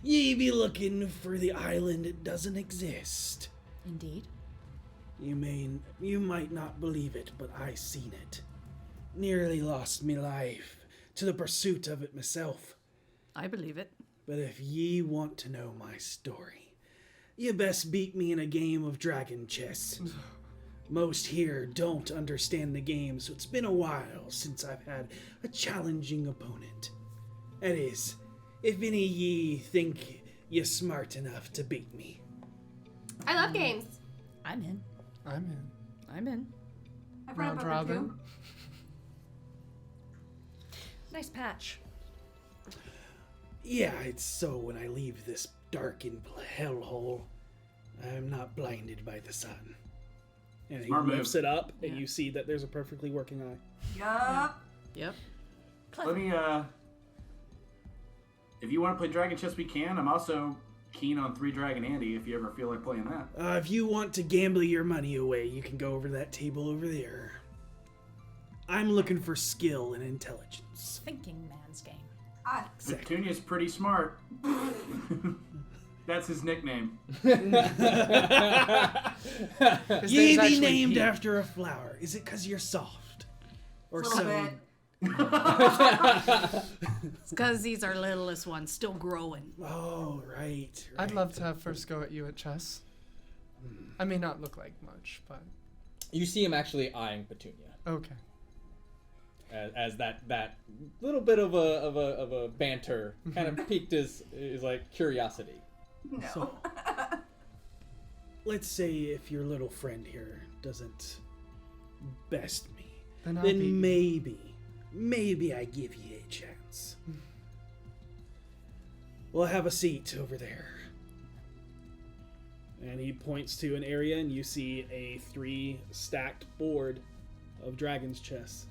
Ye be looking for the island that doesn't exist. Indeed. You might not believe it, but I seen it. Nearly lost me life to the pursuit of it myself. I believe it. But if ye want to know my story, you best beat me in a game of dragon chess. Most here don't understand the game, so it's been a while since I've had a challenging opponent. That is, if any ye think you're smart enough to beat me. I love games. I'm in. I'm in. I'm in. I brought Round up robin. two. Nice patch. Yeah, it's so when I leave this darkened hellhole, I'm not blinded by the sun. And he Smart move. lifts it up, and Yeah. you see that there's a perfectly working eye. Yup. Yep. Let me, if you want to play Dragon Chess, we can. I'm also keen on 3 Dragon Andy if you ever feel like playing that. If you want to gamble your money away, you can go over to that table over there. I'm looking for skill and intelligence. Thinking man's game. Petunia's pretty smart. That's his nickname. His Ye name's be actually named Pete. after a flower. Is it 'cause you're soft? Or A little so? bit. It's because these are littlest ones, still growing. Oh, right. I'd love to have first go at you at chess. I may not look like much, but You see him actually eyeing Petunia. okay. as that little bit of a banter kind of piqued his like curiosity. No. So, let's say if your little friend here doesn't best me, Then I'll then be- maybe I give you a chance. We'll have a seat over there. And he points to an area, and you see a 3-stacked board of dragon's chess.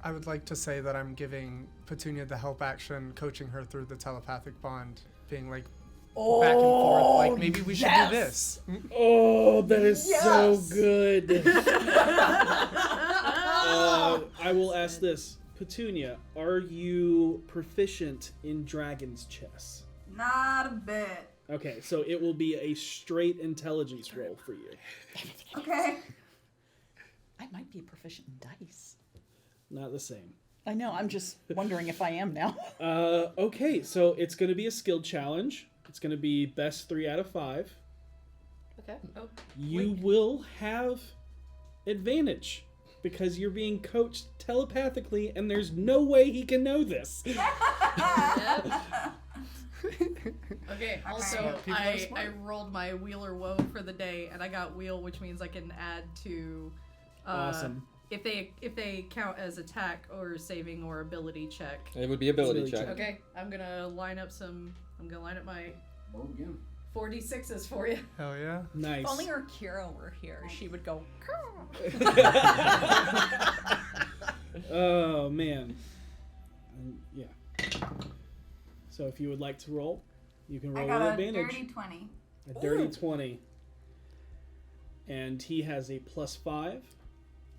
I would like to say that I'm giving Petunia the help action, coaching her through the telepathic bond, being like back and forth, like maybe we should do this. Oh, that is so good. I will ask this. Petunia, are you proficient in dragon's chess? Not a bit. Okay, so it will be a straight intelligence roll for you. Okay. I might be proficient in dice. Not the same. I know, I'm just wondering if I am now. Okay, so it's going to be a skill challenge. It's going to be best 3 out of 5. Okay. Oh, You will have advantage because you're being coached telepathically, and there's no way he can know this. okay. Also, I rolled my wheel or woe for the day, and I got wheel, which means I can add to. Awesome. If they count as attack or saving or ability check. It would be ability Ability check. check. Okay, I'm gonna line up my Roll again. 4d6s for you. Hell yeah. Nice. If only our Kira were here, she would go. Oh, man. Yeah. So if you would like to roll, you can I roll got with a advantage. dirty 20. A dirty 20. And he has a +5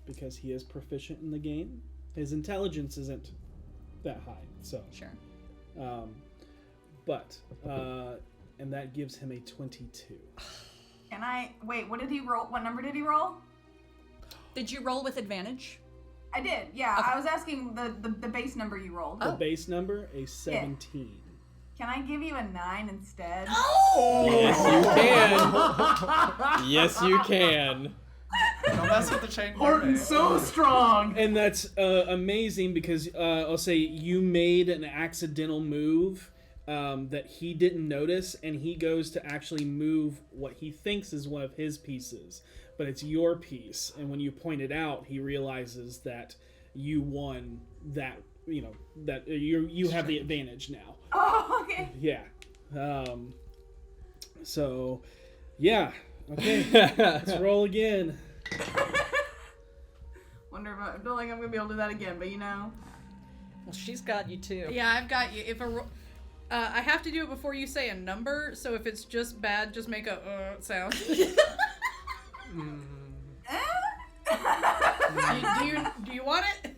because he is proficient in the game. His intelligence isn't that high, so. Sure. And that gives him a 22. Can I wait? What did he roll? What number did he roll? Did you roll with advantage? I did. Yeah, I was asking the base number you rolled. The base number, a 17. Can I give you a 9 instead? Yes, you can. Don't mess with the chain. Horton's so strong. And that's amazing because I'll say you made an accidental move that he didn't notice, and he goes to actually move what he thinks is one of his pieces, but it's your piece. And when you point it out, he realizes that you won that. You know that you have the advantage now. Oh, okay. Yeah. So, yeah. Okay. Let's roll again. Wonder if I feel like I'm gonna be able to do that again, but you know. Well, she's got you too. Yeah, I've got you. If I have to do it before you say a number, so if it's just bad, just make a sound. Do you want it?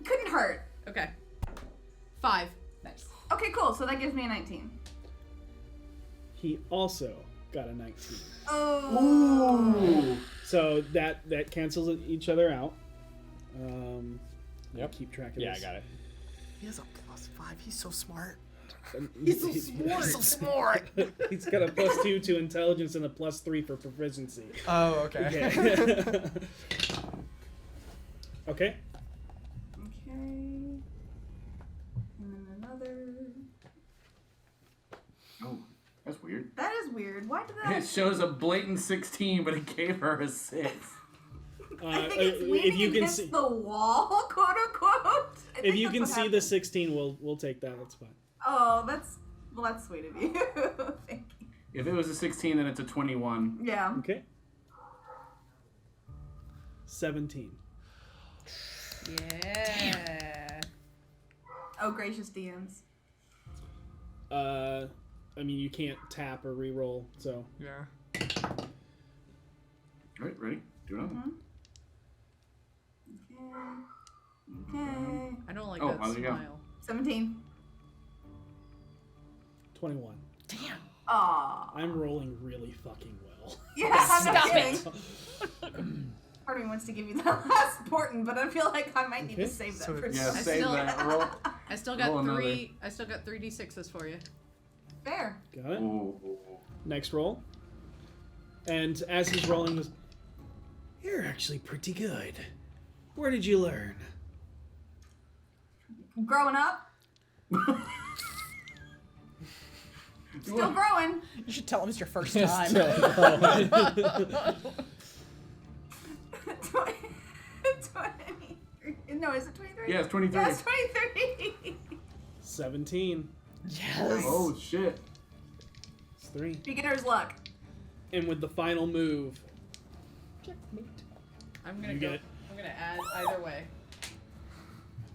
Couldn't hurt. Okay. 5. Nice. Okay, cool. So that gives me a 19. He also got a 19. Oh. So that cancels each other out. Yep. Keep track of Yeah, this. I got it. He has a +5. He's so smart. He's so smart. He's got a +2 to intelligence and a +3 for proficiency. Oh, okay. Okay. Okay. Okay. And then another. Oh, that's weird. That is weird. Why did that? It shows a blatant 16, but it gave her a 6. I think it's leaning against the wall, quote unquote. If you can see the 16, we'll take that. That's fine. Oh, that's sweet of you. Thank you. If it was a 16, then it's a 21. Yeah. Okay. 17. Yeah. Oh, gracious DMs. I mean, you can't tap or re-roll, so. Yeah. All right, ready? Do another. Okay. I don't like Oh, that there you go. smile. 17. 21. Damn. Aw. I'm rolling really fucking well. Yeah, I'm not Stop kidding. Part of me wants to give you that last portent, but I feel like I might need to save that So for Yeah, some- save still- that. Roll. I still Roll got another. 3. I still got 3d6s for you. Fair. Got it? Ooh. Next roll. And as he's rolling this, you're actually pretty good. Where did you learn? Growing up. Still growing. You should tell him it's your first time. No, is it 23? Yeah, it's 23. Yeah, it's 23. 17. Yes. Oh, shit. It's 3. Beginner's luck. And with the final move, I'm gonna You go. get it. I'm gonna add either way.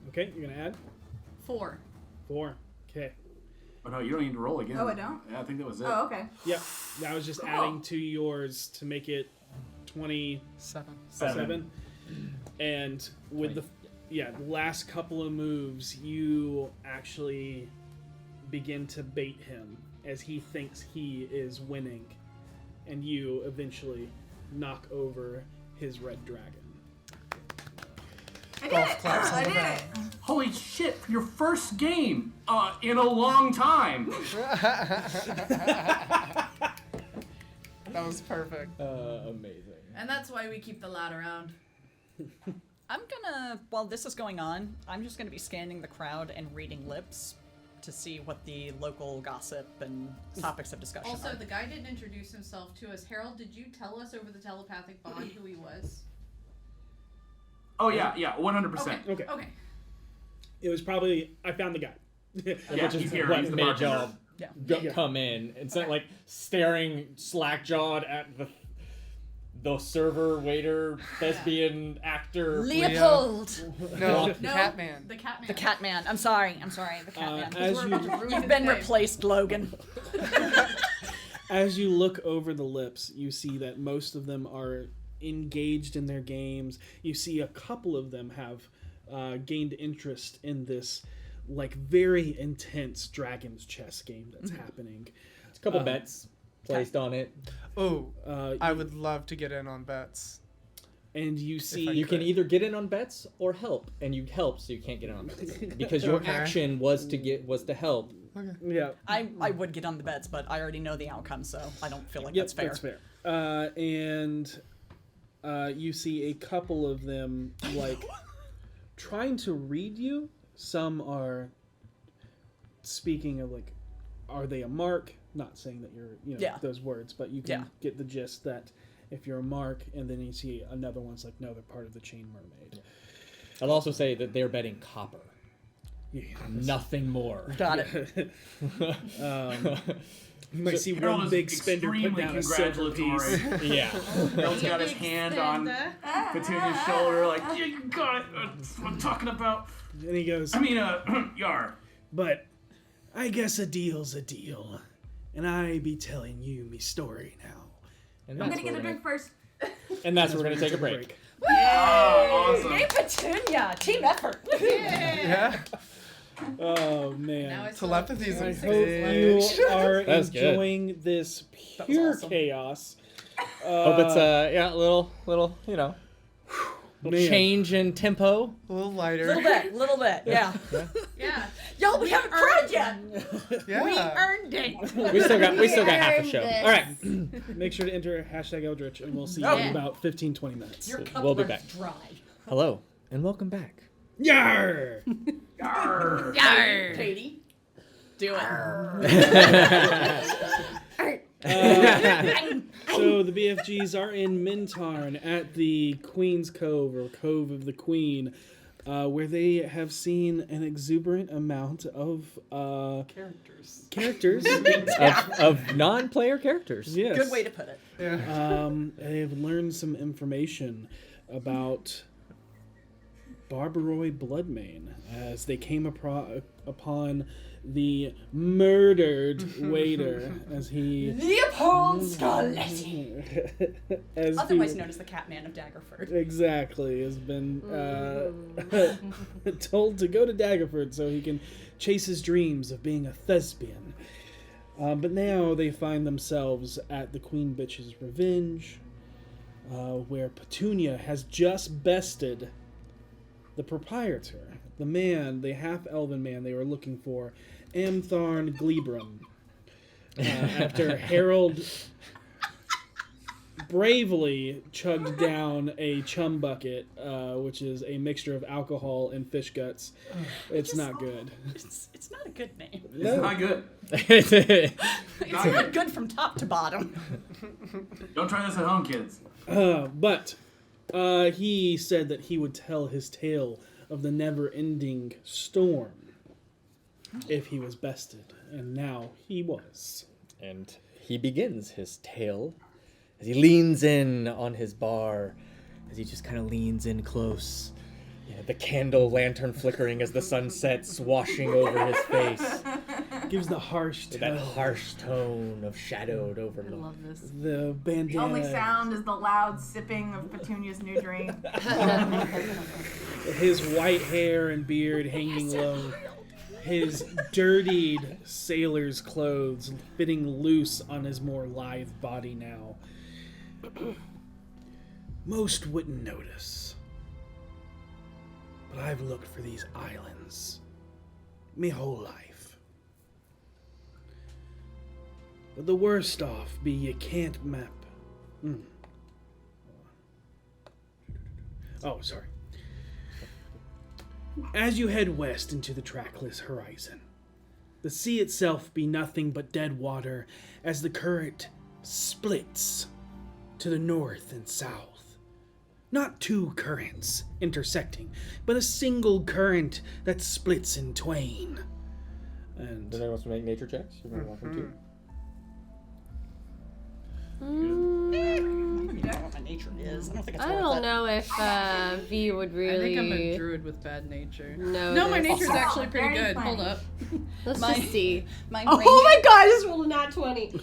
okay, you're gonna add 4. 4. Okay. Oh, no, you don't need to roll again. Oh, I don't? Yeah, I think that was it. Oh, okay. Yep. That was just Cool. adding to yours to make it 27. Seven. And with the last couple of moves, you actually begin to bait him as he thinks he is winning, and you eventually knock over his red dragon. I did Golf it. claps on I the did back. it. Holy shit, your first game in a long time. That was perfect. Amazing. And that's why we keep the lad around. I'm gonna, while this is going on, I'm just gonna be scanning the crowd and reading lips to see what the local gossip and topics of discussion Also, are. the guy didn't introduce himself to us. Harold, did you tell us over the telepathic bond who he was? Oh, yeah, 100%. Okay. Okay. It was probably I found the guy. Yeah, Which is he's here. what He's the made bartender. y'all Yeah. come in. It's not like staring slack-jawed at the server, waiter, thespian, actor. Leopold! No, No, Catman. The Catman. The Catman. I'm sorry, the Catman. As We're you about to ruin You've his been day. replaced, Logan. As you look over the lips, you see that most of them are engaged in their games. You see a couple of them have gained interest in this like very intense Dragon's Chess game that's happening. A couple bets placed on it. Oh, I You- would love to get in on bets. and you see You can either get in on bets or help, and you help, so you can't get in on bets because your Okay. action was to help. yeah. I would get on the bets, but I already know the outcome, so I don't feel like Yep, that's fair. That's fair. And you see a couple of them like trying to read you. Some are speaking of like, are they a mark? Not saying that you're Yeah. those words, but you can Yeah. get the gist that if you're a mark, and then you see another one's like, no, they're part of the Chain Mermaid. I'll also say that they're betting copper, Yeah. nothing more. Got it. You might see Harold one is big spender put extremely down a silver piece. congratulatory. Yeah. Harold's got his hand on Petunia's shoulder, like, yeah, you got it. That's what I'm talking about. And he goes, I mean, Yar. but I guess a deal's a deal. And I be telling you me story now. And I'm that's gonna get where a drink first. And that's where we're gonna take a break. Oh, awesome. Yay, Petunia! Team effort! Yeah. Oh Now man. it's Telepathy's I a hope you bitch. are That's good. enjoying this was pure awesome. chaos. Hope it's a little little Man. change in tempo. A little lighter. little bit, yeah. Yeah. Y'all, we haven't cried yet! Yeah. We earned it. We still got half a earned show. this. All right. Make sure to enter hashtag Eldritch, and we'll see you Oh. in about 15-20 minutes. Your cup We'll be runs back. dry. Hello and welcome back. Yarr! Yarr. Yarr. Katie, do it. So the BFGs are in Mintarn at the Queen's Cove, or Cove of the Queen, where they have seen an exuberant amount of characters. of non-player characters. Yes. Good way to put it. They've learned some information about Barbaroi Bloodmane as they came upon the murdered waiter as he Leopold Scarletti! as Otherwise he, known as the Catman of Daggerford. exactly has been told to go to Daggerford so he can chase his dreams of being a thespian. But now they find themselves at the Queen Bitch's Revenge, where Petunia has just bested the proprietor, the man, the half-elven man they were looking for, Amtharn Glebrum. After Harold bravely chugged down a chum bucket, which is a mixture of alcohol and fish guts. It's not good. It's not a good name. It's not good. It's not good from top to bottom. Don't try this at home, kids. But he said that he would tell his tale of the never-ending storm if he was bested, and now he was. And he begins his tale as he leans in on his bar, as he just kind of leans in close. You know, the candle lantern flickering as the sun sets, washing over his face. Gives the harsh tone. That harsh tone of shadowed I overlook. love this. The bandana. The only sound is the loud sipping of Petunia's new drink. His white hair and beard hanging low. His dirtied sailor's clothes fitting loose on his more lithe body now. Most wouldn't notice. But I've looked for these islands me whole life. But the worst off be you can't map. Oh, sorry. As you head west into the trackless horizon, the sea itself be nothing but dead water as the current splits to the north and south. Not two currents intersecting, but a single current that splits in twain. And Does anyone wants to make nature checks? You're very welcome to. I don't know what my nature is. I don't think it's I worth don't it. know if V would really. I think I'm a druid with bad nature. No, No, my this. nature's actually pretty Very good. funny. Hold up. Let's My- just see. My Oh brain- my god, I just rolled a nat 20.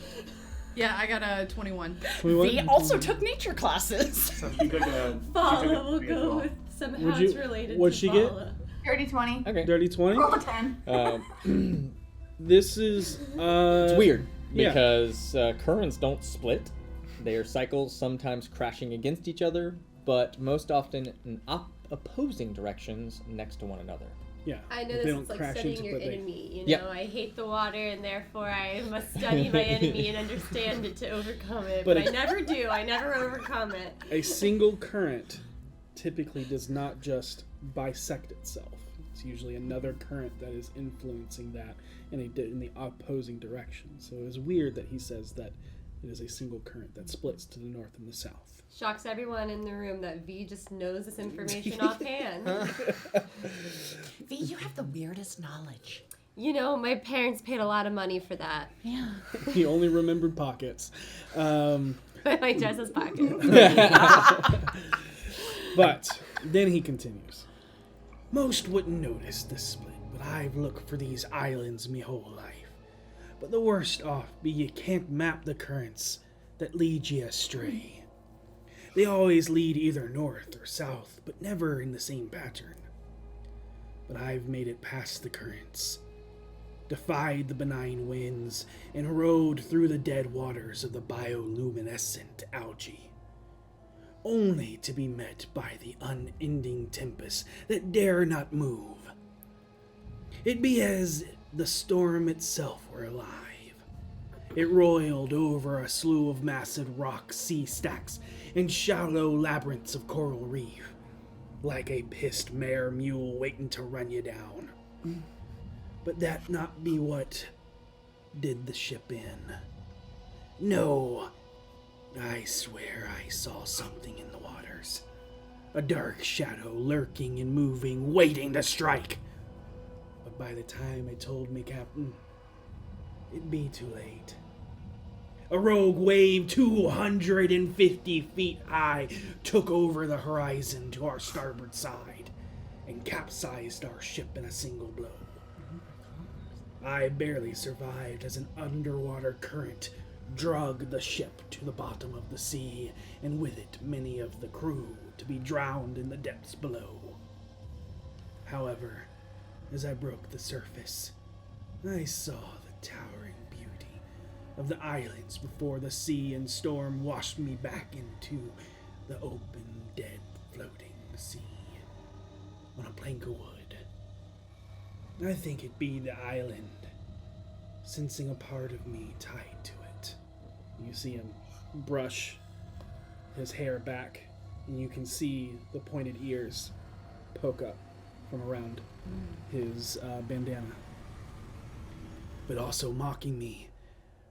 Yeah, I got a 21. V also took nature classes. So she took a. Follow, we'll go with somehow Would you- it's related what'd to she get? follow. Dirty 20. Okay. Dirty 20? Roll a 10. This is It's weird yeah. because currents don't split. They are cycles, sometimes crashing against each other, but most often in opposing directions next to one another. Yeah. I know they this don't is like crash studying into, your but they- enemy. You know, Yep. I hate the water, and therefore I must study my enemy and understand it to overcome it. But But I it- never do. I never overcome it. A single current typically does not just bisect itself. It's usually another current that is influencing that in the opposing direction. So it is weird that he says that it is a single current that splits to the north and the south. Shocks everyone in the room that V just knows this information offhand. V, you have the weirdest knowledge. You know, my parents paid a lot of money for that. Yeah. He only remembered pockets. My dress's pocket. But then he continues. Most wouldn't notice this split, but I've looked for these islands me whole life. But the worst off be you can't map the currents that lead ye astray. They always lead either north or south, but never in the same pattern. But I've made it past the currents, defied the benign winds, and rode through the dead waters of the bioluminescent algae, only to be met by the unending tempest that dare not move. It be as the storm itself were alive. It roiled over a slew of massive rock sea stacks and shallow labyrinths of coral reef, like a pissed mare mule waiting to run you down. But that not be what did the ship in. No, I swear I saw something in the waters. A dark shadow lurking and moving, waiting to strike. But by the time it told me, Captain, it'd be too late. A rogue wave 250 feet high took over the horizon to our starboard side and capsized our ship in a single blow. I barely survived as an underwater current dragged the ship to the bottom of the sea, and with it many of the crew to be drowned in the depths below. However, as I broke the surface, I saw the towering beauty of the islands before the sea and storm washed me back into the open, dead, floating sea on a plank of wood. I think it be the island, sensing a part of me tied to it. You see him brush his hair back, and you can see the pointed ears poke up from around his bandana. But also mocking me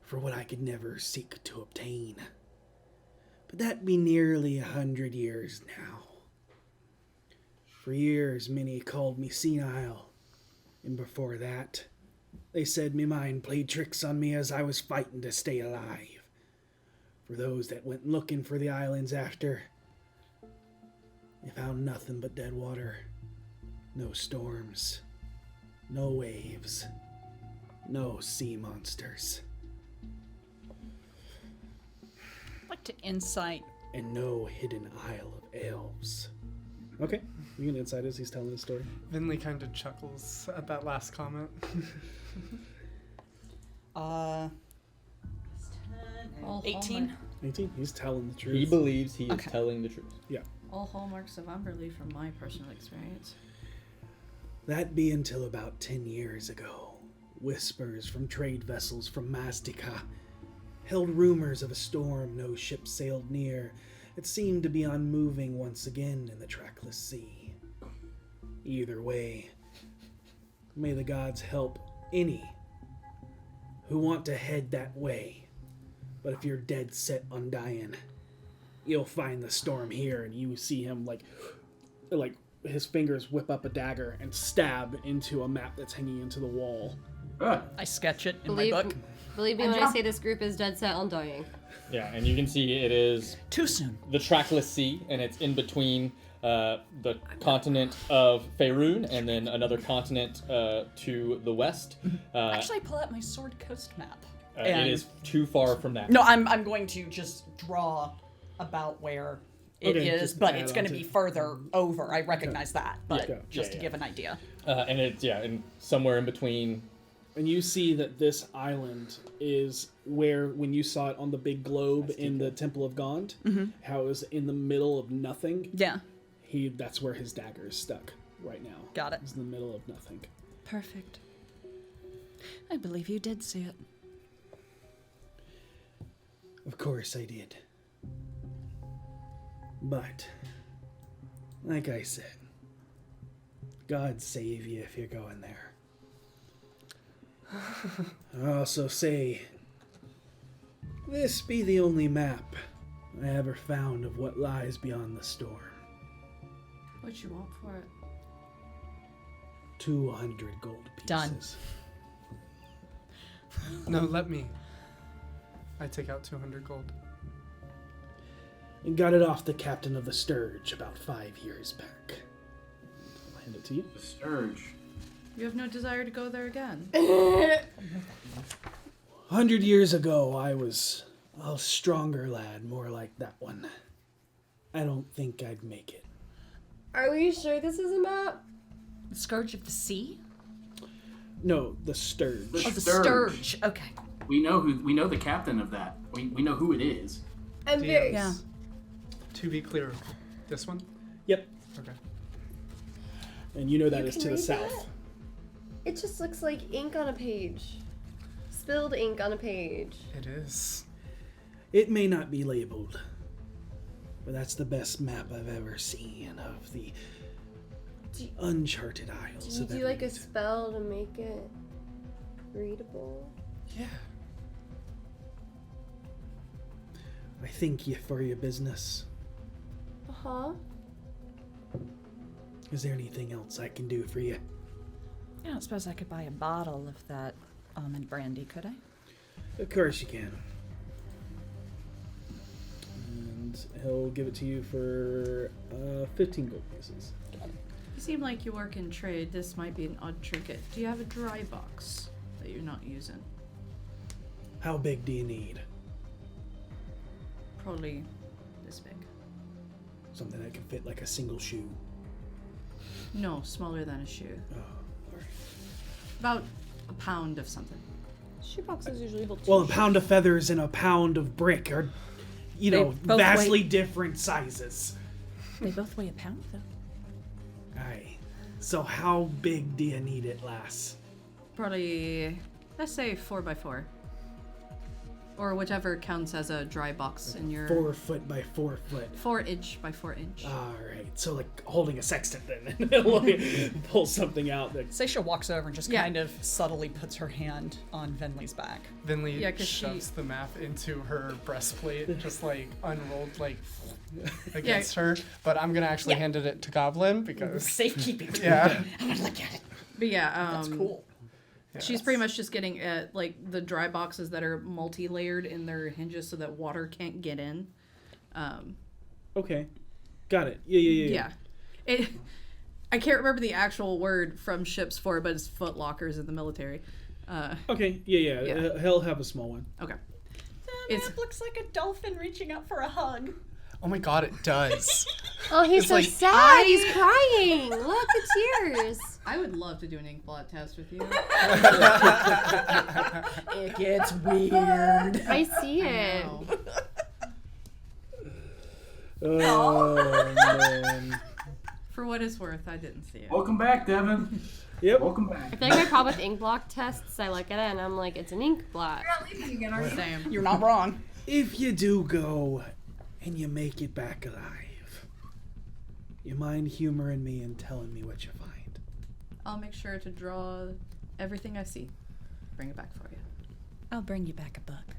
for what I could never seek to obtain. But that be nearly 100 years now. For years, many called me senile, and before that, they said me mind played tricks on me as I was fighting to stay alive. For those that went looking for the islands after, they found nothing but dead water. No storms, no waves, no sea monsters, I'd like to insight. and no hidden isle of elves. Okay, you can insight as he's telling the story. Vinley kind of chuckles at that last comment. 18. 18, he's telling the truth. He believes he is Okay. telling the truth. All hallmarks of Umberly from my personal experience. That be until about 10 years ago. Whispers from trade vessels from Mastika held rumors of a storm no ship sailed near. It seemed to be unmoving once again in the trackless sea. Either way, may the gods help any who want to head that way. But if you're dead set on dying, you'll find the storm here. And you see him like his fingers whip up a dagger and stab into a map that's hanging into the wall. I sketch it in Believe, my book. believe me And when I jump. say this group is dead set on dying. Yeah, and you can see it is Too soon. the trackless sea, and it's in between the continent of Faerun and then another continent to the west. Actually, I pull out my Sword Coast map. It is too far from that. No, I'm going to just draw about where it Okay, is, just but add it's on going to to- be further over. I recognize that, but Yeah. just Yeah, to yeah. give an idea. And it's and somewhere in between. And you see that this island is where, when you saw it on the big globe in the Temple of Gond, how it was in the middle of nothing. Yeah, That's where his dagger is stuck right now. got it. It's in the middle of nothing. Perfect. I believe you did see it. Of course I did. But, like I said, God save you if you're going there. I also say, this be the only map I ever found of what lies beyond the storm. What you want for it? 200 gold pieces. Done. No, let me. I take out 200 gold. And got it off the captain of the Sturge about 5 years back. I'll hand it to you. The Sturge. You have no desire to go there again. 100 years ago, I was a stronger lad, more like that one. I don't think I'd make it. Are we sure this is a map? The Scourge of the Sea? No, the Sturge. Oh, the Sturge. Sturge. Okay. We know the captain of that. We know who it is. I'm very. Yeah. To be clear, this one? Yep. Okay. And you know that You is can to the read south. that? It just looks like ink on a page. Spilled ink on a page. It is. It may not be labeled, but that's the best map I've ever seen of the Do- uncharted isles Do you of do like a Evermeet. spell to make it readable? Yeah. I thank you for your business. Uh-huh. Is there anything else I can do for you? I don't suppose I could buy a bottle of that almond brandy, could I? Of course you can. And he'll give it to you for 15 gold pieces. You seem like you work in trade. This might be an odd trinket. Do you have a dry box that you're not using? How big do you need? Probably this big. Something that can fit like a single shoe. No, smaller than a shoe. Oh, alright. About a pound of something. Shoeboxes usually hold two. Well, a pound of feathers and a pound of brick are, you They know, both vastly weigh- different sizes. They both weigh a pound, though. Aye. So how big do you need it, lass? Probably, let's say 4x4. Or whichever counts as a dry box in your 4 foot by 4 foot. 4 inch by 4 inch. All right, so like holding a sextant then, and it'll pull something out. That... Seisha walks over and just kind of subtly puts her hand on Venley's back. Venley Yeah, 'cause shoves the map into her breastplate, just like unrolled like against her. But I'm gonna actually hand it to Goblin because Safekeeping. yeah. I'm gonna look at it. But yeah, That's cool. she's pretty much just getting like the dry boxes that are multi-layered in their hinges so that water can't get in. Okay, got it. Yeah. I can't remember the actual word from ships for it, but it's foot lockers in the military. Okay, yeah. He'll have a small one. Okay. The map looks like a dolphin reaching out for a hug. Oh my god, it does. Oh, he's It's so like, sad. He's crying. Look, the tears. I would love to do an ink blot test with you. It gets weird. I see it. Oh man. For what it's worth, I didn't see it. Welcome back, Devin. Yep. Welcome back. I feel like my problem with ink block tests, I look at it and I'm like, it's an ink blot. You're not leaving again, are you? Same. You're not wrong. If you do go and you make it back alive, you mind humoring me and telling me what you find? I'll make sure to draw everything I see. Bring it back for you. I'll bring you back a book.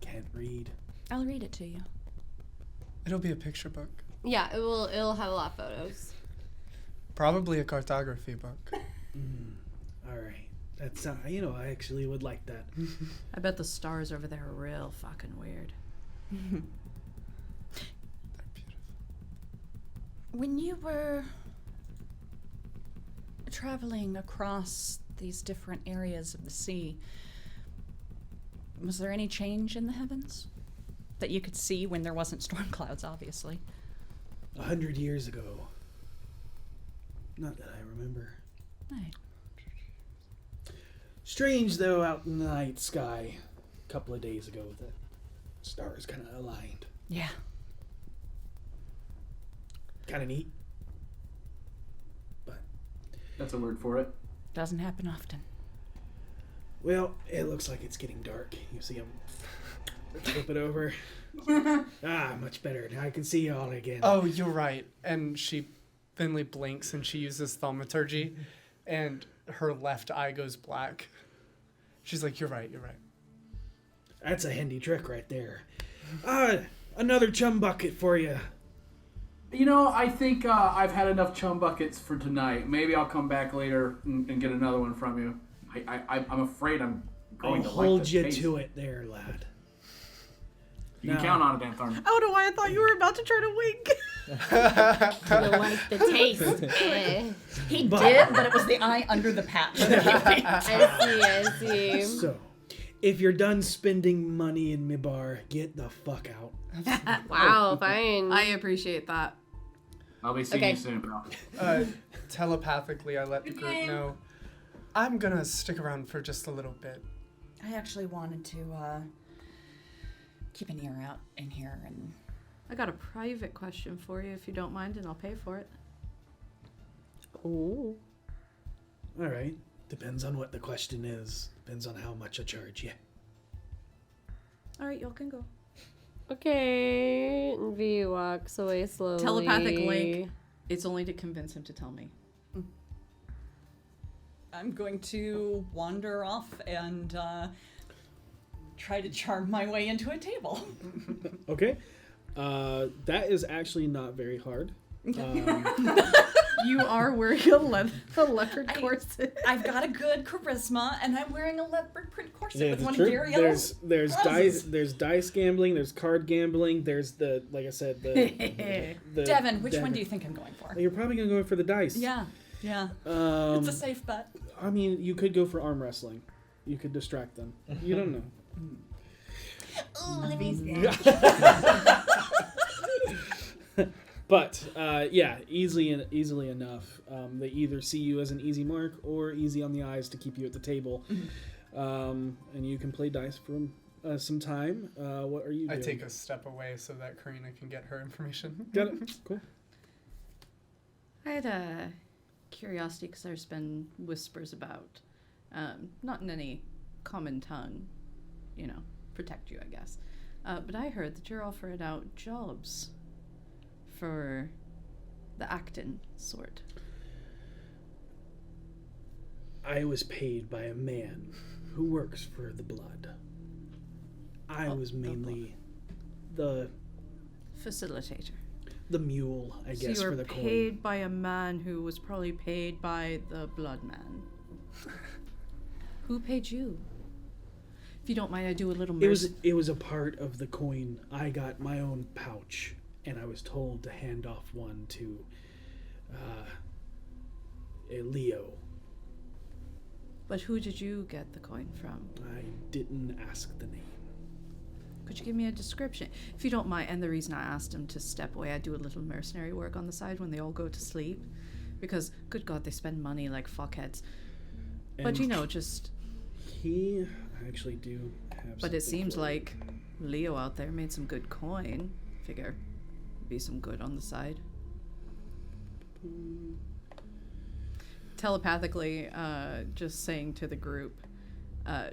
Can't read. I'll read it to you. It'll be a picture book. Yeah, it'll have a lot of photos. Probably a cartography book. All right. That's I actually would like that. I bet the stars over there are real fucking weird. They're beautiful. When you were traveling across these different areas of the sea, was there any change in the heavens that you could see when there wasn't storm clouds, obviously? 100 years ago. Not that I remember. Right. Strange though, out in the night sky, a couple of days ago, the stars kind of aligned. Yeah. Kind of neat. But That's a word for it. Doesn't happen often. well, it looks like it's getting dark. You see him flip it over. Much better. Now I can see y'all again. Oh, you're right. And Finley blinks and she uses thaumaturgy, and her left eye goes black. She's like, you're right. That's a handy trick right there. Another chum bucket for you. I think I've had enough chum buckets for tonight. Maybe I'll come back later and get another one from you. I'm afraid I'm going I'll to like hold the you taste. to it there, lad. You can count on it, Mintarn. Oh no, I thought you were about to try to wink. I like the taste. He did, but it was the eye under the patch. I see. So, if you're done spending money in Mibar, get the fuck out. Wow, fine. I appreciate that. I'll be seeing Okay. you soon, pal. Telepathically, I let the group know I'm gonna stick around for just a little bit. I actually wanted to keep an ear out in here and... I got a private question for you if you don't mind, and I'll pay for it. Ooh. All right. Depends on what the question is. Depends on how much I charge you. All right, y'all can go. Okay. V walks away slowly. Telepathic link. It's only to convince him to tell me. I'm going to wander off and try to charm my way into a table. Okay. That is actually not very hard. You are wearing a leopard corset. I've got a good charisma, and I'm wearing a leopard print corset with that's one true. of Dariel's There's blouses. dice gambling, there's card gambling, there's like I said, the Devin, which one do you think I'm going for? You're probably gonna go for the dice. Yeah. It's a safe bet. I mean, you could go for arm wrestling. You could distract them. You don't know. But easily enough. They either see you as an easy mark or easy on the eyes to keep you at the table. And you can play dice for some time. What are you doing? I take a step away so that Karina can get her information. Got it. Cool. I had a curiosity because there's been whispers about, not in any common tongue, protect you, I guess. But I heard that you're offering out jobs for the acting sort. I was paid by a man who works for the blood. I was mainly the facilitator. The mule, I guess, so you for were the coin. paid by a man who was probably paid by the blood man. Who paid you? If you don't mind, I do a little It was a part of the coin. I got my own pouch, and I was told to hand off one to a Leo. But who did you get the coin from? I didn't ask the name. Could you give me a description? If you don't mind, and the reason I asked him to step away, I do a little mercenary work on the side when they all go to sleep. Because, good God, they spend money like fuckheads. But, just... I actually do have But it seems for like Leo out there made some good coin. Figure, be some good on the side. Telepathically, just saying to the group,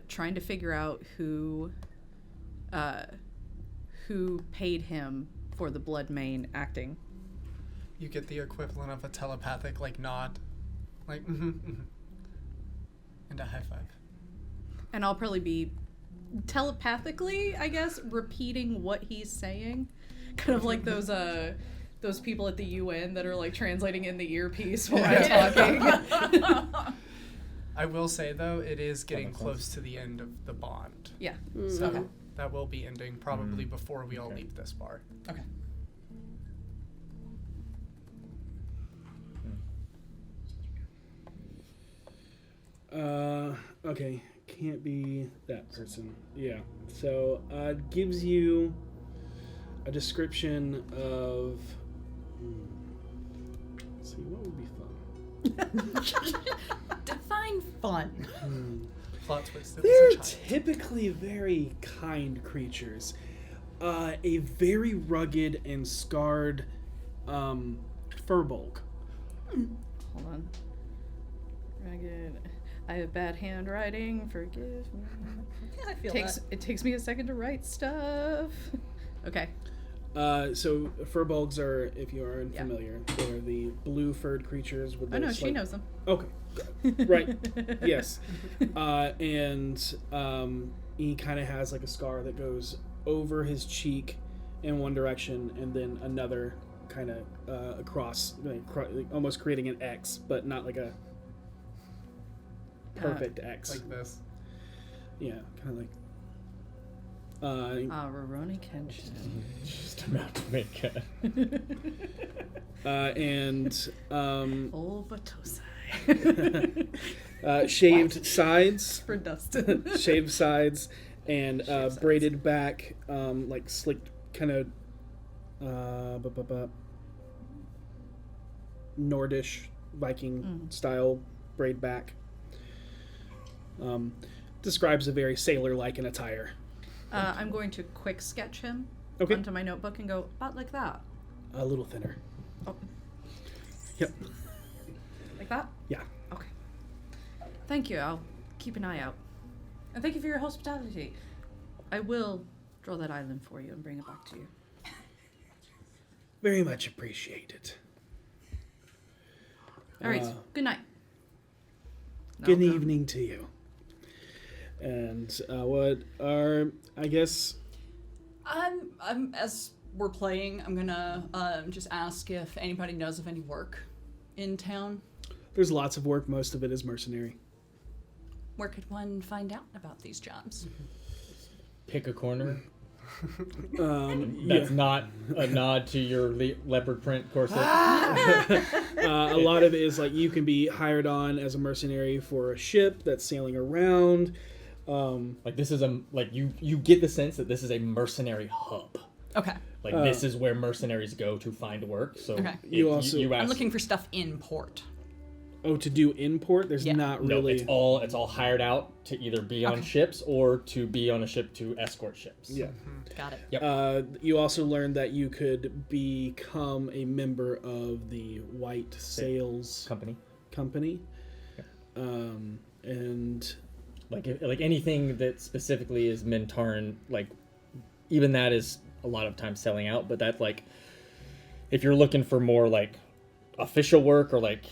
trying to figure out who paid him for the blood main acting. You get the equivalent of a telepathic nod, and a high five. And I'll probably be telepathically, I guess, repeating what he's saying, kind of like those people at the UN that are translating in the earpiece while I'm talking. I will say though, it is getting close to the end of the bond. Yeah. So that will be ending probably before we all leave this bar. Okay. Okay. Can't be that person. Yeah. So, gives you a description of... Let's see, what would be fun? Define fun. Plot twist. They're typically very kind creatures. A very rugged and scarred furbolg. Hold on. Ragged. I have bad handwriting. Forgive me. I feel It takes me a second to write stuff. Okay. So furbolgs are, if you are unfamiliar, they're the blue furred creatures with. Oh no, she knows them. Okay, right. Yes, and he kind of has a scar that goes over his cheek in one direction, and then another kind of across, almost creating an X, but not like a perfect X. Like this. Yeah, kind of like. Roroni Kenshin. Just about to make it. Full Batosai. Shaved sides. For Dustin. Shaved sides and braided back, slicked kind of Nordish Viking style braid back. Describes a very sailor-like in attire. I'm going to quick sketch him onto my notebook and go, about like that. A little thinner. Oh. Yep. Like that? Yeah. Okay. Thank you. I'll keep an eye out. And thank you for your hospitality. I will draw that island for you and bring it back to you. Very much appreciated. All right. Good night. Good evening to you. And what are, I guess... As we're playing, I'm gonna just ask if anybody knows of any work in town. There's lots of work. Most of it is mercenary. Where could one find out about these jobs? Pick a corner. Yeah. That's not a nod to your leopard print corset. A lot of it is you can be hired on as a mercenary for a ship that's sailing around. This is you get the sense that this is a mercenary hub. Okay. This is where mercenaries go to find work. So okay. I'm looking for stuff in port. Oh, to do import? There's not really. No, it's all hired out to either be on ships or to be on a ship to escort ships. Yeah. Got it. Yep. You also learned that you could become a member of the White Sails Company. Yep. And like anything that specifically is Mintarn, like even that is a lot of times selling out. But that like, if you're looking for more like official work or like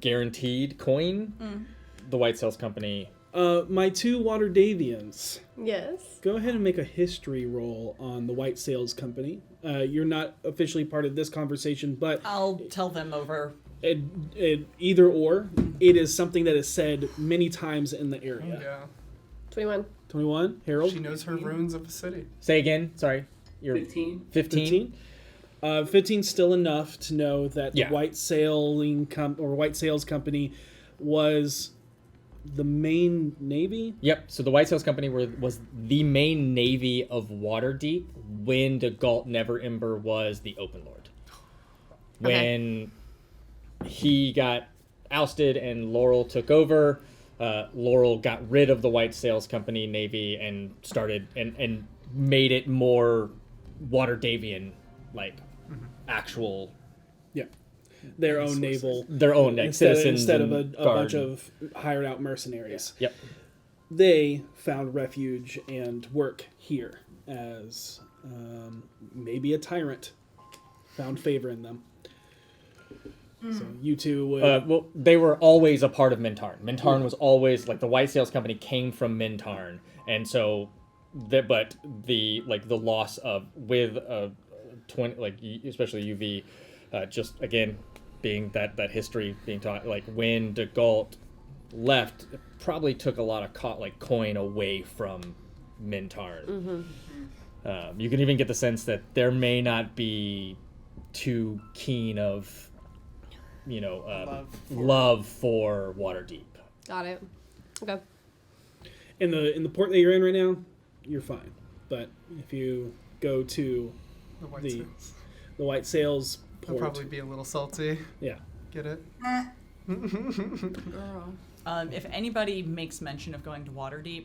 guaranteed coin, the White Sales Company. My 2 Waterdavians. Yes. Go ahead and make a history roll on the White Sales Company. You're not officially part of this conversation, but I'll tell them over. Either or, it is something that is said many times in the area. Yeah. 21. 21, Harold? She knows her ruins of a city. Say again. Sorry. You're 15. 15. 15 still enough to know that Yeah. the White Sales Company was the main navy. Yep. So the White Sales Company was the main navy of Waterdeep when the Galt Neverember was the Open Lord. When he got ousted and Laurel took over, Laurel got rid of the White Sales Company navy and started and made it more Waterdavian, like actual. Yeah. Their own naval. Their own like, citizens instead of and a bunch of hired out mercenaries. Yep. They found refuge and work here as maybe a tyrant found favor in them. So you two would... well, they were always a part of Mintarn. Mintarn was always like the White Sales Company came from Mintarn, and so, but the loss of with 20 like especially UV, just again being that history being taught like when the Galt left, it probably took a lot of coin away from Mintarn. You can even get the sense that there may not be too keen of love for Waterdeep. Got it. Okay. In the port that you're in right now, you're fine. But if you go to The White the Sales. White Sales They'll port, probably be a little salty. yeah, Get it? If anybody makes mention of going to Waterdeep,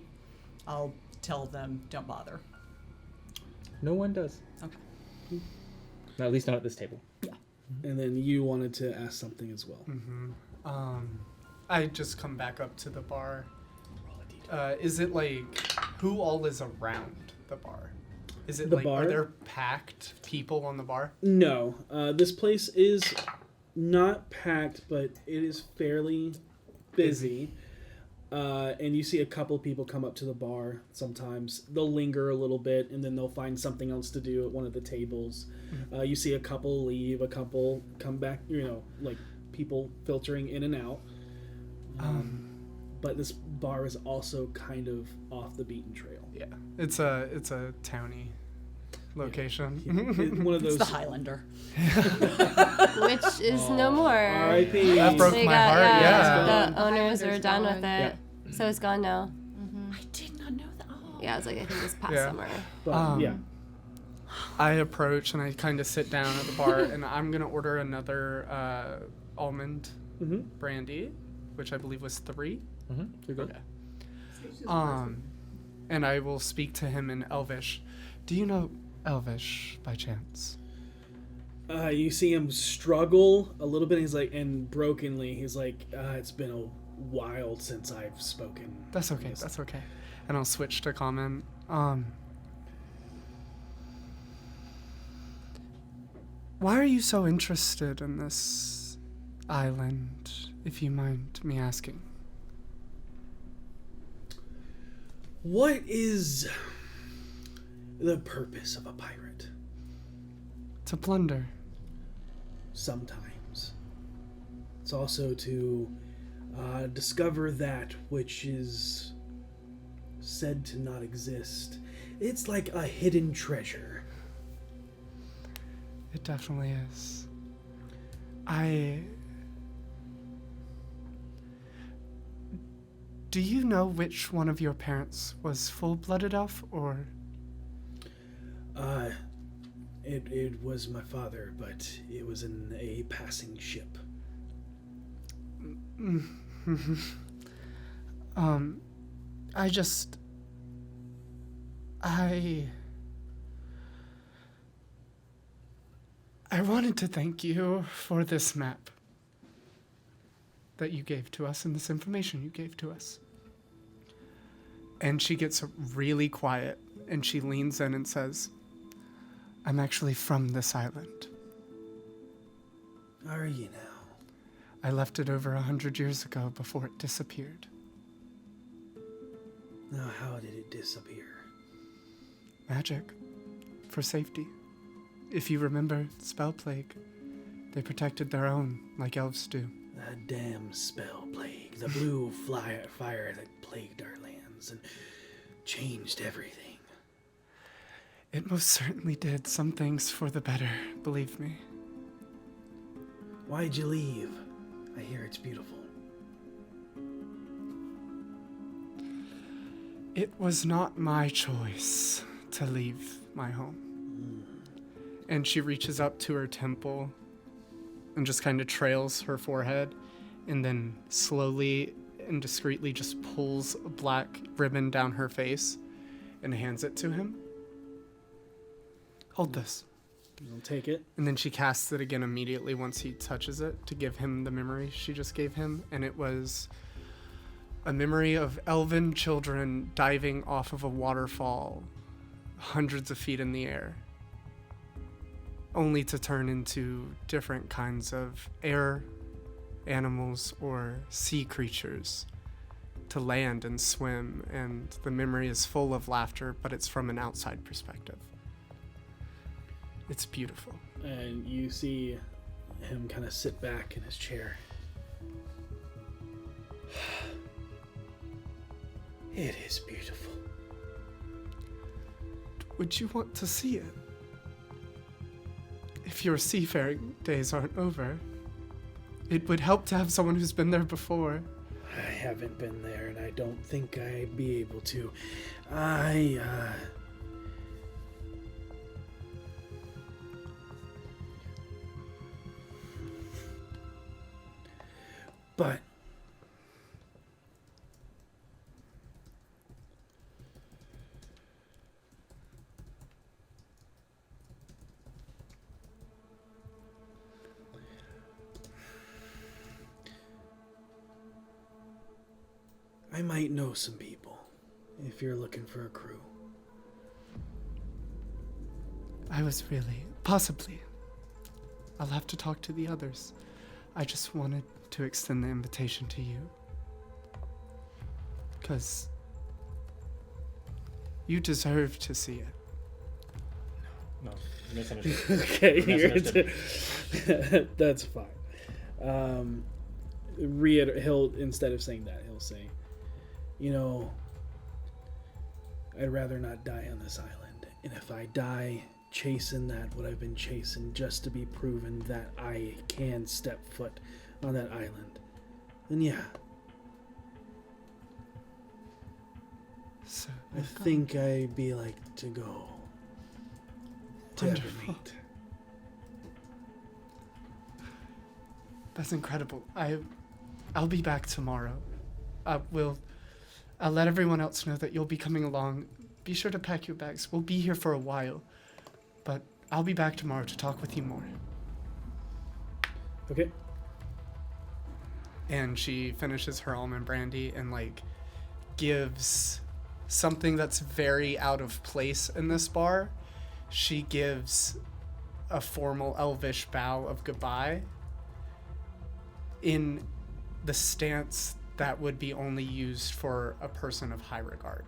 I'll tell them don't bother. No one does. Okay. At least not at this table. and then you wanted to ask something as well. I just come back up to the bar. Is it like who all is around the bar? Is it The like bar? are there packed people on the bar? No, this place is not packed, but it is fairly busy. And you see a couple people come up to the bar sometimes. They'll linger a little bit, and then they'll find something else to do at one of the tables. You see a couple leave, a couple come back, like people filtering in and out. But this bar is also kind of off the beaten trail. Yeah, it's a towny location. One of It's those... the Highlander. Which is no more. R.I.P. That broke They my got- heart. Yeah. The owners are done with it. Yeah. So it's gone now. I did not know that. Oh. Yeah, it's like I think this past Yeah. summer. But, yeah. I approach and I kind of sit down at the bar and I'm gonna order another almond brandy, which I believe was 3. You're good. Okay. And I will speak to him in Elvish. Do you know Elvish by chance? You see him struggle a little bit. He's like, and brokenly, he's like, it's been a while since I've spoken. That's okay. That's okay. And I'll switch to common. Why are you so interested in this island, if you mind me asking? What is the purpose of a pirate? To plunder. Sometimes. It's also to discover that which is said to not exist. It's like a hidden treasure. It definitely is. Do you know which one of your parents was full-blooded elf, or? It was my father, but it was in a passing ship. I wanted to thank you for this map that you gave to us and this information you gave to us. And she gets really quiet, and she leans in and says, I'm actually from this island. Are you now? I left it over 100 years ago before it disappeared. Now, how did it disappear? Magic. For safety. If you remember Spell Plague, they protected their own like elves do. That damn spell plague. The blue fire that plagued our lands and changed everything. It most certainly did. Some things for the better, believe me. Why'd you leave? I hear it's beautiful. It was not my choice to leave my home. And she reaches up to her temple and just kind of trails her forehead and then slowly and discreetly just pulls a black ribbon down her face and hands it to him. Hold this. I'll take it. And then she casts it again immediately once he touches it to give him the memory she just gave him. And it was a memory of elven children diving off of a waterfall hundreds of feet in the air, only to turn into different kinds of air animals or sea creatures to land and swim. And the memory is full of laughter, but it's from an outside perspective. It's beautiful. And you see him kind of sit back in his chair. It is beautiful. Would you want to see it? If your seafaring days aren't over, it would help to have someone who's been there before. I haven't been there, and I don't think I'd be able to. But I might know some people if you're looking for a crew. I was really... Possibly. I'll have to talk to the others. I just wanted to extend the invitation to you. Because you deserve to see it. No, misunderstood. Okay, Misunderstood. that's fine. He'll, instead of saying that, he'll say, you know, I'd rather not die on this island. And if I die chasing what I've been chasing, just to be proven that I can step foot on that island, then yeah. So, I think I'd be like to go to Wonderful. Evermeet. That's incredible. I'll be back tomorrow. I'll let everyone else know that you'll be coming along. Be sure to pack your bags. We'll be here for a while. But I'll be back tomorrow to talk with you more. Okay. And she finishes her almond brandy and gives something that's very out of place in this bar. She gives a formal elvish bow of goodbye in the stance that would be only used for a person of high regard.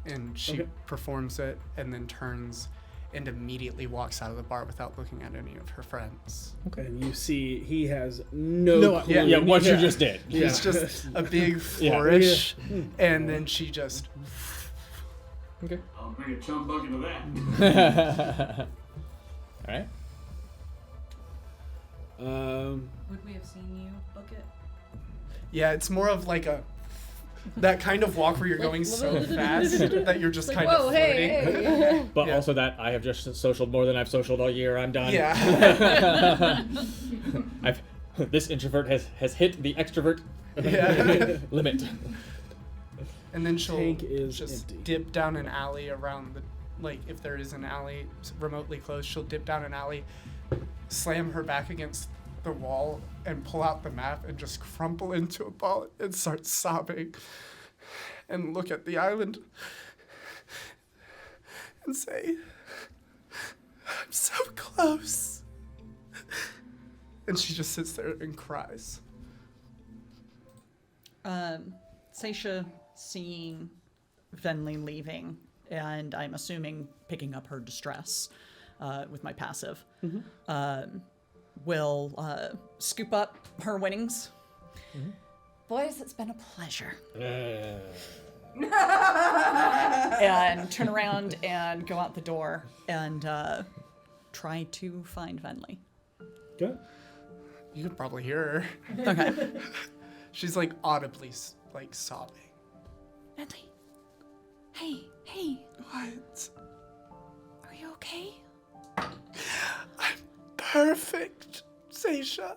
And she performs it and then turns and immediately walks out of the bar without looking at any of her friends. Okay. And you see he has no clue. Yeah, what you just did. It's just a big flourish, and then she just... Okay. I'll bring a chum bucket of that. All right. Would we have seen you book it? Yeah, it's more of that kind of walk where you're going so fast that you're just kind of whoa, floating. hey. But Yeah. also that I have just socialed more than I've socialed all year. I'm done. Yeah. This introvert has hit the extrovert limit. And then she'll Tank is just empty. dip down an alley around if there is an alley remotely closed, she'll dip down an alley, slam her back against the wall, and pull out the map and just crumple into a ball and start sobbing. and look at the island and say, I'm so close. And she just sits there and cries. Seisha, seeing Venli leaving, and I'm assuming picking up her distress with my passive, will scoop up her winnings. Boys, it's been a pleasure. And turn around and go out the door and try to find Venli. Good. You can probably hear her. Okay. She's like audibly like sobbing. Venli. Hey. What? Are you okay? I'm perfect, Seisha.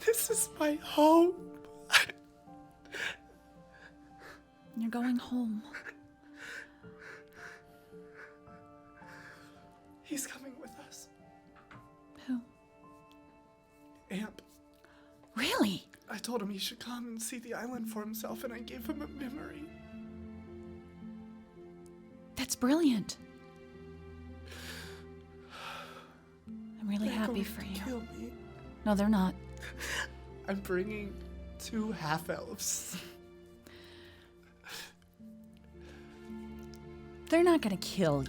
This is my home. You're going home. He's coming with us. Who? Amp. Really? I told him he should come and see the island for himself, and I gave him a memory. That's brilliant. I'm really They're happy going for to you. kill me. No, they're not. I'm bringing 2 half-elves. They're not gonna kill you.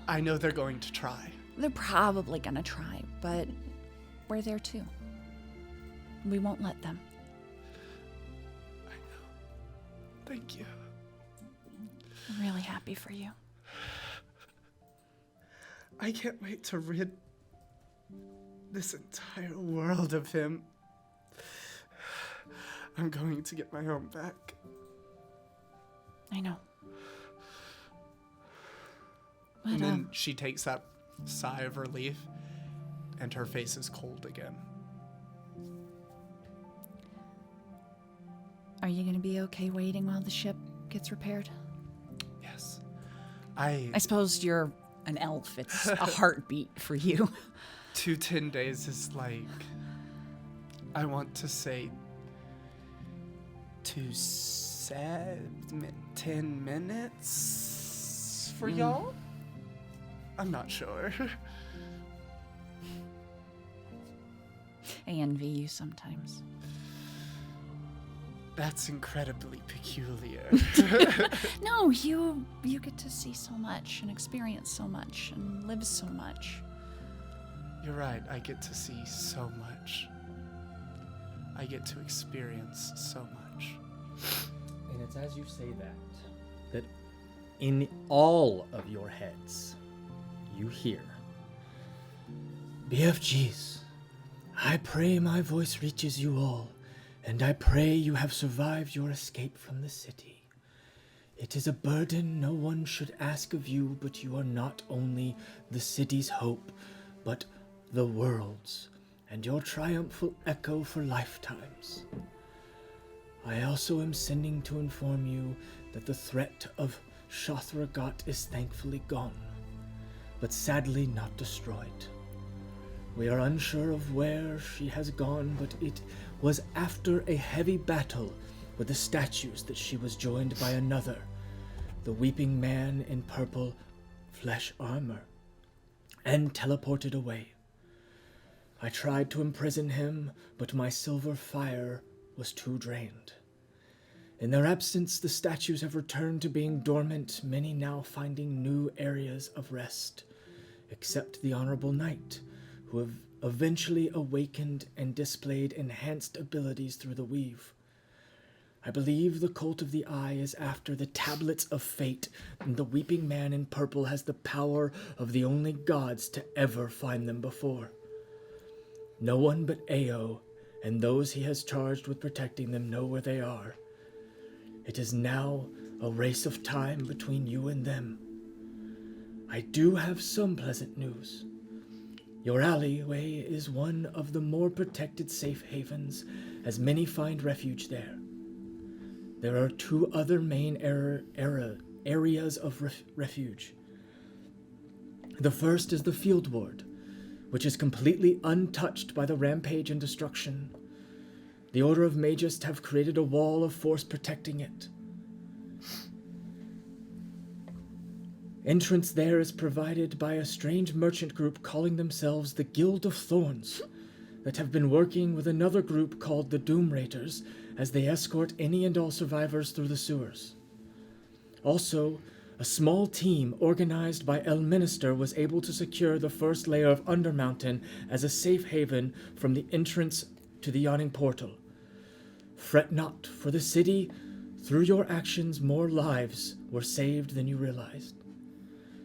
I know they're going to try. They're probably gonna try, but we're there too. We won't let them. I know. Thank you. I'm really happy for you. I can't wait to rid this entire world of him. I'm going to get my home back. I know. But, And then she takes that sigh of relief, and her face is cold again. are you gonna be okay waiting while the ship gets repaired? Yes. I suppose you're an elf. It's a heartbeat for you. 10 days is like, I want to say 10 minutes for y'all? I'm not sure. I envy you sometimes. That's incredibly peculiar. No, you get to see so much and experience so much and live so much. You're right, I get to see so much. I get to experience so much. And it's as you say that in all of your heads, you hear, BFGs, I pray my voice reaches you all, and I pray you have survived your escape from the city. It is a burden no one should ask of you, but you are not only the city's hope, but the world's, and your triumphal echo for lifetimes. I also am sending to inform you that the threat of Shothragot is thankfully gone, but sadly not destroyed. We are unsure of where she has gone, but it was after a heavy battle with the statues that she was joined by another, the weeping man in purple flesh armor, and teleported away. I tried to imprison him, but my silver fire was too drained. In their absence, the statues have returned to being dormant, many now finding new areas of rest, except the Honorable Knight, who have eventually awakened and displayed enhanced abilities through the weave. I believe the Cult of the Eye is after the Tablets of Fate, and the Weeping Man in Purple has the power of the only gods to ever find them before. No one but Ao and those he has charged with protecting them know where they are. It is now a race of time between you and them. I do have some pleasant news. Your alleyway is one of the more protected safe havens, as many find refuge there. There are 2 other main areas of refuge. The first is the Field Ward, which is completely untouched by the rampage and destruction. The Order of Magus have created a wall of force protecting it. Entrance there is provided by a strange merchant group calling themselves the Guild of Thorns, that have been working with another group called the Doom Raiders as they escort any and all survivors through the sewers. Also, a small team organized by El Minister was able to secure the first layer of Undermountain as a safe haven from the entrance to the yawning portal. Fret not, for the city, through your actions, more lives were saved than you realized.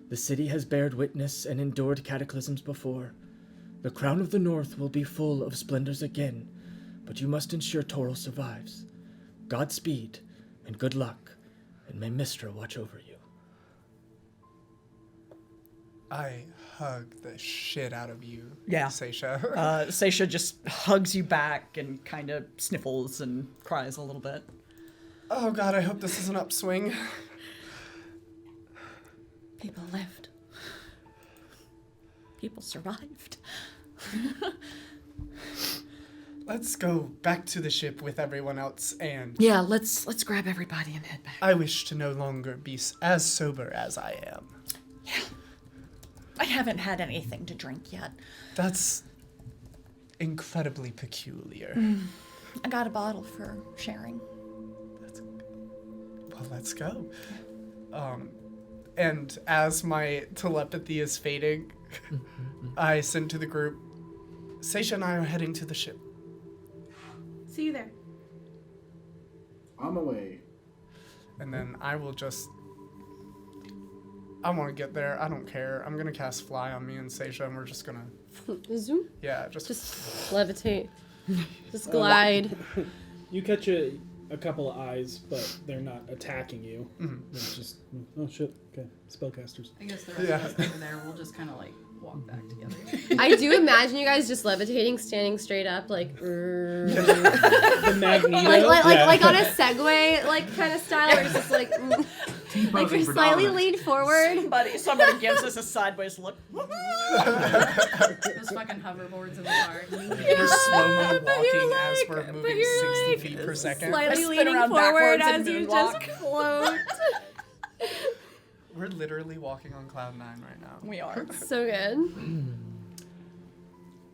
The city has bared witness and endured cataclysms before. The Crown of the North will be full of splendors again, but you must ensure Toro survives. Godspeed, and good luck, and may Mistra watch over you. I hug the shit out of you, Yeah. Seisha. Seisha just hugs you back and kind of sniffles and cries a little bit. Oh god, I hope this is an upswing. People lived. People survived. Let's go back to the ship with everyone else, and Yeah, let's grab everybody and head back. I wish to no longer be as sober as I am. I haven't had anything to drink yet. That's incredibly peculiar. I got a bottle for sharing. Well, let's go. And as my telepathy is fading, I send to the group, Seisha and I are heading to the ship. See you there. On my way. And then I will just... I want to get there. I don't care. I'm going to cast Fly on me and Seisha, and we're just going to... Zoom. Yeah, Just levitate. Just glide. You catch a couple of eyes, but they're not attacking you. It's just, oh shit, okay, spellcasters. I guess the rest of us that are there, we'll just kind of like walk back together. I do imagine you guys just levitating, standing straight up, like... The Magneto. like on a Segway, like kind of style, where it's just like... like we slightly lean forward. Somebody gives us a sideways look. Those fucking hoverboards in the car. We're slow-mo but you're walking as like- we're but moving you're 60 like feet per second. Slightly spin leaning around forward backwards and as you moonwalk. just float. We're literally walking on cloud 9 right now. We are. So good.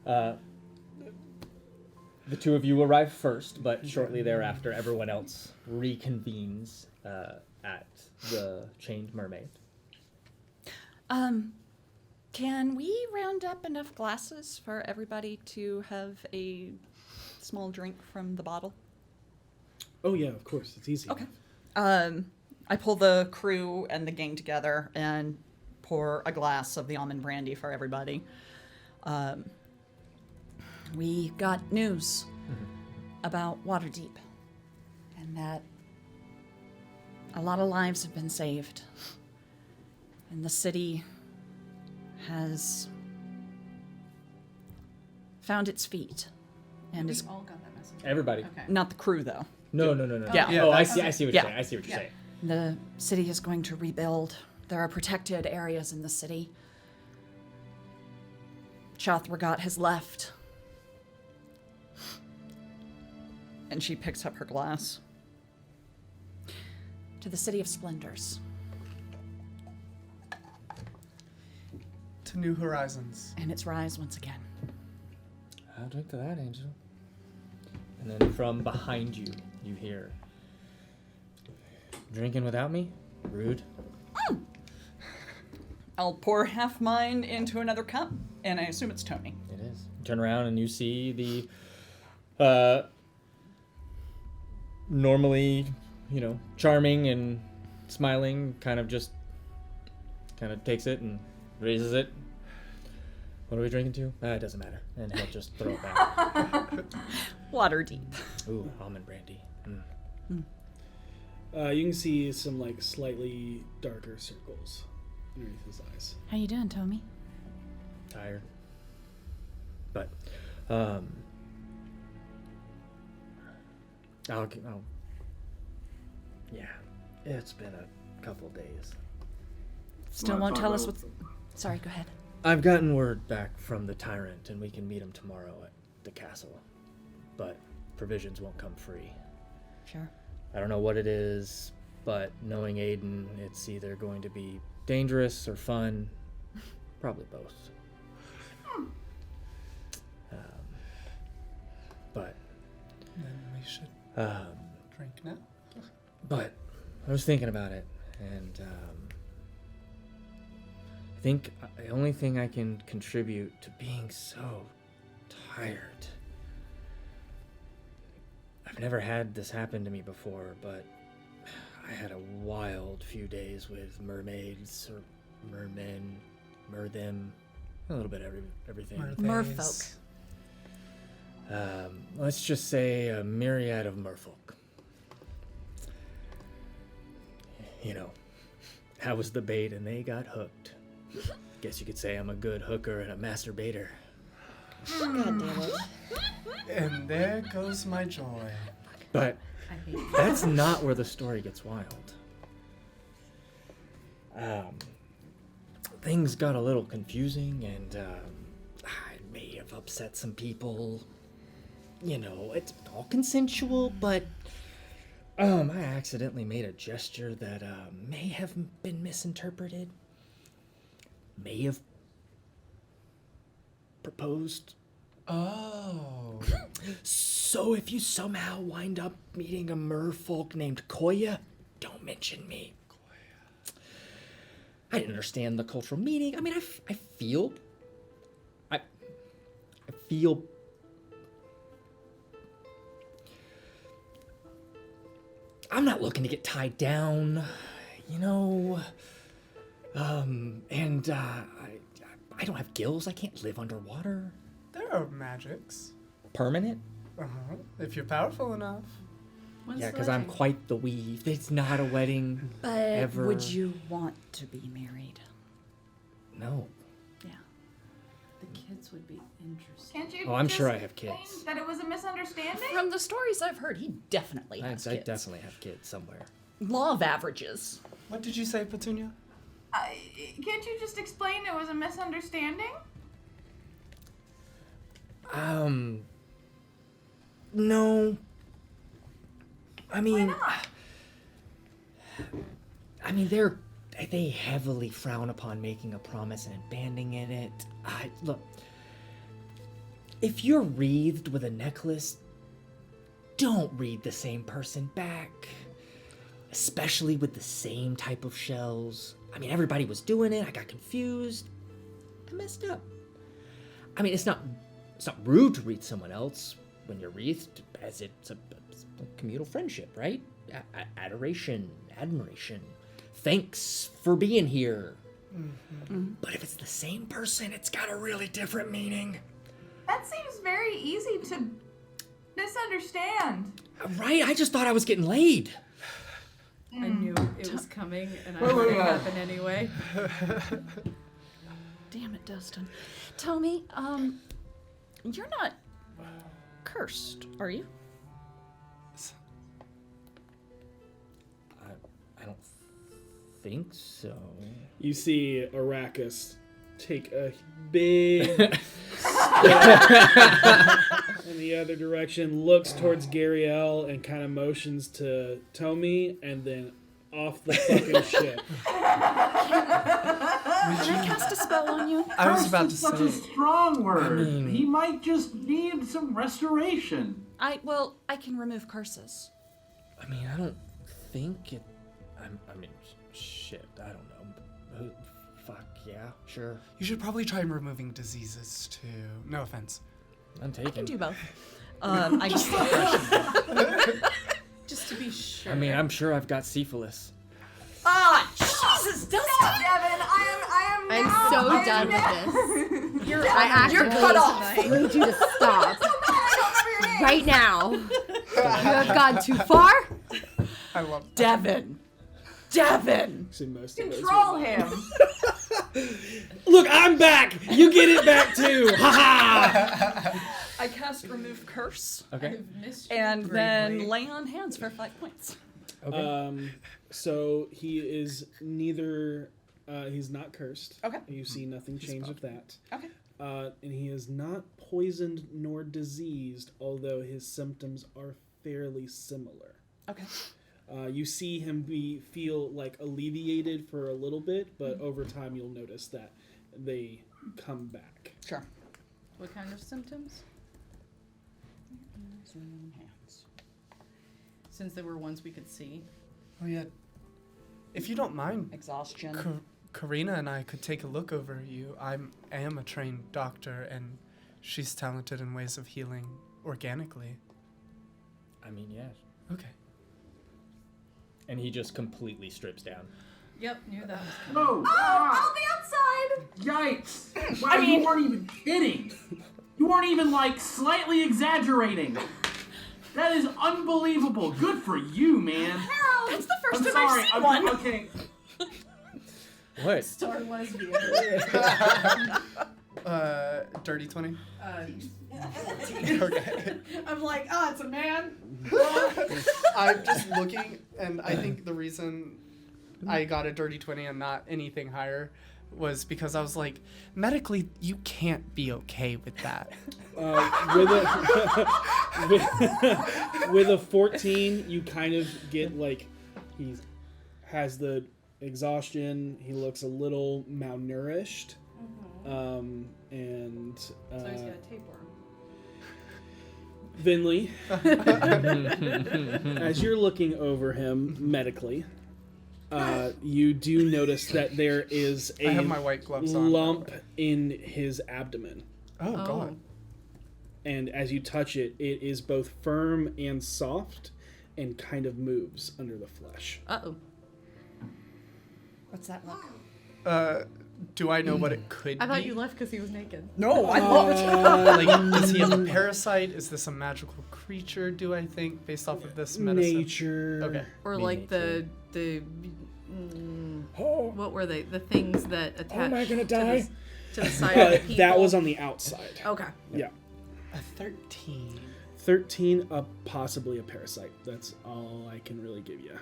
The two of you arrive first, but shortly thereafter, everyone else reconvenes at the Chained Mermaid. Can we round up enough glasses for everybody to have a small drink from the bottle? Oh yeah, of course, it's easy. Okay. I pull the crew and the gang together and pour a glass of the almond brandy for everybody. We got news about Waterdeep, and that a lot of lives have been saved, and the city has found its feet, and We is all got that message. Everybody. Okay. not the crew though. No. Yeah. Oh, I see what you're Yeah. saying. I see what you're saying. The city is going to rebuild. There are protected areas in the city. Chothragot has left. And she picks up her glass. To the City of Splendors. To new horizons. And its rise once again. I'll drink to that, Angel. And then from behind you, you hear, "Drinking without me? Rude." I'll pour half mine into another cup, and I assume it's Tony. It is. You turn around and you see the normally, charming and smiling, kind of takes it and raises it. What are we drinking to? It doesn't matter. And he'll just throw it back. Waterdeep. Ooh, almond brandy. You can see some slightly darker circles underneath his eyes. How you doing, Tommy? Tired. But, yeah, it's been a couple days. Still won't tell us what's... Sorry, go ahead. I've gotten word back from the tyrant, and we can meet him tomorrow at the castle. But provisions won't come free. Sure. I don't know what it is, but knowing Aiden, it's either going to be dangerous or fun. Probably both. But Then we should drink now. But I was thinking about it, and I think the only thing I can contribute to being so tired. I've never had this happen to me before, but I had a wild few days with mermaids or mermen, them, a little bit everything. Merfolk. Let's just say a myriad of merfolk. You know, I was the bait and they got hooked. Guess you could say I'm a good hooker and a masturbator. God damn it. And there goes my joy. But that's not where the story gets wild. Things got a little confusing, and I may have upset some people. You know, it's all consensual, but I accidentally made a gesture that may have been misinterpreted. May have proposed. Oh. So if you somehow wind up meeting a merfolk named Koya, don't mention me. I didn't understand the cultural meaning. I mean, I feel I'm not looking to get tied down, you know, and I don't have gills. I can't live underwater. There are magics. Permanent? Uh-huh. If you're powerful enough. Yeah, because I'm quite the weave. It's not a wedding. But ever. would you want to be married? No. Yeah. The kids would be interesting. Can't you? Oh, I'm just sure I have explain kids. That it was a misunderstanding. From the stories I've heard, he definitely I has kids. definitely have kids somewhere. Law of averages. What did you say, Petunia? Can't you just explain it was a misunderstanding? No. I mean, Why not? they heavily frown upon making a promise and abandoning it. Look, if you're wreathed with a necklace, don't wreathe the same person back. Especially with the same type of shells. I mean, everybody was doing it. I got confused. I messed up. I mean, it's not rude to wreath someone else when you're wreathed, as it's a communal friendship, right? Adoration, admiration. Thanks for being here. Mm-hmm. But if it's the same person, it's got a really different meaning. That seems very easy to misunderstand. Right? I just thought I was getting laid. I knew it was coming, and I let it happen anyway. Damn it, Dustin. Tell me, you're not cursed, are you? I don't think so. You see Arrakis take a big step in the other direction, looks towards Gariel, and kind of motions to Tomi, and then off the fucking ship. Can I cast a spell on you? I was about to Such say. a strong word. I mean- He might just need some restoration. I can remove curses. I mean, I don't think it. Shit. I don't know. Fuck yeah, sure. You should probably try removing diseases too. No offense. I'm taking. I can do both. I just Just to be sure. I mean, I'm sure I've got syphilis. Jesus, Dustin! Devin, I'm now- so I am done now- with this. You're You're cut off. I need you to stop I don't remember your name. right now. You have gone too far. I love Devin! See, most of those Control were- him. Look, I'm back. You get it back too. Ha ha. I cast remove curse, Okay. I've missed you and greatly. then lay on hands for 5 points. Okay. So he is neither. He's not cursed. Okay. You see nothing change with that. Okay. and he is not poisoned nor diseased, although his symptoms are fairly similar. Okay. You see him feel like alleviated for a little bit, but over time you'll notice that they come back. Sure. What kind of symptoms? Hands. Since there were ones we could see. Oh yeah. If you don't mind, Exhaustion. Karina and I could take a look over you. I am a trained doctor, and she's talented in ways of healing organically. I mean, yes. Okay. And he just completely strips down. Yep, knew that was coming. No! Oh, on the outside! Yikes! Wow, you weren't even kidding. You weren't even, like, slightly exaggerating. That is unbelievable. Good for you, man. That's the first I'm time sorry. I've seen one. Okay. What? Star lesbian. Dirty 20? Okay. I'm like, oh, it's a man. I'm just looking, and I think the reason I got a dirty 20 and not anything higher was because I was like, medically, you can't be okay with that. With a 14, you kind of get like he has the exhaustion. He looks a little malnourished, and So he's got a tapeworm. Vinley, as you're looking over him medically, you do notice that there is I have my white gloves on. lump in his abdomen. Oh, God. And as you touch it, it is both firm and soft and kind of moves under the flesh. Uh-oh. What's that look? Do I know what it could be? I thought you left because he was naked. No, I love it. Like, does he have a parasite? Is this a magical creature, do I think, based off of this medicine? Nature. Okay. Or like the what were they? The things that attach am I gonna die? to the side of the people. That was on the outside. Okay. Yeah. A 13. 13, possibly a parasite. That's all I can really give you.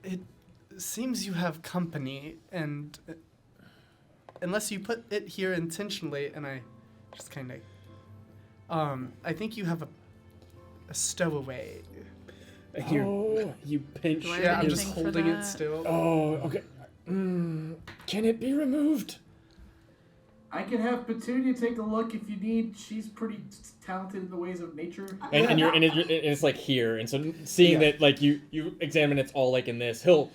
It seems you have company, and unless you put it here intentionally, and I just kind of, I think you have a stowaway. You pinch. Do I have Yeah, I'm just anything for holding it that? still. Oh, okay. Can it be removed? I can have Petunia take a look if you need. She's pretty talented in the ways of nature. And it's like here, and so seeing that like you examine it's all like in this, he'll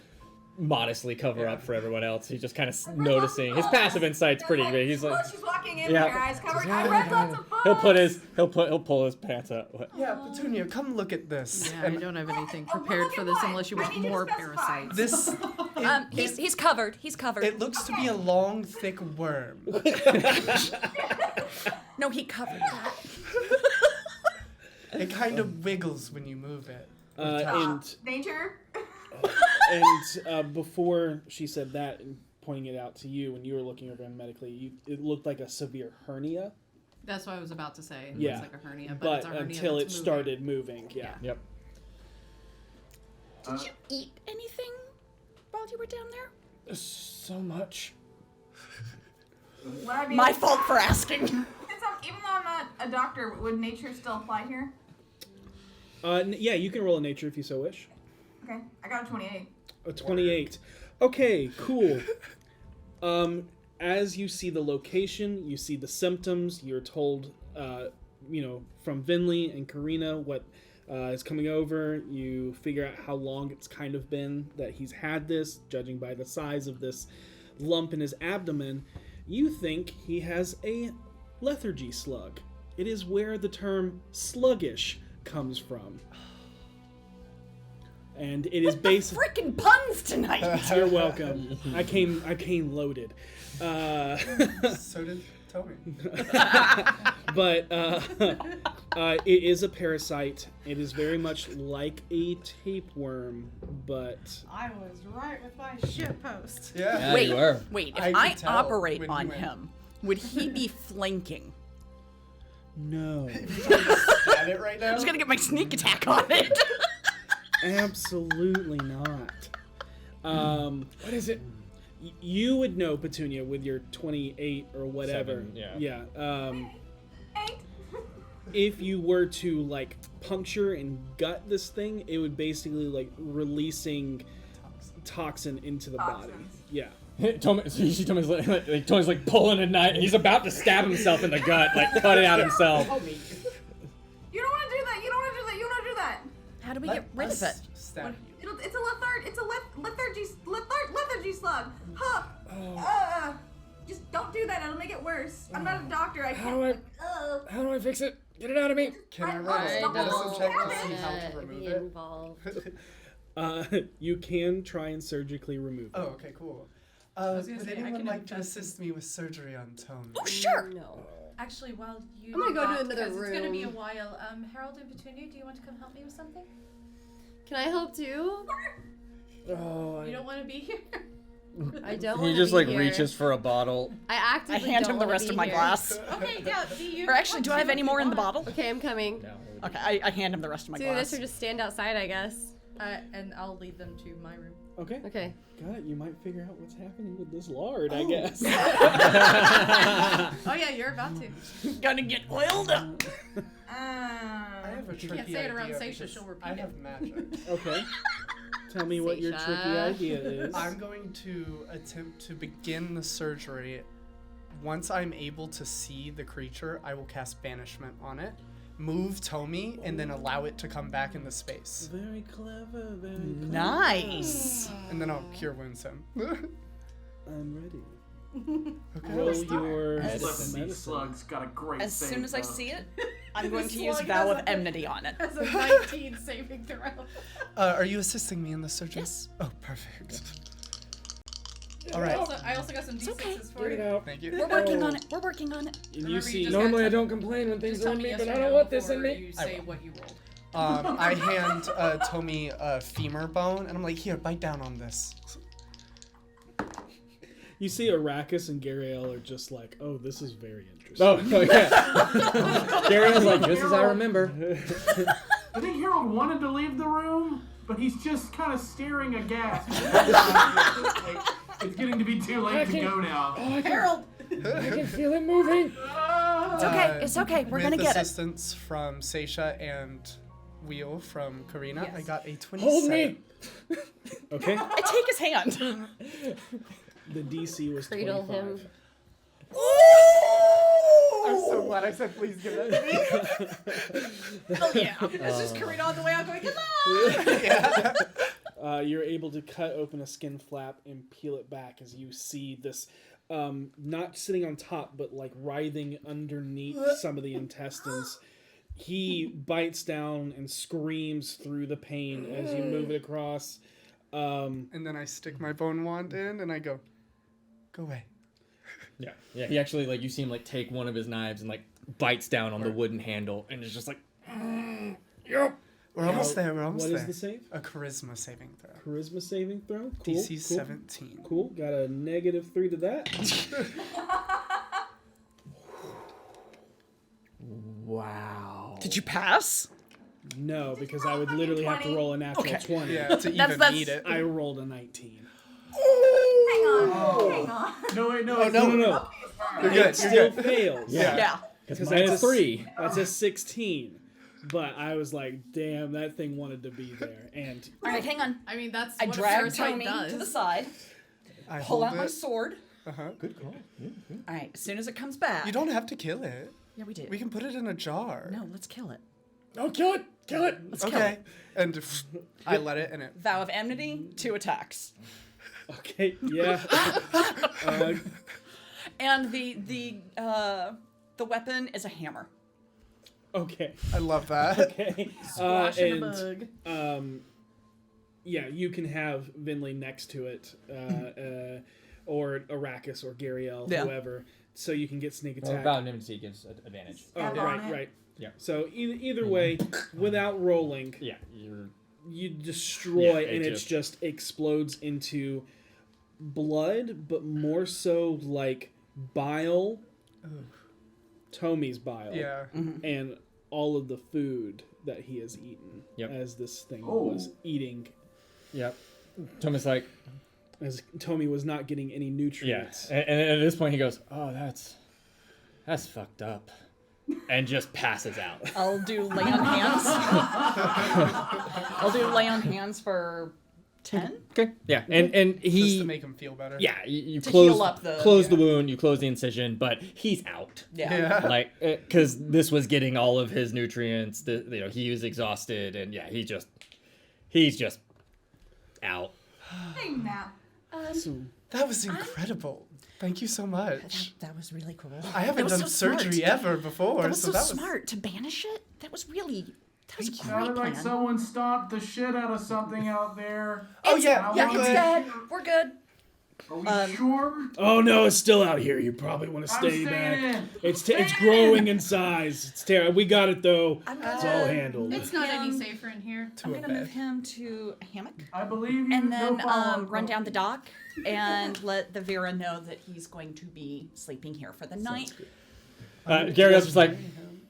modestly cover up for everyone else. He's just kind of noticing. His passive insight's pretty big. He's like, She's walking in Yeah. with your eyes covered. I read lots of books. he'll pull his pants up. What? Yeah, Petunia, come look at this. Yeah, I don't have anything prepared for this unless you I want need you to more specify. parasites. This He's covered. He's covered. it looks to be a long, thick worm. No, he covered that. It kind of wiggles when you move it. Nature. And before she said that and pointing it out to you, when you were looking over him medically, it looked like a severe hernia. That's what I was about to say. Yeah. It's like a hernia, but But it's a hernia until it that's moving. started moving, yeah. Yep. Did you eat anything while you were down there? So much. Well, I mean, My fault for asking. even though I'm not a doctor, would nature still apply here? Yeah, you can roll a nature if you so wish. Okay, I got a 28. A 28. Okay, cool. As you see the location, you see the symptoms, you're told, from Vinley and Karina what is coming over. You figure out how long it's kind of been that he's had this, judging by the size of this lump in his abdomen. You think he has a lethargy slug. It is where the term sluggish comes from. And it is based. Frickin' puns tonight. You're welcome. I came loaded. So did Toby. But it is a parasite. It is very much like a tapeworm, but I was right with my shit post. Yeah. Wait, you were. wait. If I I, could tell operate when on you went. him, would he be flanking? no, At it right now? I was gonna get my sneak attack on it. absolutely not. What is it? You would know, Petunia, with your 28 or whatever. 7, yeah. Yeah. 8. If you were to like puncture and gut this thing, it would basically like releasing toxin into the body. Toxins. Yeah. Tony's like pulling a knife. He's about to stab himself in the gut, like cut it out himself. You don't want to do that. You don't want to do that. You don't want to do that. How do we get rid of it? Stab you. It's a lethargy slug. Huh. Just don't do that. It'll make it worse. I'm not a doctor. I can't. How do I fix it? Get it out of me. Can I roll I a don't medicine check to want see how to to remove be it? involved. You can try and surgically remove it. Oh, okay, cool. was gonna Would say, I anyone can like to invest in- assist me with surgery on Tony? Oh, sure. No. Actually, while you I'm gonna do go to that, another because it's gonna be a room. while. Harold and Petunia, do you want to come help me with something? Can I help too? Oh, You don't want to be here. I don't. he wanna just be like here. reaches for a bottle. I I actively hand don't him the wanna rest be of my here. glass. Okay, yeah. Do you? Or actually, do I have any more in the bottle? Okay, I'm coming. Okay, I hand him the rest of my Do glass. this or just stand outside, I guess. And I'll lead them to my room. Okay. Okay. Got it. You might figure out what's happening with this lard, I guess. Oh yeah, you're about to. Gonna get oiled up. I have a tricky can't say it around idea Seisha, because she'll repeat I it. have magic. Okay. Tell me what your tricky Seisha. idea is. I'm going to attempt to begin the surgery. Once I'm able to see the creature, I will cast banishment on it, move Tomy, and then allow it to come back into space. Very clever, very clever. Nice. And then I'll cure wounds him. I'm ready. Okay. Roll your Medicine. medicine. Slug's got a great As save, soon as I though. see it, I'm going to Slug use has Vow of a- Enmity on it. As a 19 saving throw. Are you assisting me in the surgery? Yes. Oh, perfect. All right. I also got some D6s okay. for Get it you. out. Thank you. We're working on it. We're working on it. And you Remember, see. just Normally I got- don't complain when things Just are tell on me me, yes but or I don't no want this in before me. You I say will. what you rolled. I hand Tomy a femur bone, and I'm like, here, bite down on this. You see Arrakis and Gariel are just like, oh, this is very interesting. Oh yeah. Gary's like, just as I remember. I think Harold wanted to leave the room, but he's just kind of staring aghast. It's getting to be too late to go now. Harold! I can feel it moving. It's okay. It's okay. We're gonna With get it. assistance from Seisha and Wheel from Karina, I Yes. got a 27. Hold me. Okay. I take his hand. The DC was Cradle 25. him. I'm so glad I said please give that to me. Oh yeah. It's just Karina on the way out going, hello! You're able to cut open a skin flap and peel it back as you see this, not sitting on top, but like writhing underneath some of the intestines. He bites down and screams through the pain as you move it across. And then I stick my bone wand in, and I go away. Yeah. Yeah. He actually like you see him like take one of his knives and like bites down on the wooden handle and is just like, yep. We're almost there. We're almost What there. is the save? A charisma saving throw. Charisma saving throw. Cool. DC cool. 17. Cool. Got a -3 to that. Wow. Did you pass? No, because I would literally have to roll a natural 20. Yeah, to even that's- eat it. I rolled a 19. Hang on. Hang on. No, wait, no. Oh, no. No. You're It good. still You're good. fails. Yeah. Because that's that's a 3. That's a 16. But I was like, damn, that thing wanted to be there. And All right, hang on. I mean, that's I what a drag parasite Tommy does. to the side, I pull hold out my it. sword. Uh-huh. Good call. Yeah. All right, as soon as it comes back. You don't have to kill it. Yeah, we do. We can put it in a jar. No, let's kill it. Oh, kill it! Kill it! Let's kill Okay. it. And I let it, and it. Vow of Enmity, 2 attacks. okay, yeah. And the weapon is a hammer. Okay. I love that. Okay. Squashing a bug. Yeah, you can have Vinley next to it, or Arrakis or Gariel, Yeah. whoever, so you can get sneak attack. About enmity gives advantage. Oh, Step on right, it. right. Yeah. So either way, without rolling, Yeah. You're. you destroy, Yeah, and it it just explodes into blood, but more so like bile, Tomy's bile, Yeah. and all of the food that he has eaten Yep. as this thing Oh. was eating. Yep. Thomas like, as Tommy was not getting any nutrients. Yeah, and at this point he goes, "Oh, that's fucked up," and just passes out. I'll do lay on hands. I'll do lay on hands for 10. Okay. Yeah, and Just he to make him feel better. yeah, you To close heal up the- the wound, you close the incision, but he's out. Yeah. Like, because this was getting all of his nutrients. He was exhausted, and yeah, he's just out. Hey, Matt. That was incredible. Thank you so much. That was really cool. I haven't done surgery ever before, That was so that was smart to banish it. That was a great Sounded like plan. someone stomped the shit out of something out there. Oh yeah, Yeah, good. it's dead. We're good. Are we sure? Oh no, it's still out here. You probably want to I'm stay staying back. in. It's growing in size. It's terrible. We got it though. It's all handled. It's not any safer in here. I'm gonna move him to a hammock I believe you. and then no problem. run down the dock and let the Vera know that he's going to be sleeping here for the night. Gyarados was like,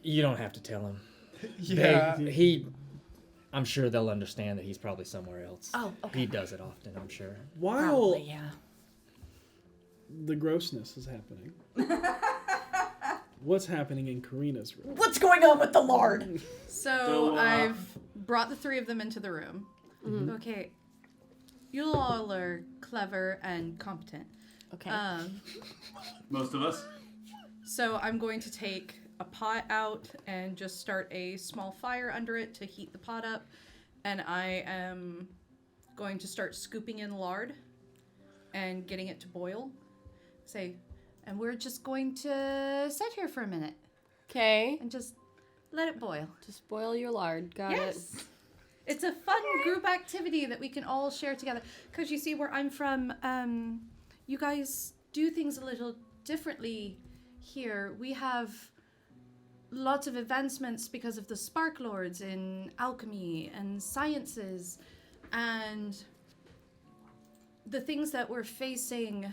"You don't have to tell him. Yeah. I'm sure they'll understand that he's probably somewhere else. Oh, okay. He does it often, I'm sure." While Probably, yeah. the grossness is happening, what's happening in Karina's room? What's going on with the lard? So I've brought the three of them into the room. Okay, you all are clever and competent. Okay. Most of us. So I'm going to take a pot out and just start a small fire under it to heat the pot up. And I am going to start scooping in lard and getting it to boil. And we're just going to sit here for a minute Okay. and just let it boil. Just boil your lard. Got it. It's a fun group activity that we can all share together. Because you see, where I'm from, you guys do things a little differently here. We have lots of advancements because of the Spark Lords in alchemy and sciences. And the things that we're facing,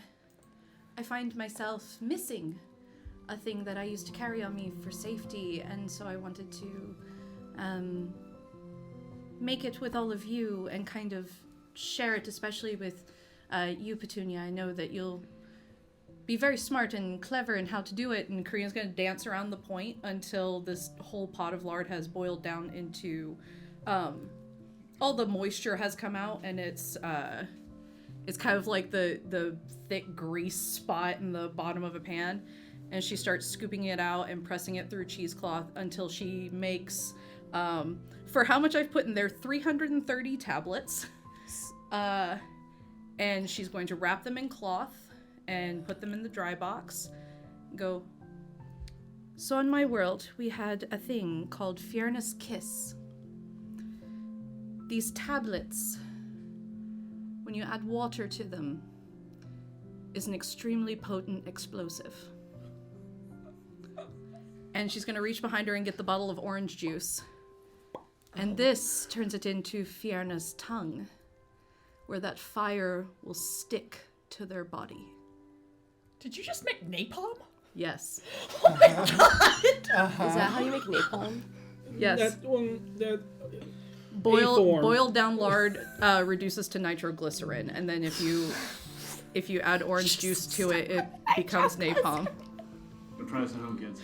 I find myself missing a thing that I used to carry on me for safety. And so I wanted to make it with all of you and kind of share it, especially with you, Petunia. I know that you'll be very smart and clever in how to do it, and Korean's going to dance around the point until this whole pot of lard has boiled down into all the moisture has come out, and it's kind of like the thick grease spot in the bottom of a pan, and she starts scooping it out and pressing it through cheesecloth until she makes for how much I've put in there, 330 tablets, and she's going to wrap them in cloth and put them in the dry box. Go. So in my world, we had a thing called Fierna's Kiss. These tablets, when you add water to them, is an extremely potent explosive. And she's going to reach behind her and get the bottle of orange juice. And this turns it into Fierna's tongue, where that fire will stick to their body. Did you just make napalm? Yes. Oh my god! Is that how you make napalm? Yes. That Boiled down lard reduces to nitroglycerin, and then if you add orange juice to it, it becomes napalm. Go try this at home, kids.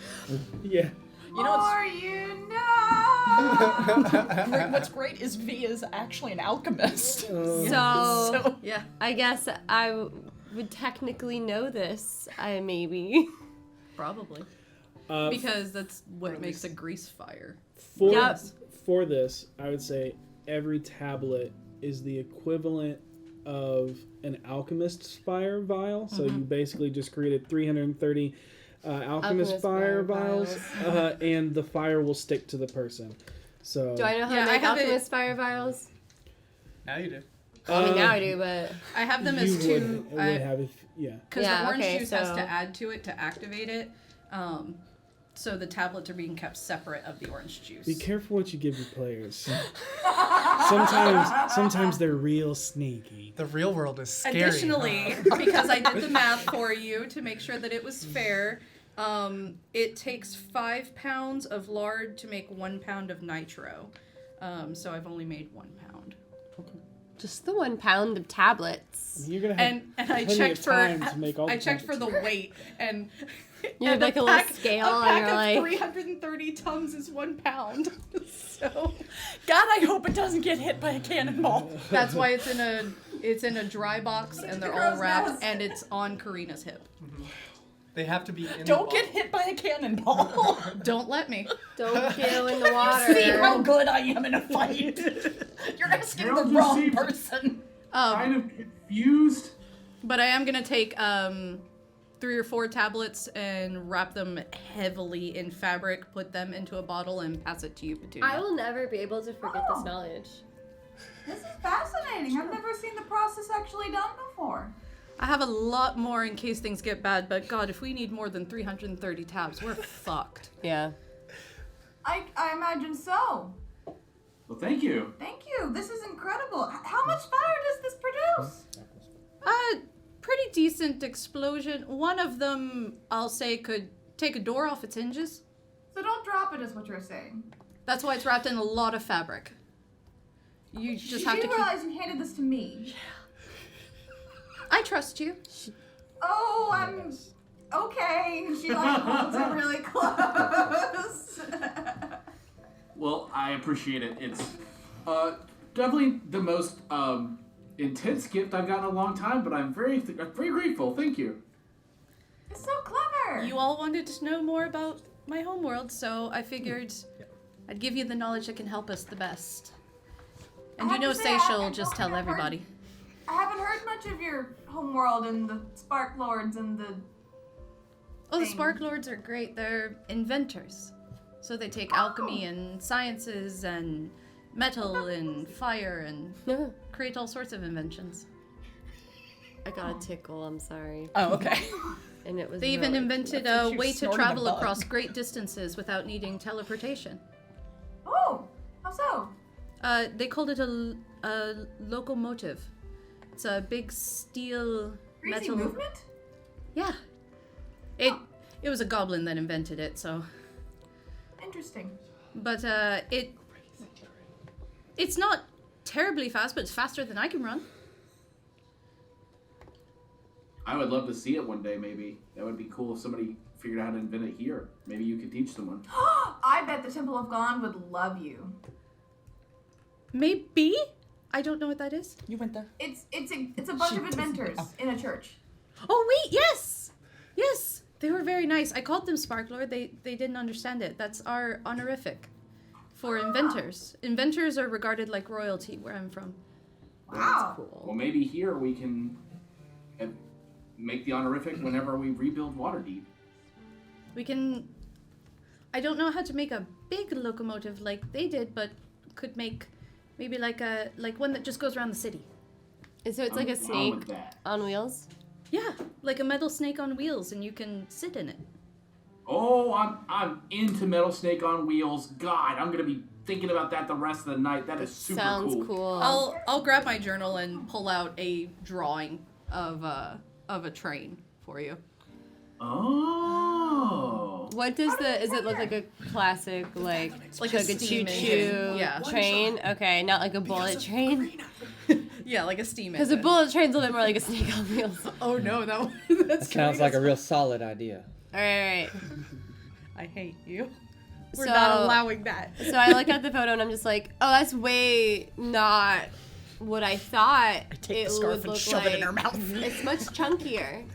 yeah. You know Or you know. what's great is V is actually an alchemist. So, Yeah. I guess I would technically know this. Maybe. Probably. Because that's what makes a grease fire. For this, I would say every tablet is the equivalent of an alchemist's fire vial. So you basically just created 330 alchemist fire vials, and the fire will stick to the person. So Do I know how Yeah, to I make have it- alchemist fire vials? Now you do. I mean, now I do, but I have them you as would, two. would have if, yeah. Because Yeah, the orange okay, juice has so- to add to it to activate it. So the tablets are being kept separate of the orange juice. Be careful what you give your players. Sometimes they're real sneaky. The real world is scary. Additionally, because I did the math for you to make sure that it was fair, it takes 5 pounds of lard to make 1 pound of nitro. So I've only made 1 pound. Just the 1 pound of tablets. You're gonna have And I plenty checked of for time to make all I the checked for the tablets. weight and You have like a little scale a and pack you're of like 330 tons is 1 pound. So God, I hope it doesn't get hit by a cannonball. that's why it's in a dry box and they're all wrapped and it's on Karina's hip. They have to be in Don't the get hit by a cannonball. Don't let me. don't go in the water. See how good I am in a fight. You're asking the Harold, you wrong seem person. kind of confused. But I am gonna take 3 or 4 tablets and wrap them heavily in fabric, put them into a bottle, and pass it to you, Petunia. I will never be able to forget this knowledge. This is fascinating. I've never seen the process actually done before. I have a lot more in case things get bad, but God, if we need more than 330 tabs, we're fucked. Yeah. I imagine so. Well, thank you. Thank you. This is incredible. How much fire does this produce? Pretty decent explosion. One of them, I'll say, could take a door off its hinges. So don't drop it, is what you're saying. That's why it's wrapped in a lot of fabric. You just have to You keep... realize you handed this to me. I trust you. Oh, I'm okay. She like holds it really close. Well, I appreciate it. It's definitely the most intense gift I've gotten in a long time, but I'm very grateful. Thank you. It's so clever. You all wanted to know more about my homeworld, so I figured I'd give you the knowledge that can help us the best. And I you know have to say, Seisha I will just don't tell think I've heard- everybody. I haven't heard much of your homeworld and the Spark Lords and the. Oh, the thing. Spark Lords are great. They're inventors. So they take alchemy and sciences and metal and fire and create all sorts of inventions. I got a tickle, I'm sorry. Oh, okay. And it was They even really invented I thought a you way to snorted a travel bug. across great distances without needing teleportation. Oh, how so? They called it a locomotive. It's a big steel Crazy metal. movement? Yeah. It was a goblin that invented it, so. Interesting. But it's not terribly fast, but it's faster than I can run. I would love to see it one day, maybe. That would be cool if somebody figured out how to invent it here. Maybe you could teach someone. I bet the Temple of Gond would love you. Maybe. I don't know what that is. You went there. It's a bunch of inventors in a church. Oh wait, yes, yes. They were very nice. I called them Sparklord. They didn't understand it. That's our honorific for inventors. Inventors are regarded like royalty where I'm from. Wow. Well, maybe here we can make the honorific whenever we rebuild Waterdeep. We can. I don't know how to make a big locomotive like they did, but could make maybe like one that just goes around the city. So it's like a I'm down snake with that. on wheels? Yeah, like a metal snake on wheels, and you can sit in it. Oh, I'm into Metal Snake on Wheels. God, I'm gonna be thinking about that the rest of the night. That is super Sounds cool. cool. I'll grab my journal and pull out a drawing of a train for you. Oh. What does is it look like a classic, like a chugga steam choo engine. choo Yeah. train? Okay, not like a bullet train. Yeah, like a steam Because a engine. bullet train's a little bit more like a snake on wheels. Oh no, that's Sounds like a real solid idea. Alright. I hate you. We're So- not allowing that. So I look at the photo and I'm just like, oh, that's way not what I thought Take it the scarf would and look shove like. it in her mouth. It's much chunkier.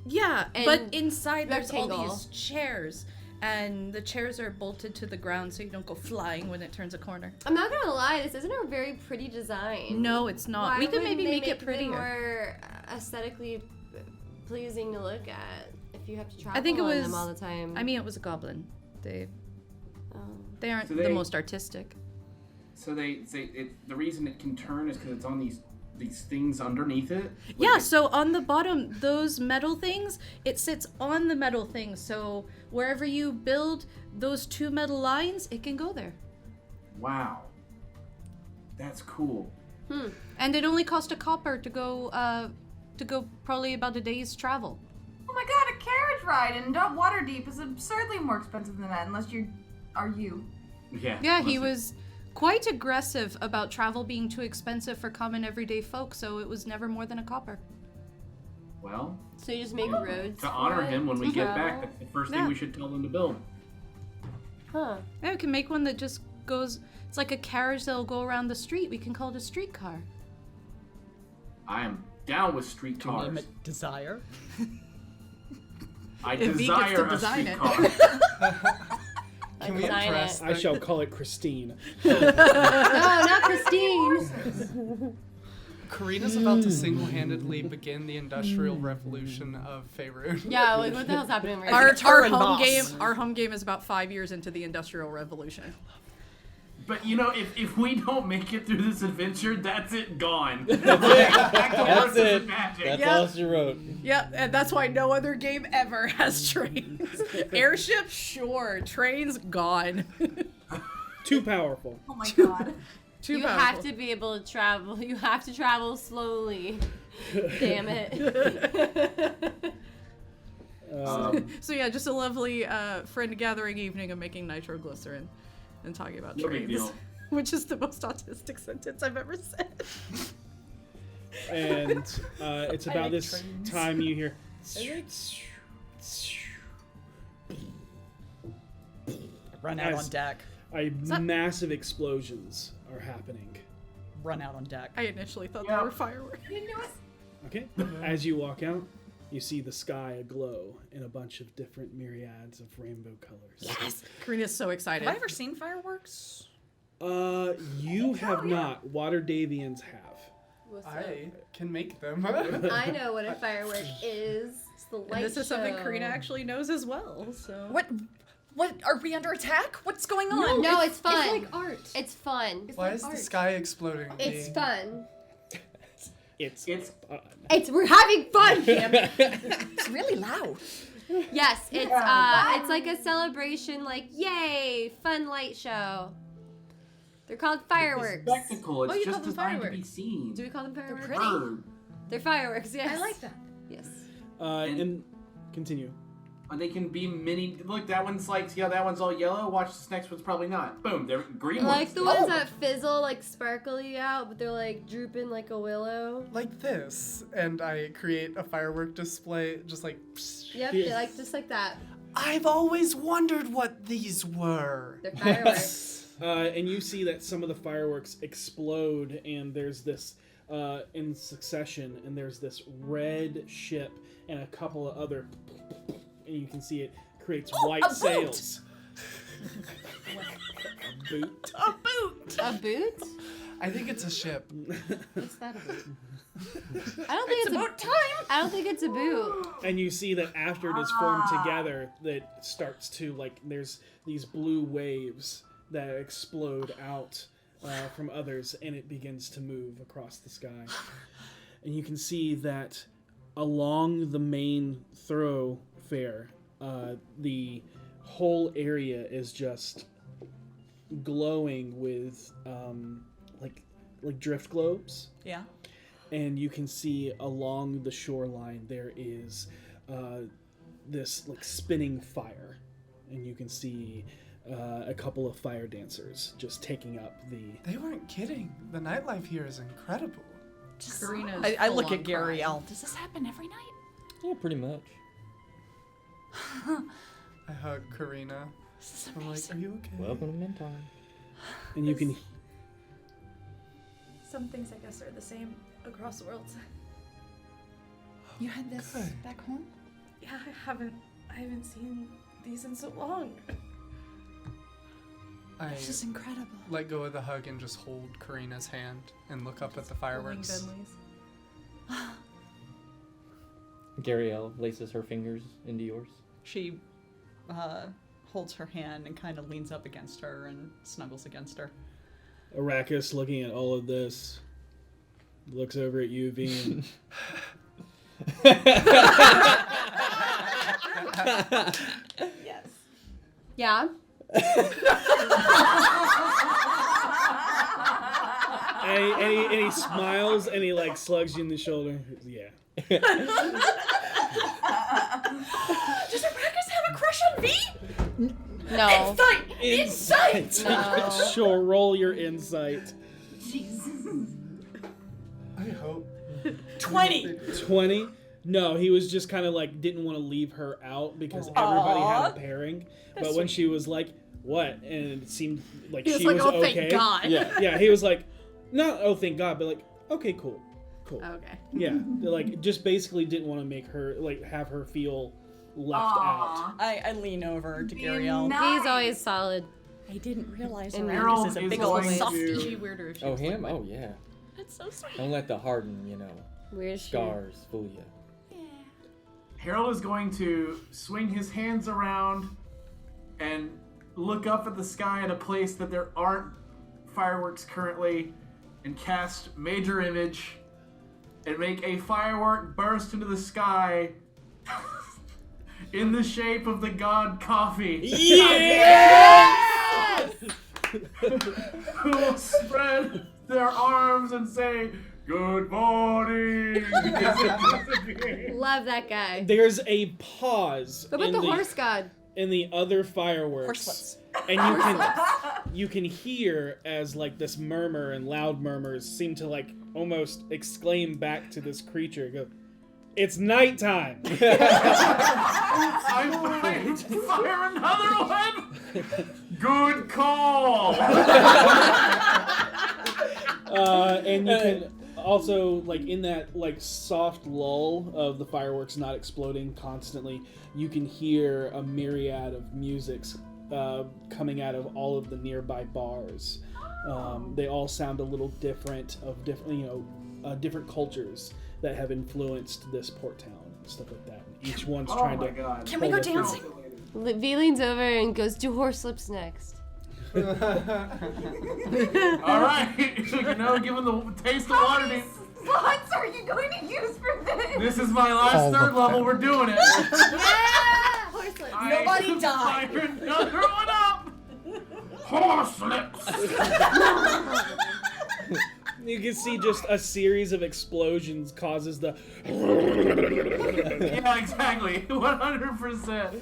Yeah, And but inside there's all rectangle. these chairs, and the chairs are bolted to the ground so you don't go flying when it turns a corner. I'm not gonna lie, this isn't a very pretty design. No, it's not. Why We could wouldn't maybe they make it them prettier. more aesthetically pleasing to look at if you have to travel I think it on was them all the time. I mean, it was a goblin. They aren't So the they- most artistic. So the reason it can turn is because it's on these things underneath it. Like Yeah, it- so on the bottom, those metal things, it sits on the metal thing. So wherever you build those 2 metal lines, it can go there. Wow. That's cool. And it only cost a copper to go probably about a day's travel. Oh my god, a carriage ride in Waterdeep is absurdly more expensive than that, unless are you. Yeah. Yeah, he listen. was quite aggressive about travel being too expensive for common everyday folk, so it was never more than a copper. Well, So you just make roads to honor for it him when we to get travel? back, that's the first thing Yeah. we should tell them to build. Huh. Yeah, we can make one that just goes. It's like a carriage that'll go around the street. We can call it a streetcar. I am down with streetcars. Name it Desire. I If he gets desire to a design it. streetcar. Can we design address I shall call it Christine. No, not Christine. Karina's about to single-handedly begin the Industrial Revolution of Faerun. Yeah, like what the hell's happening right Our, now? our Turin home boss. game. Our home game is about 5 years into the Industrial Revolution. But you know, if we don't make it through this adventure, that's it, gone. Back to That's horses it. and magic. That's Yeah. all she wrote. Yeah, and that's why no other game ever has trains. Airship, sure. Trains, gone. Too powerful. Oh my god. Too You powerful. have to be able to travel. You have to travel slowly. Damn it. So yeah, just a lovely friend gathering evening of making nitroglycerin and talking about No big trains, deal. which is the most autistic sentence I've ever said. And it's about like this trains. time you hear. Run out As- on deck. Massive explosions are happening. Run out on deck. I initially thought Yeah. they were fireworks. Okay. As you walk out, you see the sky aglow in a bunch of different myriads of rainbow colors. Yes. Karina's so excited. Have I ever seen fireworks? You have not. Water Davians have. What's up? I can make them. I know what a firework is. It's the light And this is something show. Karina actually knows as well. So What? What? Are we under attack? What's going on? No, it's fun. It's like art. It's fun. Why is the sky exploding? It's fun. It's We're having fun, damn it. It's really loud. Yes, it's like a celebration, like yay, fun light show. They're called fireworks. It's spectacle. It's you just call them designed to be fireworks. seen. Do we call them fireworks? pretty. Heard. They're fireworks. Yes. I like that. Yes. and continue. They can be mini. Look, that one's like, yeah, that one's all yellow. Watch this next one's probably not. Boom, they're green Like ones. the ones that fizzle, like sparkly out, but they're like drooping like a willow. Like this, and I create a firework display, just like. Yep, Yeah. they're like just like that. I've always wondered what these were. They're fireworks. And you see that some of the fireworks explode, and there's this in succession, and there's this red ship and a couple of other, and you can see it creates white a boat! sails. A boot. A boot. A boot? I think it's a ship. What's that about? I don't think it's about time. I don't think it's a boot. And you see that after it is formed together, that starts to like there's these blue waves that explode out from others, and it begins to move across the sky. And you can see that along the main thoroughfare, the whole area is just glowing with like drift globes. Yeah. And you can see along the shoreline there is this like spinning fire, and you can see a couple of fire dancers just taking up the. They weren't kidding. The nightlife here is incredible. Karina's I look full-on at Gary. crying. Does this happen every night? Yeah, pretty much. I hug Karina. This is I'm like, amazing. are you okay? Welcome to Mintarn. And you can. Some things I guess are the same across worlds. You had this Good. back home? Yeah, I haven't seen these in so long. I This is incredible. let go of the hug and just hold Karina's hand and look up at the fireworks. Gariel laces her fingers into yours. She holds her hand and kind of leans up against her and snuggles against her. Arrakis, looking at all of this, looks over at you, V. Yes. Yeah. And he smiles and he like slugs you in the shoulder. Yeah. Does Arrakis have a crush on V? No. Insight! No. Sure, roll your insight. I hope. 20. 20. No, he was just kind of like didn't want to leave her out because everybody had a pairing. But when she was like, "What?" and it seemed like she was "Oh, okay. thank God." Yeah, he was like, "Not oh thank God," but like, "Okay, cool." Okay. Yeah, like just basically didn't want to make her like have her feel left out. I lean over to Gariel. He's always solid. I didn't realize And Arrakis is a Harold big is old going to- softie. She weirder if she Oh, was him? liquid. Oh, yeah. That's so sweet. Don't let the hardened, Weird shit. scars fool you. Harold is going to swing his hands around and look up at the sky at a place that there aren't fireworks currently and cast Major Image and make a firework burst into the sky in the shape of the god Coffee. Who will spread their arms and say, "Good morning." Love that guy. There's a pause What about in the horse god? in the other fireworks, Horselets. and you can hear as like this murmur and loud murmurs seem to like almost exclaim back to this creature. Go, it's nighttime. I'm going to fire another one. Good call. And you can also like in that like soft lull of the fireworks not exploding constantly, you can hear a myriad of musics coming out of all of the nearby bars. They all sound a little different, of different cultures that have influenced this port town and stuff like that. Each one's Oh trying my to. god. Can we go pull us dancing? V leans over and goes, "Do horse lips next." All right. Given the taste of How water, many slots are you going to use for this? this is my last All third of level. them. We're doing it. Yeah! Horse lips. Nobody died. Fire another one up. Horse lips. You can see just a series of explosions causes the. Yeah, exactly. 100%.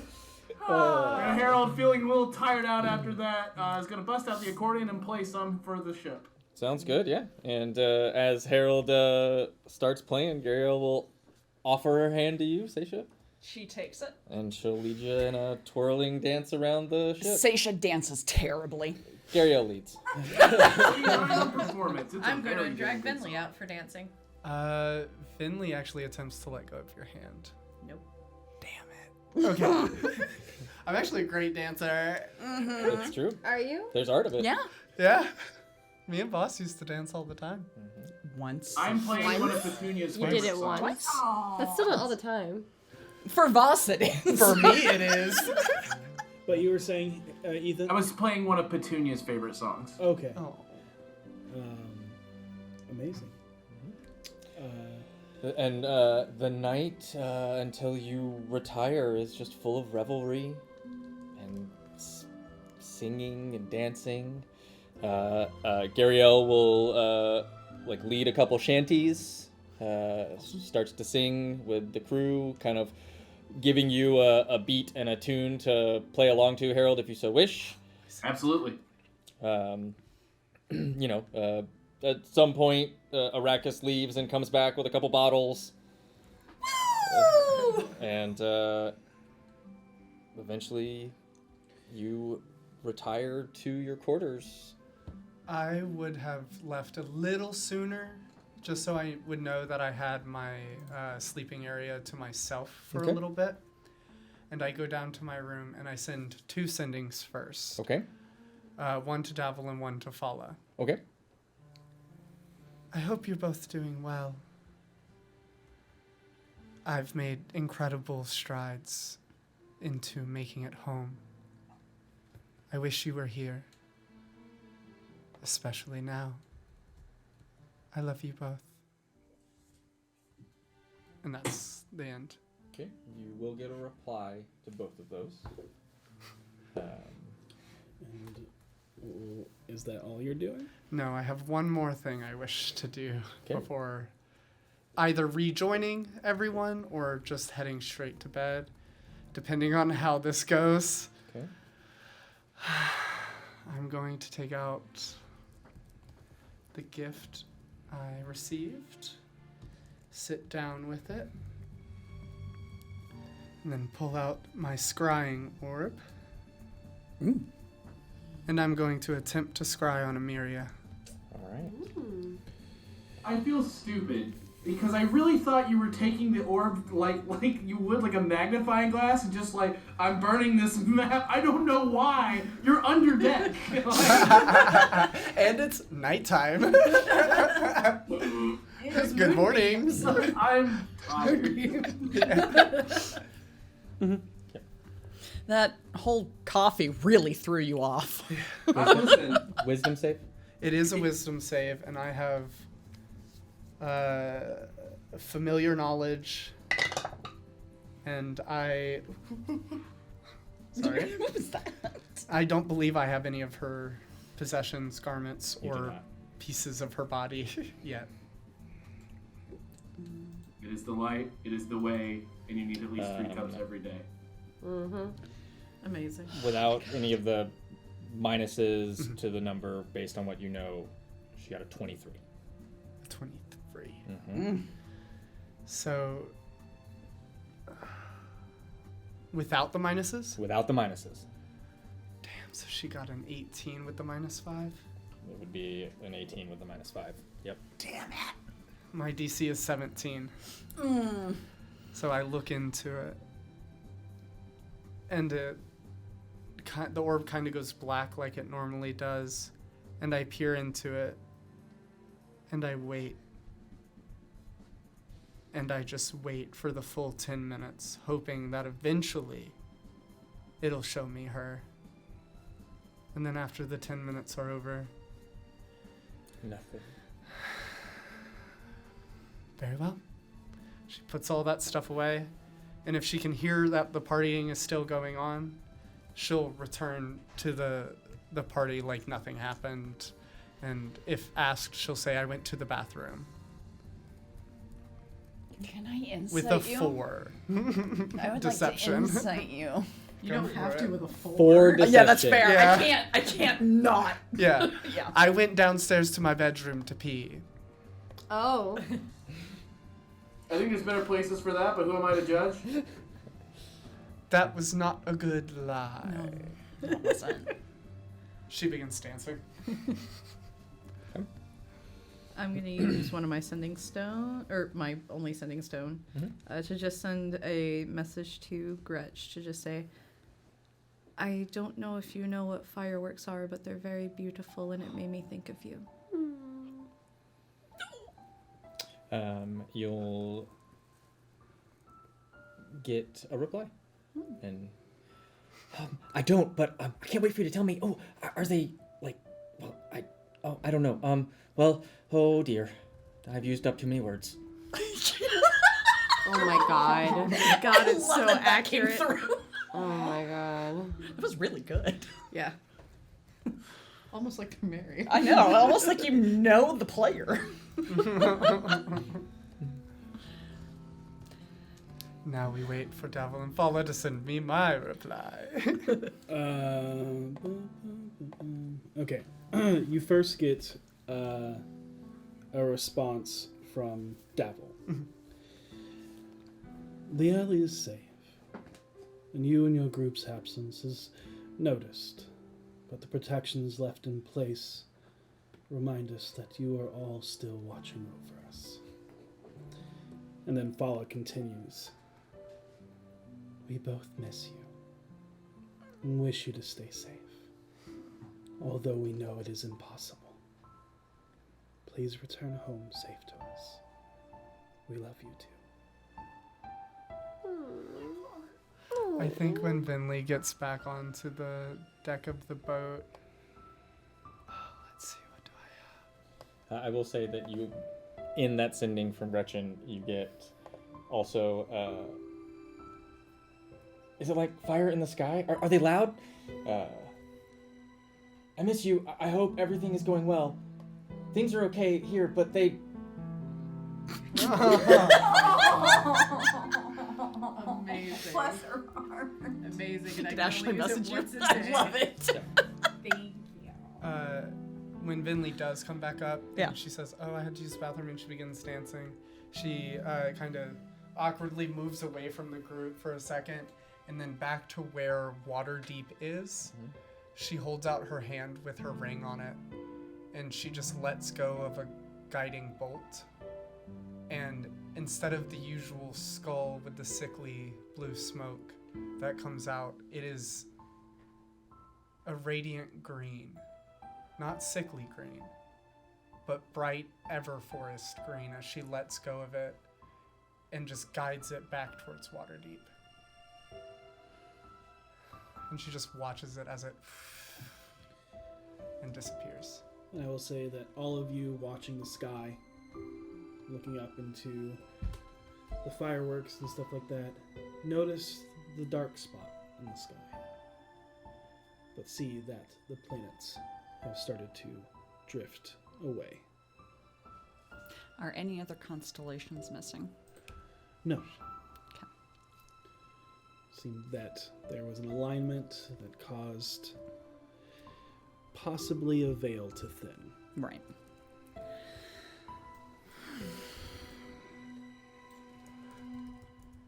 Harold, feeling a little tired out after that, is going to bust out the accordion and play some for the ship. Sounds good, yeah. And as Harold starts playing, Gariel will offer her hand to you, Seisha, She takes it. and she'll lead you in a twirling dance around the ship. Seisha dances terribly. Gariel leads. Performance. It's a I'm going very to drag good Bentley out for dancing. Finley actually attempts to let go of your hand. Nope. Damn it. Okay. I'm actually a great dancer. It's true. Are you? There's art of it. Yeah. Yeah. Me and Boss used to dance all the time. Once. I'm playing one of Petunia's You favorite did it songs. once. Aw. That's still not all the time. For Voss it is. For me, it is. But you were saying, Ethan. I was playing one of Petunia's favorite songs. Okay. Oh. Amazing. And the night until you retire is just full of revelry and singing and dancing. Gariel will lead a couple shanties, starts to sing with the crew, kind of giving you a beat and a tune to play along to, Harold, if you so wish. Absolutely. At some point, Arrakis leaves and comes back with a couple bottles. And eventually, you retire to your quarters. I would have left a little sooner, just so I would know that I had my sleeping area to myself for Okay. a little bit. And I go down to my room and I send 2 sendings first. Okay. One to Davil and one to Fala. Okay. I hope you're both doing well. I've made incredible strides into making it home. I wish you were here, especially now. I love you both. And that's the end. Okay. You will get a reply to both of those. And is that all you're doing? No, I have one more thing I wish to do Okay. before either rejoining everyone or just heading straight to bed, depending on how this goes. Okay. I'm going to take out the gift I received, sit down with it, and then pull out my scrying orb. Ooh. And I'm going to attempt to scry on Emiria. All right. I feel stupid because I really thought you were taking the orb like you would like a magnifying glass and just like, I'm burning this map. I don't know why. You're under deck. And it's nighttime. Good morning. I'm tired. That whole coffee really threw you off. Wisdom save? It is a wisdom save, and I have familiar knowledge, and I... Sorry. What was that? I don't believe I have any of her possessions, garments, You do or not. pieces of her body yet. It is the light, it is the way, and you need at least 3 cups every day. Mm-hmm. Amazing. Without any of the minuses to the number based on what you know, she got a 23. 23. Mm-hmm. So, without the minuses? Without the minuses. Damn, so she got an 18 with the -5? It would be an 18 with the -5. Yep. Damn it. My DC is 17. So I look into it, and the orb kind of goes black like it normally does, and I peer into it, and I wait. And I just wait for the full 10 minutes, hoping that eventually it'll show me her. And then after the 10 minutes are over, Nothing. very well. She puts all that stuff away, and if she can hear that the partying is still going on, she'll return to the party like nothing happened. And if asked, she'll say, I went to the bathroom. Can I insight With a you? 4. I would Deception. like to insight you. You Go don't for have it. to with a 4. For deception. Yeah, that's fair. Yeah. I can't not. Yeah. Yeah. I went downstairs to my bedroom to pee. Oh. I think there's better places for that, but who am I to judge? That was not a good lie. No, that wasn't. She begins dancing. I'm gonna use one of my sending stone, or my only sending stone, to just send a message to Gretch to just say, I don't know if you know what fireworks are, but they're very beautiful, and it made me think of you. You'll get a reply, and I don't, but I can't wait for you to tell me. Oh, are they like? Well, I don't know. Well, oh dear, I've used up too many words. Oh my god. God, it's Love so that that came accurate. through. Oh my god. That was really good. Yeah. Almost like they're married. I know, almost like you know the player. Now we wait for Devil and Fala to send me my reply. Okay. You first get a response from Davil. The alley is safe, and you and your group's absence is noticed, but the protections left in place remind us that you are all still watching over us. And then Fala continues. We both miss you and wish you to stay safe, although we know it is impossible. Please return home safe to us. We love you too. I think when Vinley gets back onto the deck of the boat... let's see, what do I have? I will say that you, in that sending from Gretchen, you get also. Is it like fire in the sky? Are they loud? I miss you. I hope everything is going well. Things are okay here, but they. Amazing. Plus her armor. Amazing. And I Could can Ashley only use it message you? once a I day. love it. Thank you. When Vinley does come back up, Yeah. and she says, "Oh, I had to use the bathroom," and she begins dancing. She kind of awkwardly moves away from the group for a second, and then back to where Waterdeep is. She holds out her hand with her ring on it, and she just lets go of a guiding bolt. And instead of the usual skull with the sickly blue smoke that comes out, it is a radiant green. Not sickly green, but bright Everforest green as she lets go of it and just guides it back towards Waterdeep. And she just watches it as it and disappears. And I will say that all of you watching the sky, looking up into the fireworks and stuff like that, notice the dark spot in the sky. But see that the planets have started to drift away. Are any other constellations missing? No. Okay. Seemed that there was an alignment that caused possibly a veil to thin. Right.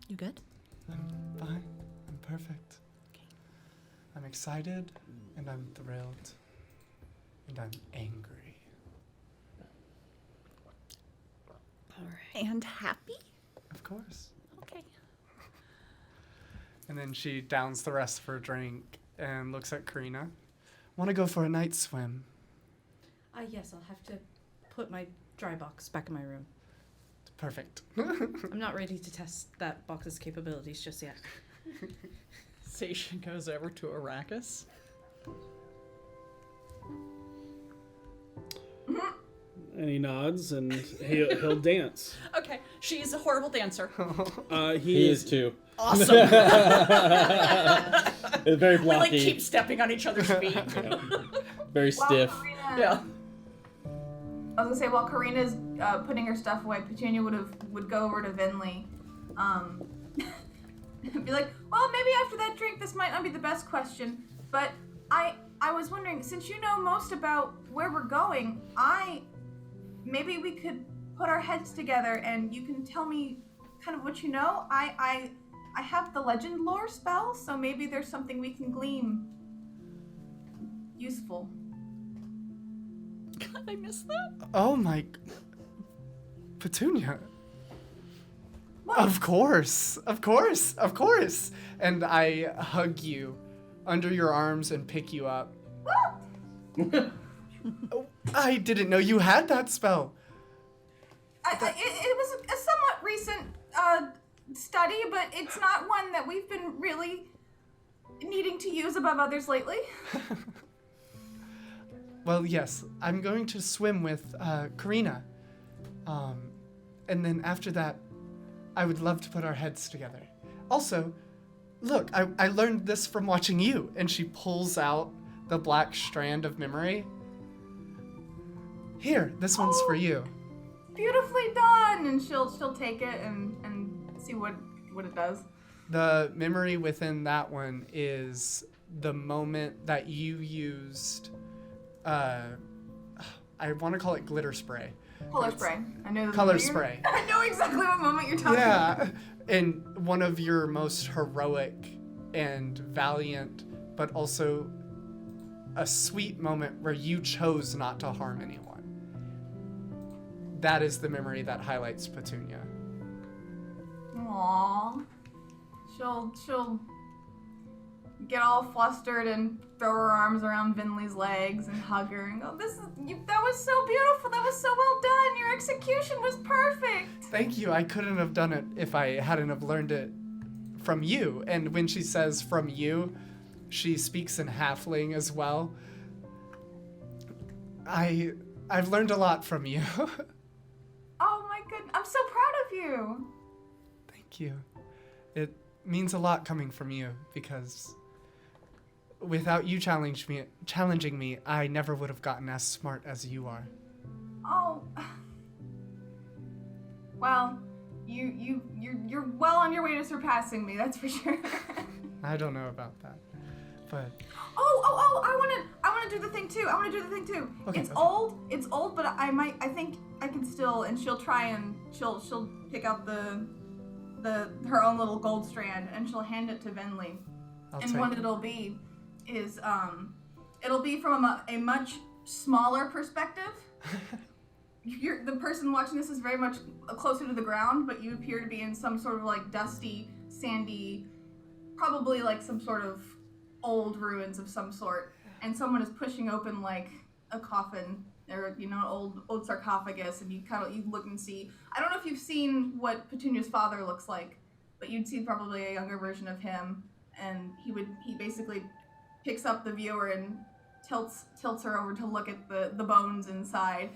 You good? I'm fine. I'm perfect. I'm excited, and I'm thrilled, and I'm angry. All right. And happy? Of course. Okay. And then she downs the rest of her drink and looks at Karina. Want to go for a night swim? Yes, I'll have to put my dry box back in my room. Perfect. I'm not ready to test that box's capabilities just yet. Station goes over to Arrakis. And he nods, and he'll dance. Okay, she's a horrible dancer. He is too. Awesome. It's very We like blocky. keep stepping on each other's feet. Very stiff. Karina, Yeah. I was gonna say while Karina's putting her stuff away, Petunia would go over to Vinley, be like, well, maybe after that drink, this might not be the best question, but I was wondering, since you know most about where we're going, maybe we could put our heads together and you can tell me kind of what you know. I have the legend lore spell, so maybe there's something we can glean useful. God, I missed that. Oh my... Petunia. What? Of course. Of course. Of course. And I hug you under your arms and pick you up. Oh, I didn't know you had that spell. It was a somewhat recent study, but it's not one that we've been really needing to use above others lately. Well, yes, I'm going to swim with Karina. And then after that, I would love to put our heads together. Also, look, I learned this from watching you. And she pulls out the black strand of memory. Here, this one's for you. Beautifully done, and she'll take it and see what it does. The memory within that one is the moment that you used, I want to call it glitter spray. Color spray. I know the Color moment you're- spray. I know exactly what moment you're talking about. Yeah, and one of your most heroic and valiant, but also a sweet moment where you chose not to harm anyone. That is the memory that highlights Petunia. Aww. She'll get all flustered and throw her arms around Vinley's legs and hug her and go, that was so beautiful, that was so well done, your execution was perfect. Thank you. I couldn't have done it if I hadn't have learned it from you. And when she says from you, she speaks in halfling as well. I've learned a lot from you. Oh my goodness, I'm so proud of you. Thank you. It means a lot coming from you because without you challenging me, I never would have gotten as smart as you are. Oh. Well, you're well on your way to surpassing me. That's for sure. I don't know about that, but Oh! I want to do the thing too. Okay, It's okay. old, but I think I can still. And she'll try and she'll pick out her own little gold strand and she'll hand it to Venli. And what it'll be is it'll be from a much smaller perspective. The person watching this is very much closer to the ground, but you appear to be in some sort of like dusty, sandy, probably like some sort of old ruins of some sort, and someone is pushing open like a coffin or old sarcophagus, and you look and see. I don't know if you've seen what Petunia's father looks like, but you'd see probably a younger version of him, and he basically picks up the viewer and tilts her over to look at the bones inside,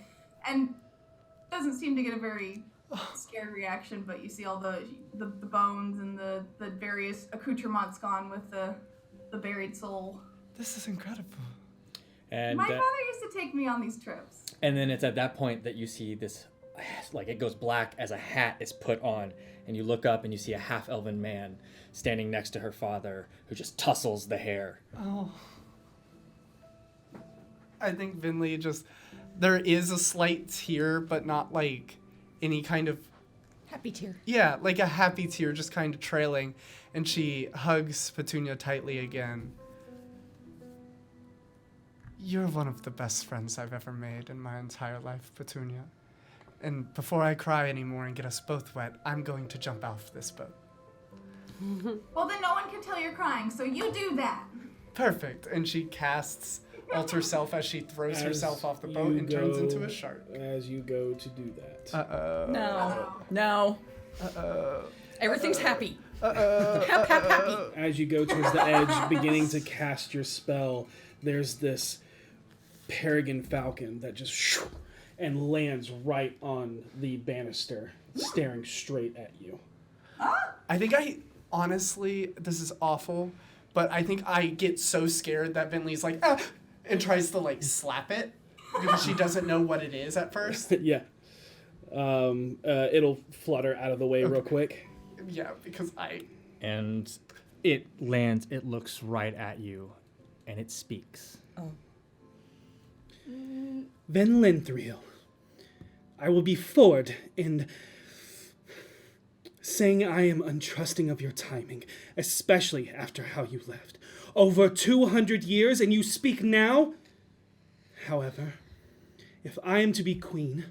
and doesn't seem to get a very scared reaction, but you see all the bones and the various accoutrements gone with the buried soul. This is incredible. And My father used to take me on these trips. and then it's at that point that you see this, like it goes black as a hat is put on, and you look up and you see a half-elven man standing next to her father who just tussles the hair. Oh. I think Vinley there is a slight tear, but not like any kind of, Happy tear. yeah, like a happy tear just kind of trailing, and she hugs Petunia tightly again. You're one of the best friends I've ever made in my entire life, Petunia. And before I cry anymore and get us both wet, I'm going to jump off this boat. Well, then no one can tell you're crying, so you do that. Perfect. And she casts Alter Self as she throws herself off the boat and turns into a shark. As you go to do that. No. Everything's happy. Happy. As you go towards the edge, beginning to cast your spell, there's this peregrine falcon that just and lands right on the banister, staring straight at you. I think honestly, this is awful, but I think I get so scared that Vinley's like, ah, and tries to like slap it because she doesn't know what it is at first. Yeah. It'll flutter out of the way real quick. Yeah, because And it lands, it looks right at you, and it speaks. Oh. Ven Linthriel, I will be forward in saying I am untrusting of your timing, especially after how you left. Over 200 years and you speak now? However, if I am to be queen,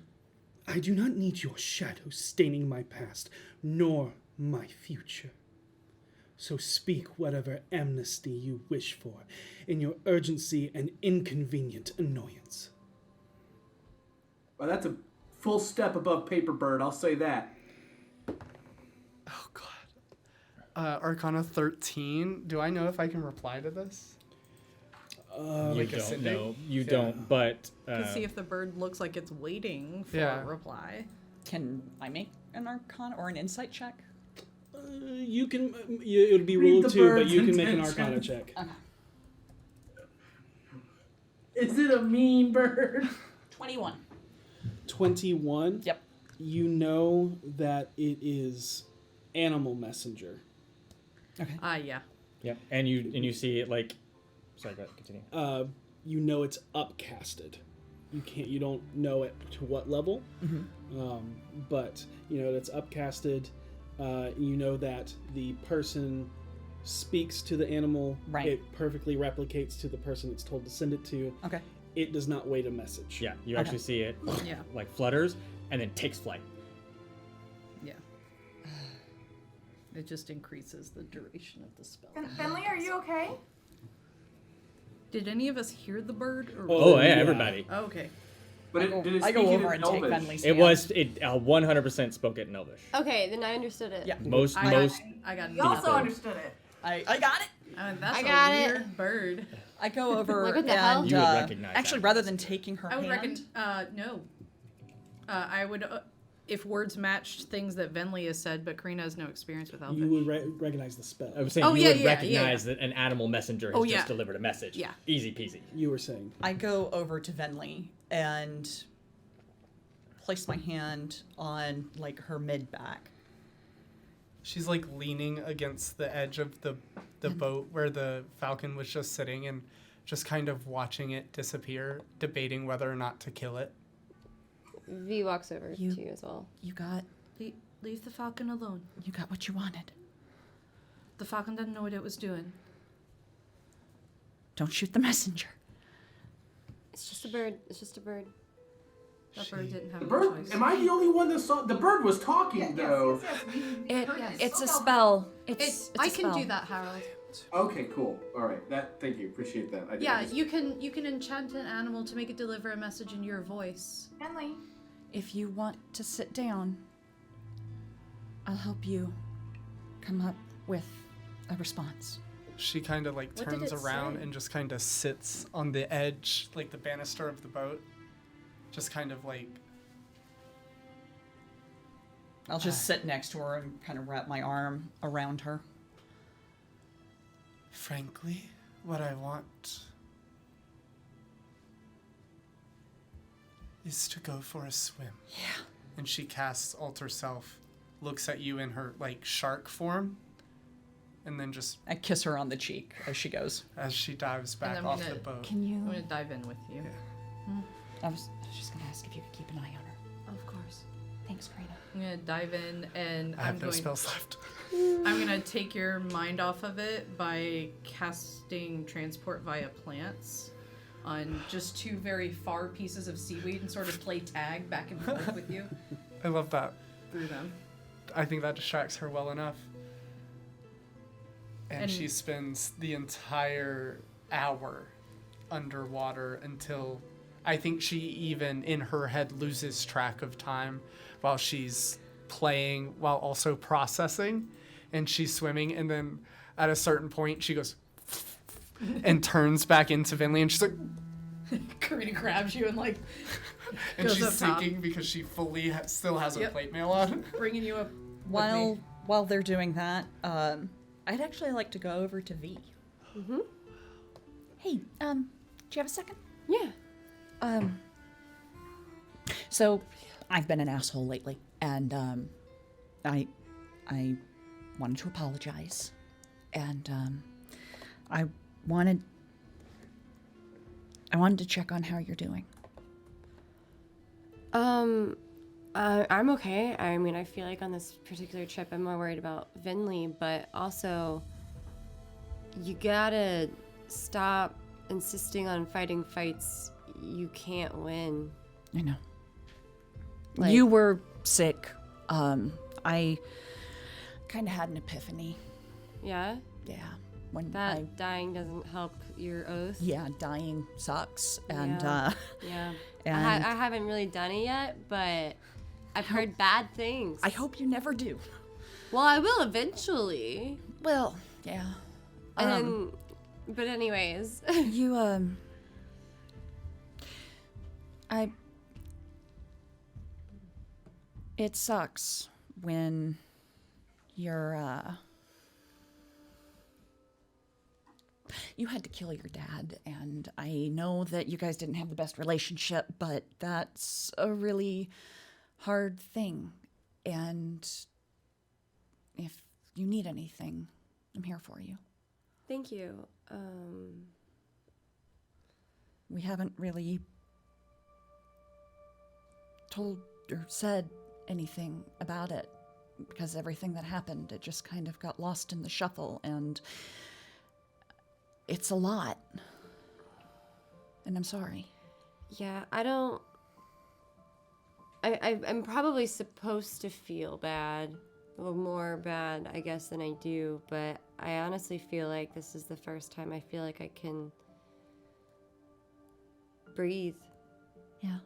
I do not need your shadow staining my past, nor my future. So speak whatever amnesty you wish for in your urgency and inconvenient annoyance. Well, that's a full step above Paperbird, I'll say that. oh god. Arcana 13. Do I know if I can reply to this? You like a don't Sydney? know. You don't, but... To see if the bird looks like it's waiting for Yeah. a reply. Can I make an Arcana or an Insight check? You can. It'll be Read ruled the 2, but bird's you can make an intention. Arcana check. Is it a mean bird? 21. 21. Yep. You know that it is animal messenger. Okay. Yeah. Yep. And you see it like... Sorry, go ahead, continue. You know it's upcasted. You don't know it to what level, but you know it's upcasted. You know that the person speaks to the animal. Right. It perfectly replicates to the person it's told to send it to. Okay. It does not wait a message. Yeah, you actually see it Yeah. like flutters and then takes flight. Yeah. It just increases the duration of the spell. Finley, are you okay? Did any of us hear the bird? Or Oh, yeah, yeah. everybody. Oh, okay. But did it I go speak in over and take Elvish? Venley's It hand. was, it 100% spoke it in Elvish. Okay, then I understood it. Yeah. Most, I got You also People. understood it. I got it. That's I got a it. weird bird. I go over Like, what the and hell? You would recognize actually, that. rather than taking her I would hand, no. I would, if words matched things that Venley has said, but Karina has no experience with Elvish. You would recognize the spell. I was saying Oh, you yeah, would yeah, recognize that an animal messenger has Oh, just yeah. delivered a message. Yeah. Easy peasy. You were saying. I go over to Venley and place my hand on like her mid back She's like leaning against the edge of the boat where the falcon was just sitting and just kind of watching it disappear, debating whether or not to kill it. V walks over to you as well. You got Leave the falcon alone. you got what you wanted. The falcon didn't know what it was doing. Don't shoot the messenger. It's just a bird. It's just a bird. That bird didn't have The a bird? choice. Am I the only one that saw? The bird was talking though. It's a spell. It's a I can spell. do that, Harold. Okay, cool. All right. Thank you. Appreciate that. Yeah, you can enchant an animal to make it deliver a message in your voice. Finley. If you want to sit down, I'll help you come up with a response. She kind of like What did turns it around say? and just kind of sits on the edge, like the banister of the boat. Just kind of like. I'll just sit next to her and kind of wrap my arm around her. Frankly, what I want is to go for a swim. Yeah. And she casts Alter Self, looks at you in her like shark form, and then just I kiss her on the cheek as she goes. as she dives back I'm off gonna- the boat. Can you? I'm gonna dive in with you. I was just gonna ask if you could keep an eye on her. Of course. Thanks, Karina. I'm gonna dive in and I have I'm no going. spells left. I'm gonna take your mind off of it by casting transport via plants on just two very far pieces of seaweed and sort of play tag back and forth with you I love that. through them. I think that distracts her well enough. And And- she spends the entire hour underwater until I think she even in her head loses track of time while she's playing while also processing, and she's swimming, and then at a certain point she goes and turns back into Vinley, and she's like, Karina grabs you and like and goes she's up top, sinking because she fully still has her Yep. plate mail on. bringing you up. with While me. while they're doing that, I'd actually like to go over to V. Mm-hmm. Hey, do you have a second? Yeah. So I've been an asshole lately, and I wanted to apologize, and I wanted to check on how you're doing. I'm okay. I mean, I feel like on this particular trip, I'm more worried about Vinley, but also, you gotta stop insisting on fighting fights you can't win. I know. Like- You were sick. I kind of had an epiphany. Yeah? Yeah. When That dying doesn't help your oath. yeah, dying sucks, and Yeah. Yeah. and I haven't really done it yet, but I've heard bad things. I hope you never do. Well, I will eventually. Well, yeah. But anyways. You it sucks when you're you had to kill your dad, and I know that you guys didn't have the best relationship, but that's a really hard thing. And if you need anything, I'm here for you. Thank you. We haven't really told or said anything about it because everything that happened, it just kind of got lost in the shuffle, and it's a lot. And I'm sorry. Yeah, I'm probably supposed to feel bad, or more bad, I guess, than I do, but I honestly feel like this is the first time I feel like I can breathe. Yeah.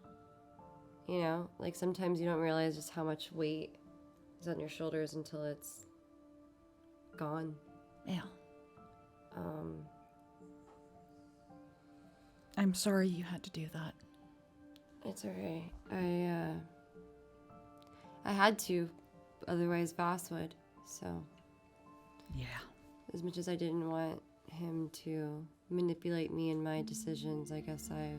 You know, like sometimes you don't realize just how much weight is on your shoulders until it's gone. Yeah. I'm sorry you had to do that. It's okay. I had to, otherwise Voss would, so. Yeah. As much as I didn't want him to manipulate me in my decisions, I guess I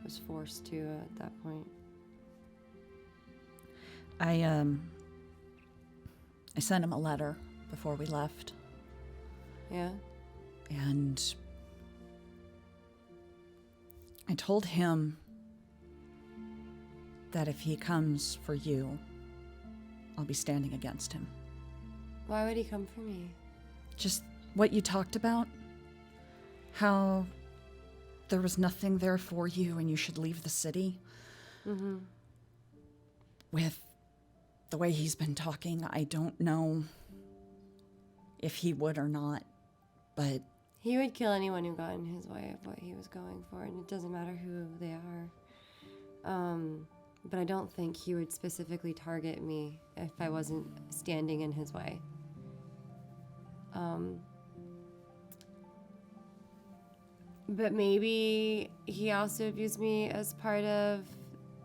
was forced to at that point. I sent him a letter before we left. Yeah? And I told him that if he comes for you, I'll be standing against him. Why would he come for me? Just what you talked about. How there was nothing there for you and you should leave the city. Mm-hmm. With the way he's been talking, I don't know if he would or not, but... He would kill anyone who got in his way of what he was going for, and it doesn't matter who they are. But I don't think he would specifically target me if I wasn't standing in his way. But maybe he also views me as part of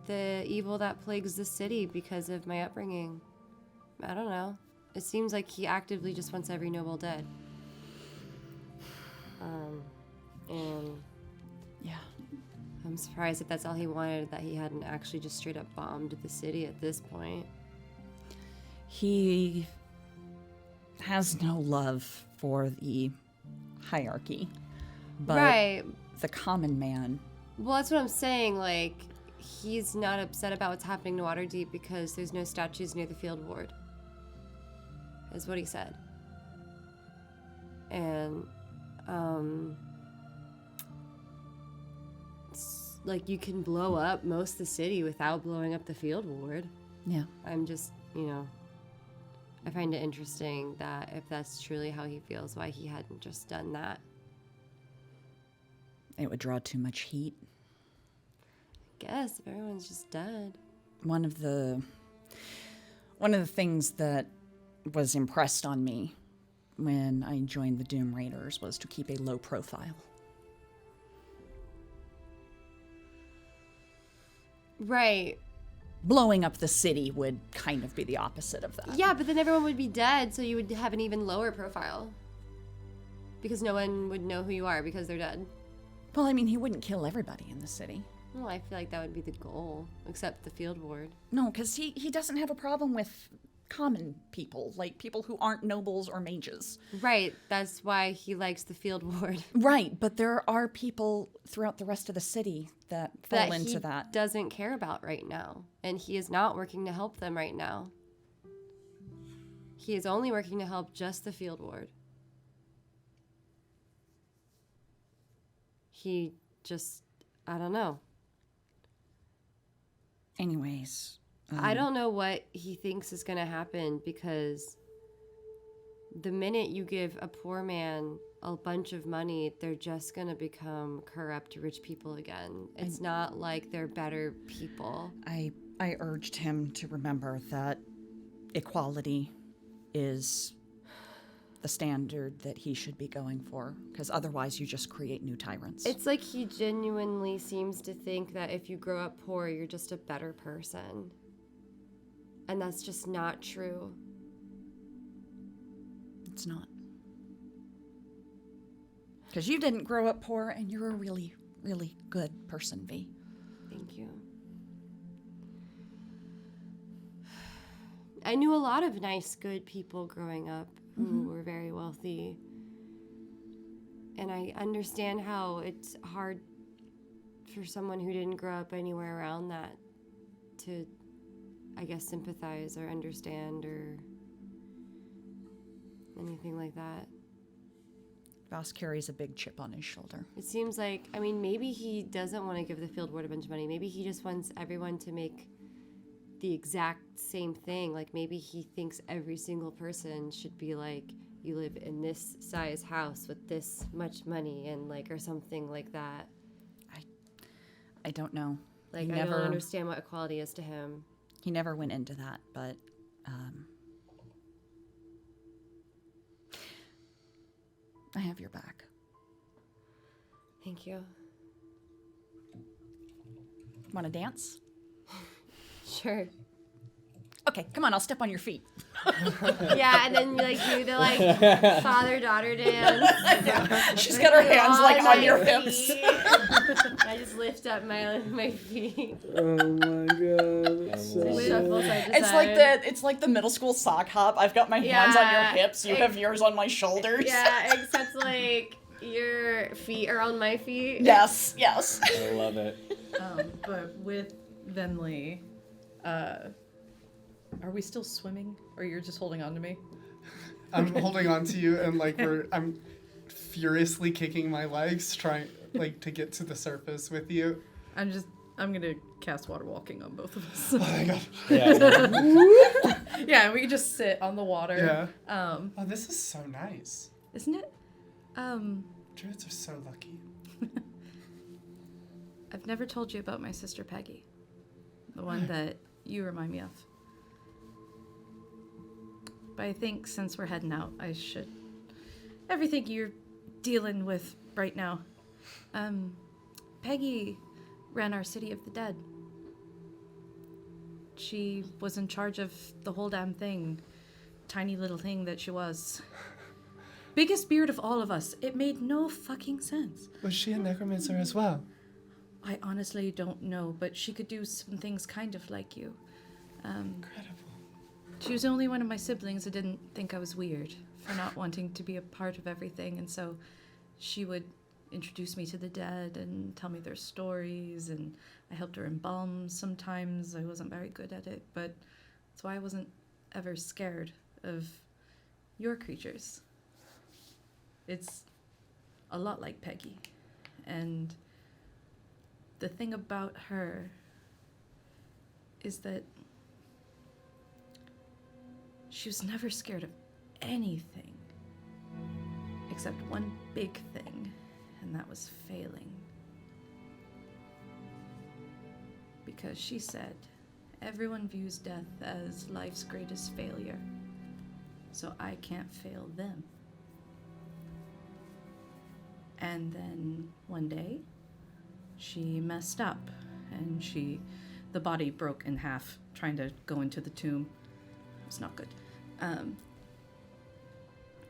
the evil that plagues the city because of my upbringing. I don't know. It seems like he actively just wants every noble dead. And yeah, I'm surprised if that's all he wanted, that he hadn't actually just straight up bombed the city at this point. He has no love for the hierarchy, but right. the common man. Well, that's what I'm saying. Like, he's not upset about what's happening to Waterdeep because there's no statues near the field ward, is what he said. And, like, you can blow up most of the city without blowing up the field ward. Yeah. I'm just, I find it interesting that if that's truly how he feels, why he hadn't just done that. It would draw too much heat. I guess if everyone's just dead. One of the things that was impressed on me when I joined the Doom Raiders was to keep a low profile. Right. Blowing up the city would kind of be the opposite of that. Yeah, but then everyone would be dead, so you would have an even lower profile. Because no one would know who you are because they're dead. Well, I mean, he wouldn't kill everybody in the city. Well, I feel like that would be the goal, except the field ward. No, because he doesn't have a problem with common people, like people who aren't nobles or mages. Right, that's why he likes the field ward. Right, but there are people throughout the rest of the city that fall into that. He doesn't care about right now, and he is not working to help them right now. He is only working to help just the field ward. He just, I don't know. Anyways. I don't know what he thinks is going to happen, because the minute you give a poor man a bunch of money, they're just going to become corrupt rich people again. It's not like they're better people. I urged him to remember that equality is the standard that he should be going for, because otherwise you just create new tyrants. It's like he genuinely seems to think that if you grow up poor, you're just a better person. And that's just not true. It's not. Because you didn't grow up poor, and you're a really, really good person, V. Thank you. I knew a lot of nice, good people growing up who were very wealthy. And I understand how it's hard for someone who didn't grow up anywhere around that to, I guess, sympathize or understand or anything like that. Voss carries a big chip on his shoulder. It seems like, I mean, maybe he doesn't want to give the field ward a bunch of money. Maybe he just wants everyone to make the exact same thing. Like, maybe he thinks every single person should be like, you live in this size house with this much money, and like, or something like that. I don't know. Like, I don't understand what equality is to him. He never went into that, but I have your back. Thank you. Want to dance? Sure. Okay, come on, I'll step on your feet. Yeah, and then like do the like father-daughter dance. She's got her hands like on your hips. I just lift up my feet. Oh my god. It's so Shuffle good. side to It's side. like the middle school sock hop. I've got my hands on your hips. You have yours on my shoulders. Yeah, except like your feet are on my feet. Yes. I love it. But with Venli, are we still swimming, or you're just holding on to me? I'm holding on to you, and like I'm furiously kicking my legs, trying like to get to the surface with you. I'm gonna cast water walking on both of us. Oh my god. Yeah. Yeah, we can just sit on the water. Yeah. Oh, this is so nice. Isn't it? Druids are so lucky. I've never told you about my sister Peggy, the one that you remind me of. But I think since we're heading out, I should. Everything you're dealing with right now. Peggy ran our City of the Dead. She was in charge of the whole damn thing. Tiny little thing that she was. Biggest beard of all of us. It made no fucking sense. Was she a necromancer as well? I honestly don't know, but she could do some things kind of like you. Incredible. She was the only one of my siblings that didn't think I was weird for not wanting to be a part of everything, and so she would introduce me to the dead and tell me their stories, and I helped her embalm sometimes. I wasn't very good at it, but that's why I wasn't ever scared of your creatures. It's a lot like Peggy, and the thing about her is that she was never scared of anything except one big thing, and that was failing. Because she said everyone views death as life's greatest failure, so I can't fail them. And then one day, she messed up, and the body broke in half trying to go into the tomb. It was not good.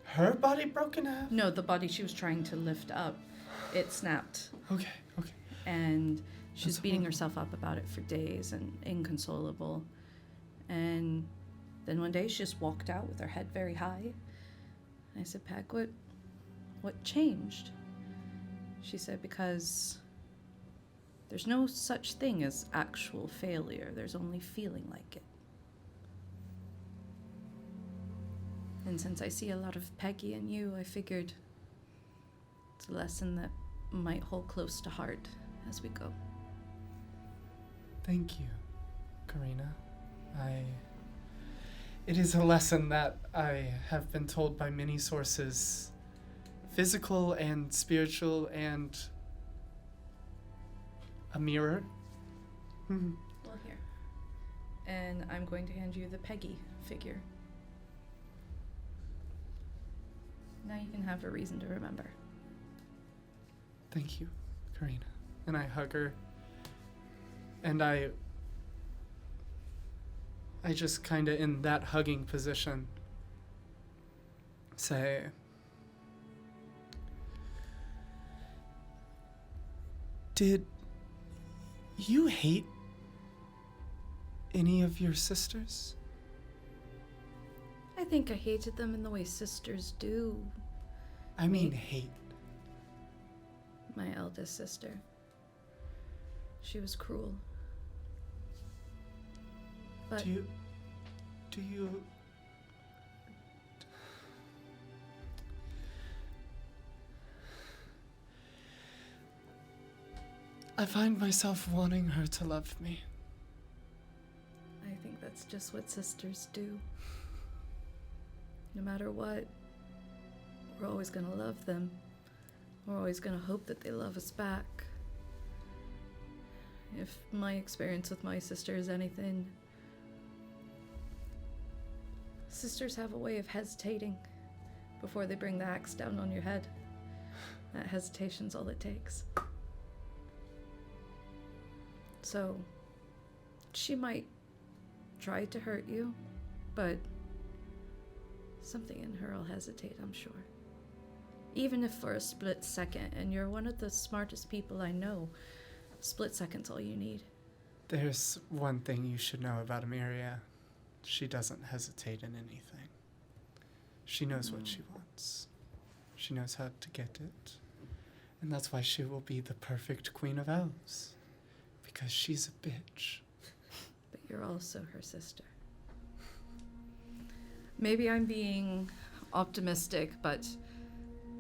Her body broke in half? No, the body she was trying to lift up, it snapped. Okay. And she was That's beating horrible. herself up about it for days and inconsolable. And then one day she just walked out with her head very high. And I said, Peg, what changed? She said, because there's no such thing as actual failure. There's only feeling like it. And since I see a lot of Peggy in you, I figured it's a lesson that might hold close to heart as we go. Thank you, Karina. It is a lesson that I have been told by many sources, physical and spiritual, and a mirror. Well, here. And I'm going to hand you the Peggy figure. Now you can have a reason to remember. Thank you, Karina. And I hug her. And I just kind of, in that hugging position, say, did you hate any of your sisters? I think I hated them in the way sisters do. I mean hate. My eldest sister. She was cruel. But Do you I find myself wanting her to love me. I think that's just what sisters do. No matter what, we're always gonna love them. We're always gonna hope that they love us back. If my experience with my sister is anything, sisters have a way of hesitating before they bring the axe down on your head. That hesitation's all it takes. So, she might try to hurt you, but Something in her will hesitate, I'm sure. Even if for a split second, and you're one of the smartest people I know, split second's all you need. There's one thing you should know about Emiria. She doesn't hesitate in anything. She knows what she wants. She knows how to get it. And that's why she will be the perfect queen of elves. Because she's a bitch. But you're also her sister. Maybe I'm being optimistic, but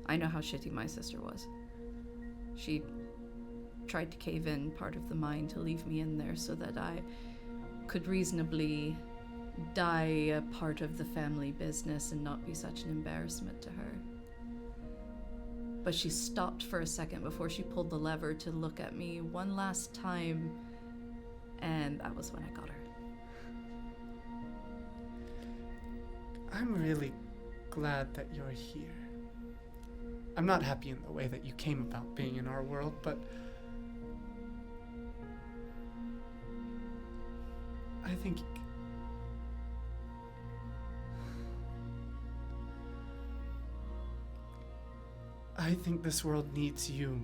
I know how shitty my sister was. She tried to cave in part of the mine to leave me in there so that I could reasonably die a part of the family business and not be such an embarrassment to her. But she stopped for a second before she pulled the lever to look at me one last time, and that was when I got her. I'm really glad that you're here. I'm not happy in the way that you came about being in our world, but I think this world needs you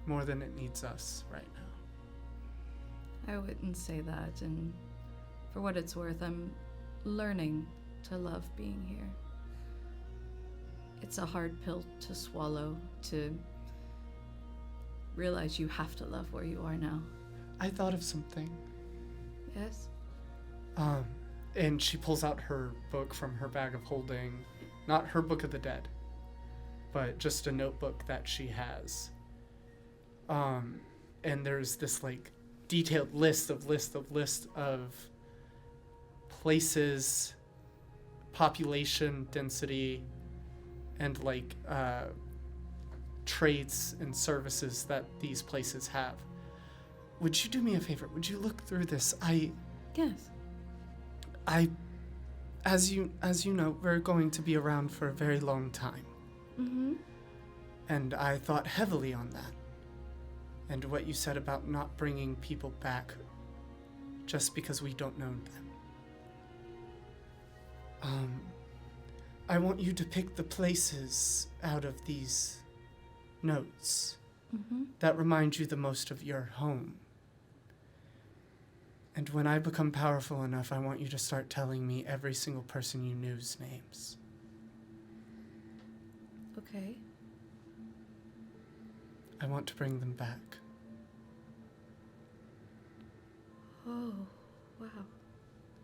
more than it needs us right now. I wouldn't say that, and for what it's worth, I'm learning to love being here. It's a hard pill to swallow, to realize you have to love where you are now. I thought of something. Yes? And she pulls out her book from her bag of holding. Not her Book of the Dead, but just a notebook that she has. And there's this like detailed list of places, population density, and like trades and services that these places have. Would you do me a favor? Would you look through this? Yes. As you know, we're going to be around for a very long time. Mm-hmm. And I thought heavily on that. And what you said about not bringing people back just because we don't know them. I want you to pick the places out of these notes that remind you the most of your home. And when I become powerful enough, I want you to start telling me every single person you knew's names. Okay. I want to bring them back. Oh, wow.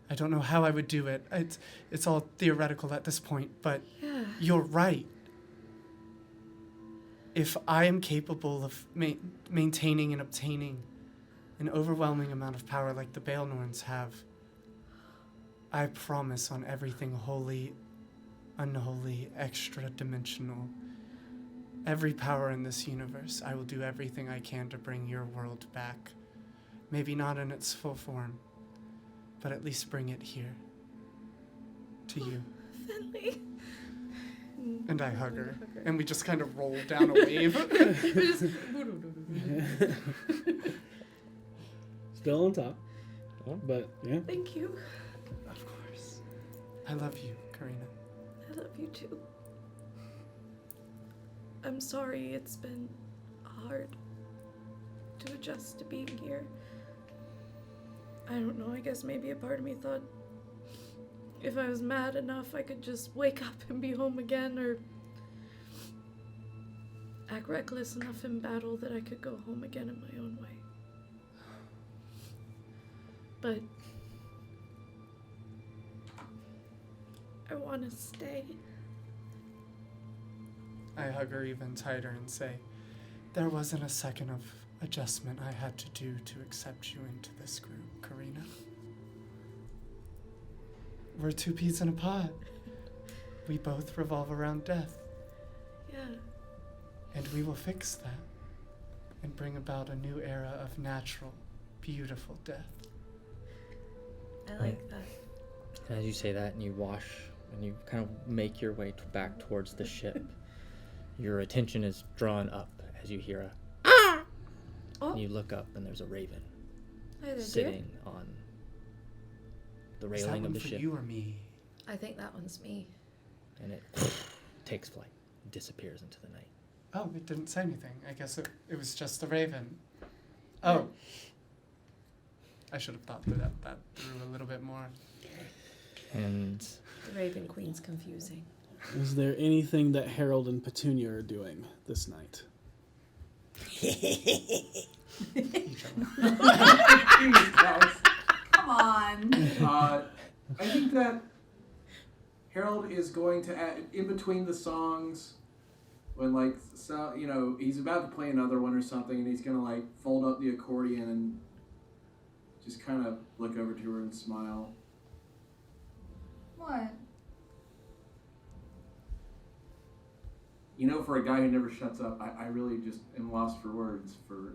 I don't know how I would do it. It's all theoretical at this point, but Yeah. you're right. If I am capable of maintaining and obtaining an overwhelming amount of power like the Baelnorns have, I promise on everything holy, unholy, extra-dimensional, every power in this universe, I will do everything I can to bring your world back. Maybe not in its full form, but at least bring it here. To you. Finley. And I hug her, and we just kind of roll down a wave. Still on top. But, yeah. Thank you. Of course. I love you, Karina. I love you too. I'm sorry it's been hard to adjust to being here. I don't know, I guess maybe a part of me thought if I was mad enough I could just wake up and be home again, or act reckless enough in battle that I could go home again in my own way. But I want to stay. I hug her even tighter and say, there wasn't a second of adjustment I had to do to accept you into this group, Karina. We're two peas in a pod. We both revolve around death. Yeah. And we will fix that and bring about a new era of natural, beautiful death. I like that. As you say that and you wash and you kind of make your way back towards the ship, your attention is drawn up as you hear a Oh. and you look up and there's a raven Hi there, dear. sitting on the Is that railing one of the for ship, you or me? I think that one's me. and it takes flight, disappears into the night. Oh, it didn't say anything. I guess it was just the raven. Oh. I should have thought that through a little bit more. And The Raven Queen's confusing. Is there anything that Harold and Petunia are doing this night? Come on. I think that Harold is going to add, in between the songs, when like he's about to play another one or something, and he's gonna like fold up the accordion and just kind of look over to her and smile. What? You know, for a guy who never shuts up, I really just am lost for words for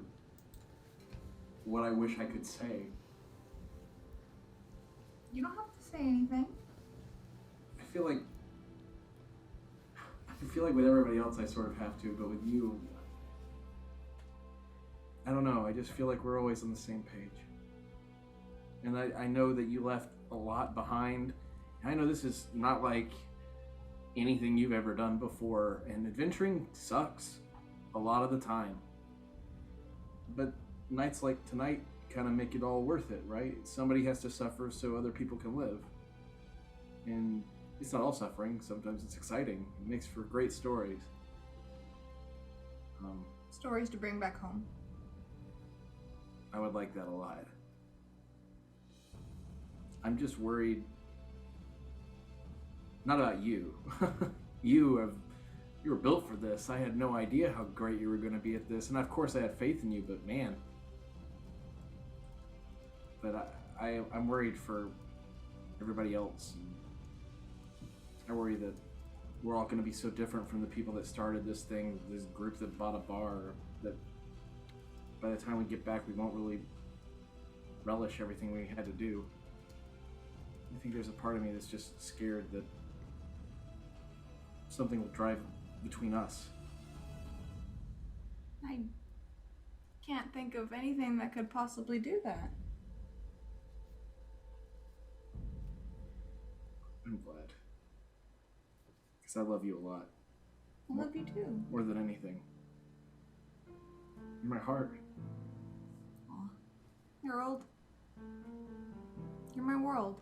what I wish I could say. You don't have to say anything. I feel like with everybody else I sort of have to, but with you, I don't know. I just feel like we're always on the same page. And I know that you left a lot behind. I know this is not like anything you've ever done before, and adventuring sucks a lot of the time. But nights like tonight kind of make it all worth it, right? Somebody has to suffer so other people can live. And it's not all suffering. Sometimes it's exciting. It makes for great stories. Stories to bring back home. I would like that a lot. I'm just worried, not about you. You were built for this. I had no idea how great you were going to be at this, and of course I had faith in you, but man. But I'm worried for everybody else. I worry that we're all going to be so different from the people that started this thing, this group that bought a bar, that by the time we get back we won't really relish everything we had to do. I think there's a part of me that's just scared that something will drive between us. I can't think of anything that could possibly do that. I'm glad. Because I love you a lot. I love you too. More than anything. You're my heart. Aw. Harold. You're my world.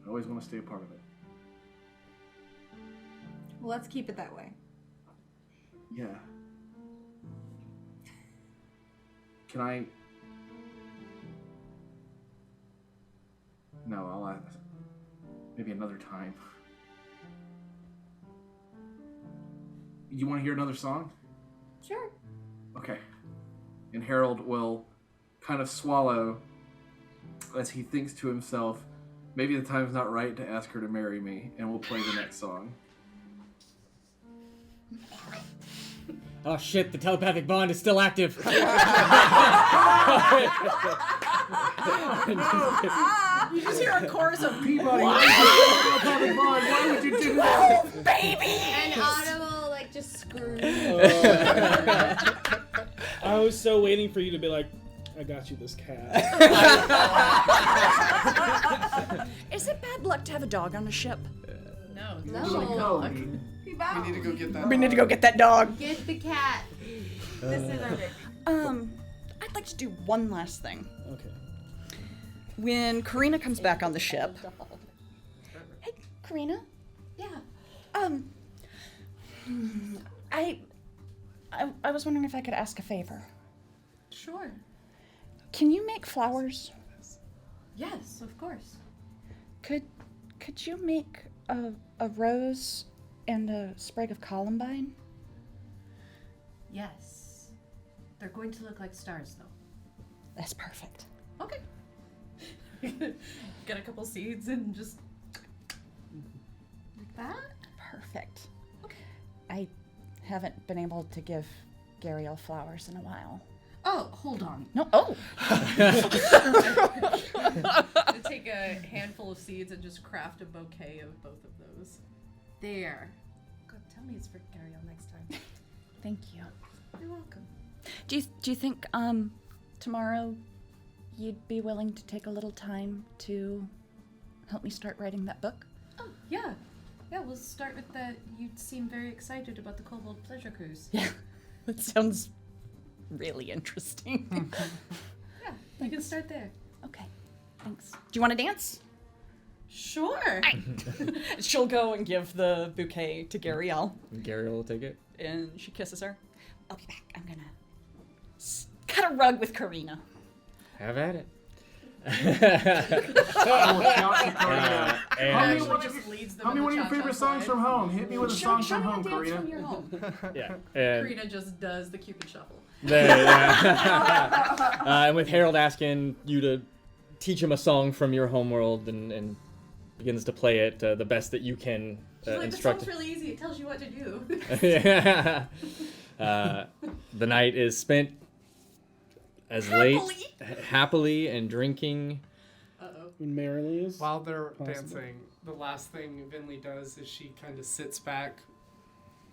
I always want to stay a part of it. Well, let's keep it that way. Yeah. Can I... No, I'll ask. Maybe another time. You want to hear another song? Sure. Okay. And Harold will kind of swallow as he thinks to himself, maybe the time's not right to ask her to marry me, and we'll play the next song. oh shit, the telepathic bond is still active. You just hear a chorus of Peabody, telepathic bond, why would you do that? An audible, like, just scream. I was so waiting for you to be like, I got you this cat. Is it bad luck to have a dog on a ship? No. No. Be back. We need to go get that. We need to go get that dog. Get the cat. This is our big. I'd like to do one last thing. Okay. When Karina comes back on the ship. Hey, Karina. Yeah. I was wondering if I could ask a favor. Sure. Can you make flowers? Yes, of course. Could you make a rose and a sprig of columbine? Yes. They're going to look like stars, though. That's perfect. Okay. Get a couple seeds and just Like that? Perfect. I haven't been able to give Gariel flowers in a while. Oh, hold on. No. Oh. to take a handful of seeds and just craft a bouquet of both of those. There. God, tell me it's for Gariel next time. Thank you. You're welcome. Do you think tomorrow you'd be willing to take a little time to help me start writing that book? Oh, yeah. Yeah, we'll start with that. You seem very excited about the Kobold Pleasure Cruise. Yeah, that sounds really interesting. Yeah, you can start there. Okay, thanks. Do you want to dance? Sure. She'll go and give the bouquet to Gariel, Gary will take it. and she kisses her. I'll be back. I'm gonna cut a rug with Karina. Have at it. Hum me And one just of leads them hum me in one the of your favorite cha-cha songs slide. from home. Hit me with a song from home, Karina. yeah, and Karina just does the Cupid shuffle. and with Harold asking you to teach him a song from your homeworld, and begins to play it the best that you can. She's like, the instruct. song's really easy. It tells you what to do. Yeah. The night is spent as late, happily and drinking. When merrily is. While they're Possible. dancing, the last thing Vinley does is she kind of sits back.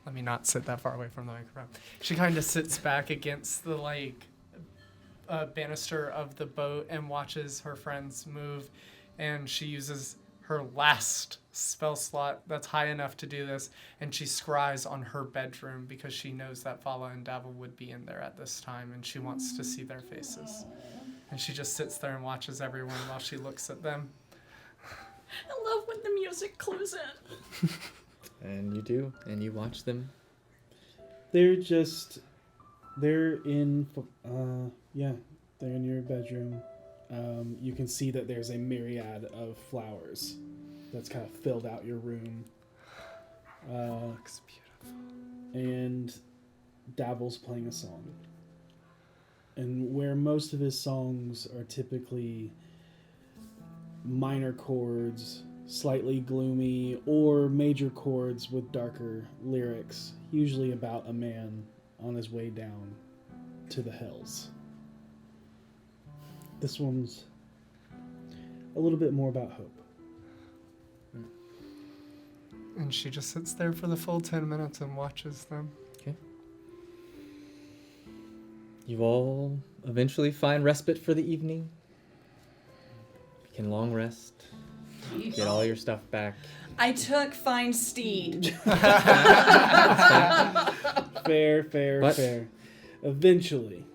Let me not sit that far away from the microphone. She kind of sits back against the banister of the boat and watches her friends move, and she uses her last spell slot that's high enough to do this, and she scries on her bedroom because she knows that Vala and Davil would be in there at this time, and she wants to see their faces. And she just sits there and watches everyone while she looks at them. I love when the music clues in. And you do, and you watch them. They're in your bedroom. You can see that there's a myriad of flowers that's kind of filled out your room. Looks beautiful. And Davil's playing a song. And where most of his songs are typically minor chords, slightly gloomy, or major chords with darker lyrics, usually about a man on his way down to the hills. This one's a little bit more about hope. And she just sits there for the full 10 minutes and watches them. You all eventually find respite for the evening. You can long rest. Get all your stuff back. I took Fine Steed. Fair. Eventually,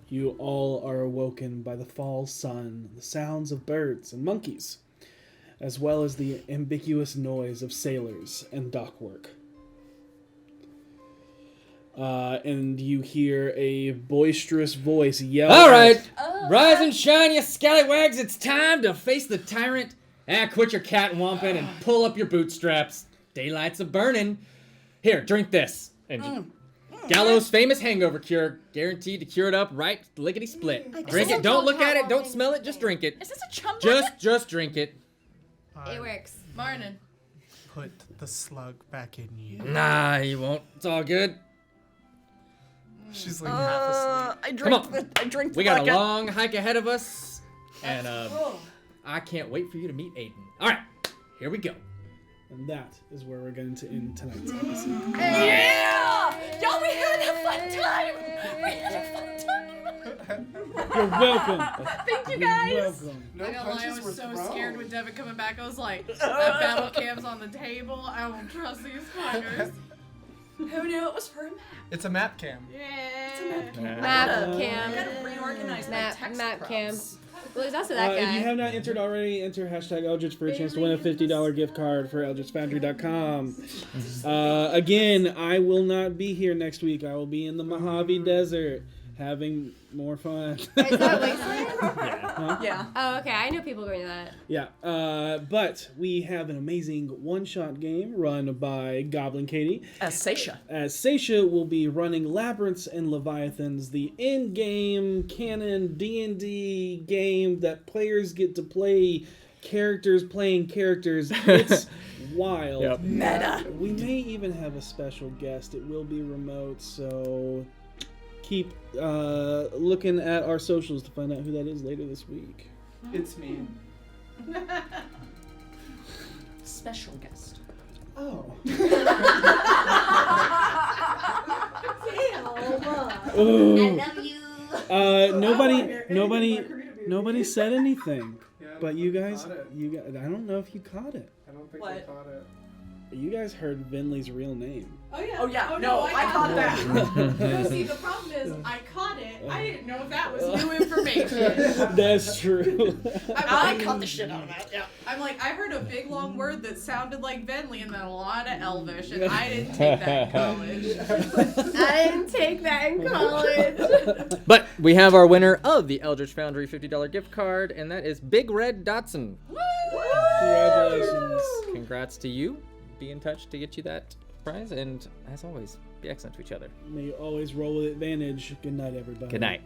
you all are awoken by the fall sun, the sounds of birds and monkeys, as well as the ambiguous noise of sailors and dock work. And you hear a boisterous voice yell. All right, rise and shine, you scallywags! It's time to face the tyrant. Quit your catwamping and pull up your bootstraps. Daylight's a burning. Here, drink this. And Gallows' famous hangover cure, guaranteed to cure it up right lickety split. Drink it. Don't look at it. Don't smell it. Just drink it. Is this a chum Just drink it. It works. Morning. Put the slug back in you. Nah, you won't. It's all good. She's like half asleep. I Come on. drink the We got a bucket. long hike ahead of us, and I can't wait for you to meet Aiden. All right, here we go. And that is where we're going to end tonight's episode. Yeah! Y'all, we had a fun time! We had a fun time! You're welcome. Thank you You're guys! welcome. No I gotta lie, I punches was were so thrown. scared with Devin coming back. I was like, that battle cam's on the table. I won't trust these fuckers. Who knew it was for a map? It's a map cam. Yeah. Map I cam. gotta reorganize my text Map cam. prompts. Well, there's also that If you guy. have not entered already, enter hashtag Eldritch for a chance to win a $50 gift card for EldritchFoundry.com. Again, I will not be here next week. I will be in the Mojave Desert having more fun. Is that Wasteland? Yeah. Oh, okay. I know people going to that. Yeah, but we have an amazing one-shot game run by Goblin Katie. As Seisha. As Seisha will be running Labyrinths and Leviathans, the in-game canon D&D game that players get to play characters playing characters. It's wild. Yep. Meta. We may even have a special guest. It will be remote, so keep looking at our socials to find out who that is later this week. It's me. Special guest. Oh. I Ooh. love you. Nobody Nobody said anything. Yeah, But you nobody guys, caught it. I don't know if you caught it. I don't think What? I caught it. You guys heard Vinley's real name. Oh yeah. Oh, yeah. Oh No, I caught that. No, see, the problem is I caught it. I didn't know if that was new information. That's true. I'm like, caught the shit out of that. Yeah. I'm like, I heard a big long word that sounded like Venley and then a lot of Elvish, and I didn't take that in college. I didn't take that in college. But we have our winner of the Eldritch Foundry $50 gift card, and that is Big Red Dotson. Congratulations. Congrats to you. Be in touch to get you that prize, and as always, be excellent to each other. May you always roll with advantage. Good night, everybody. Good night.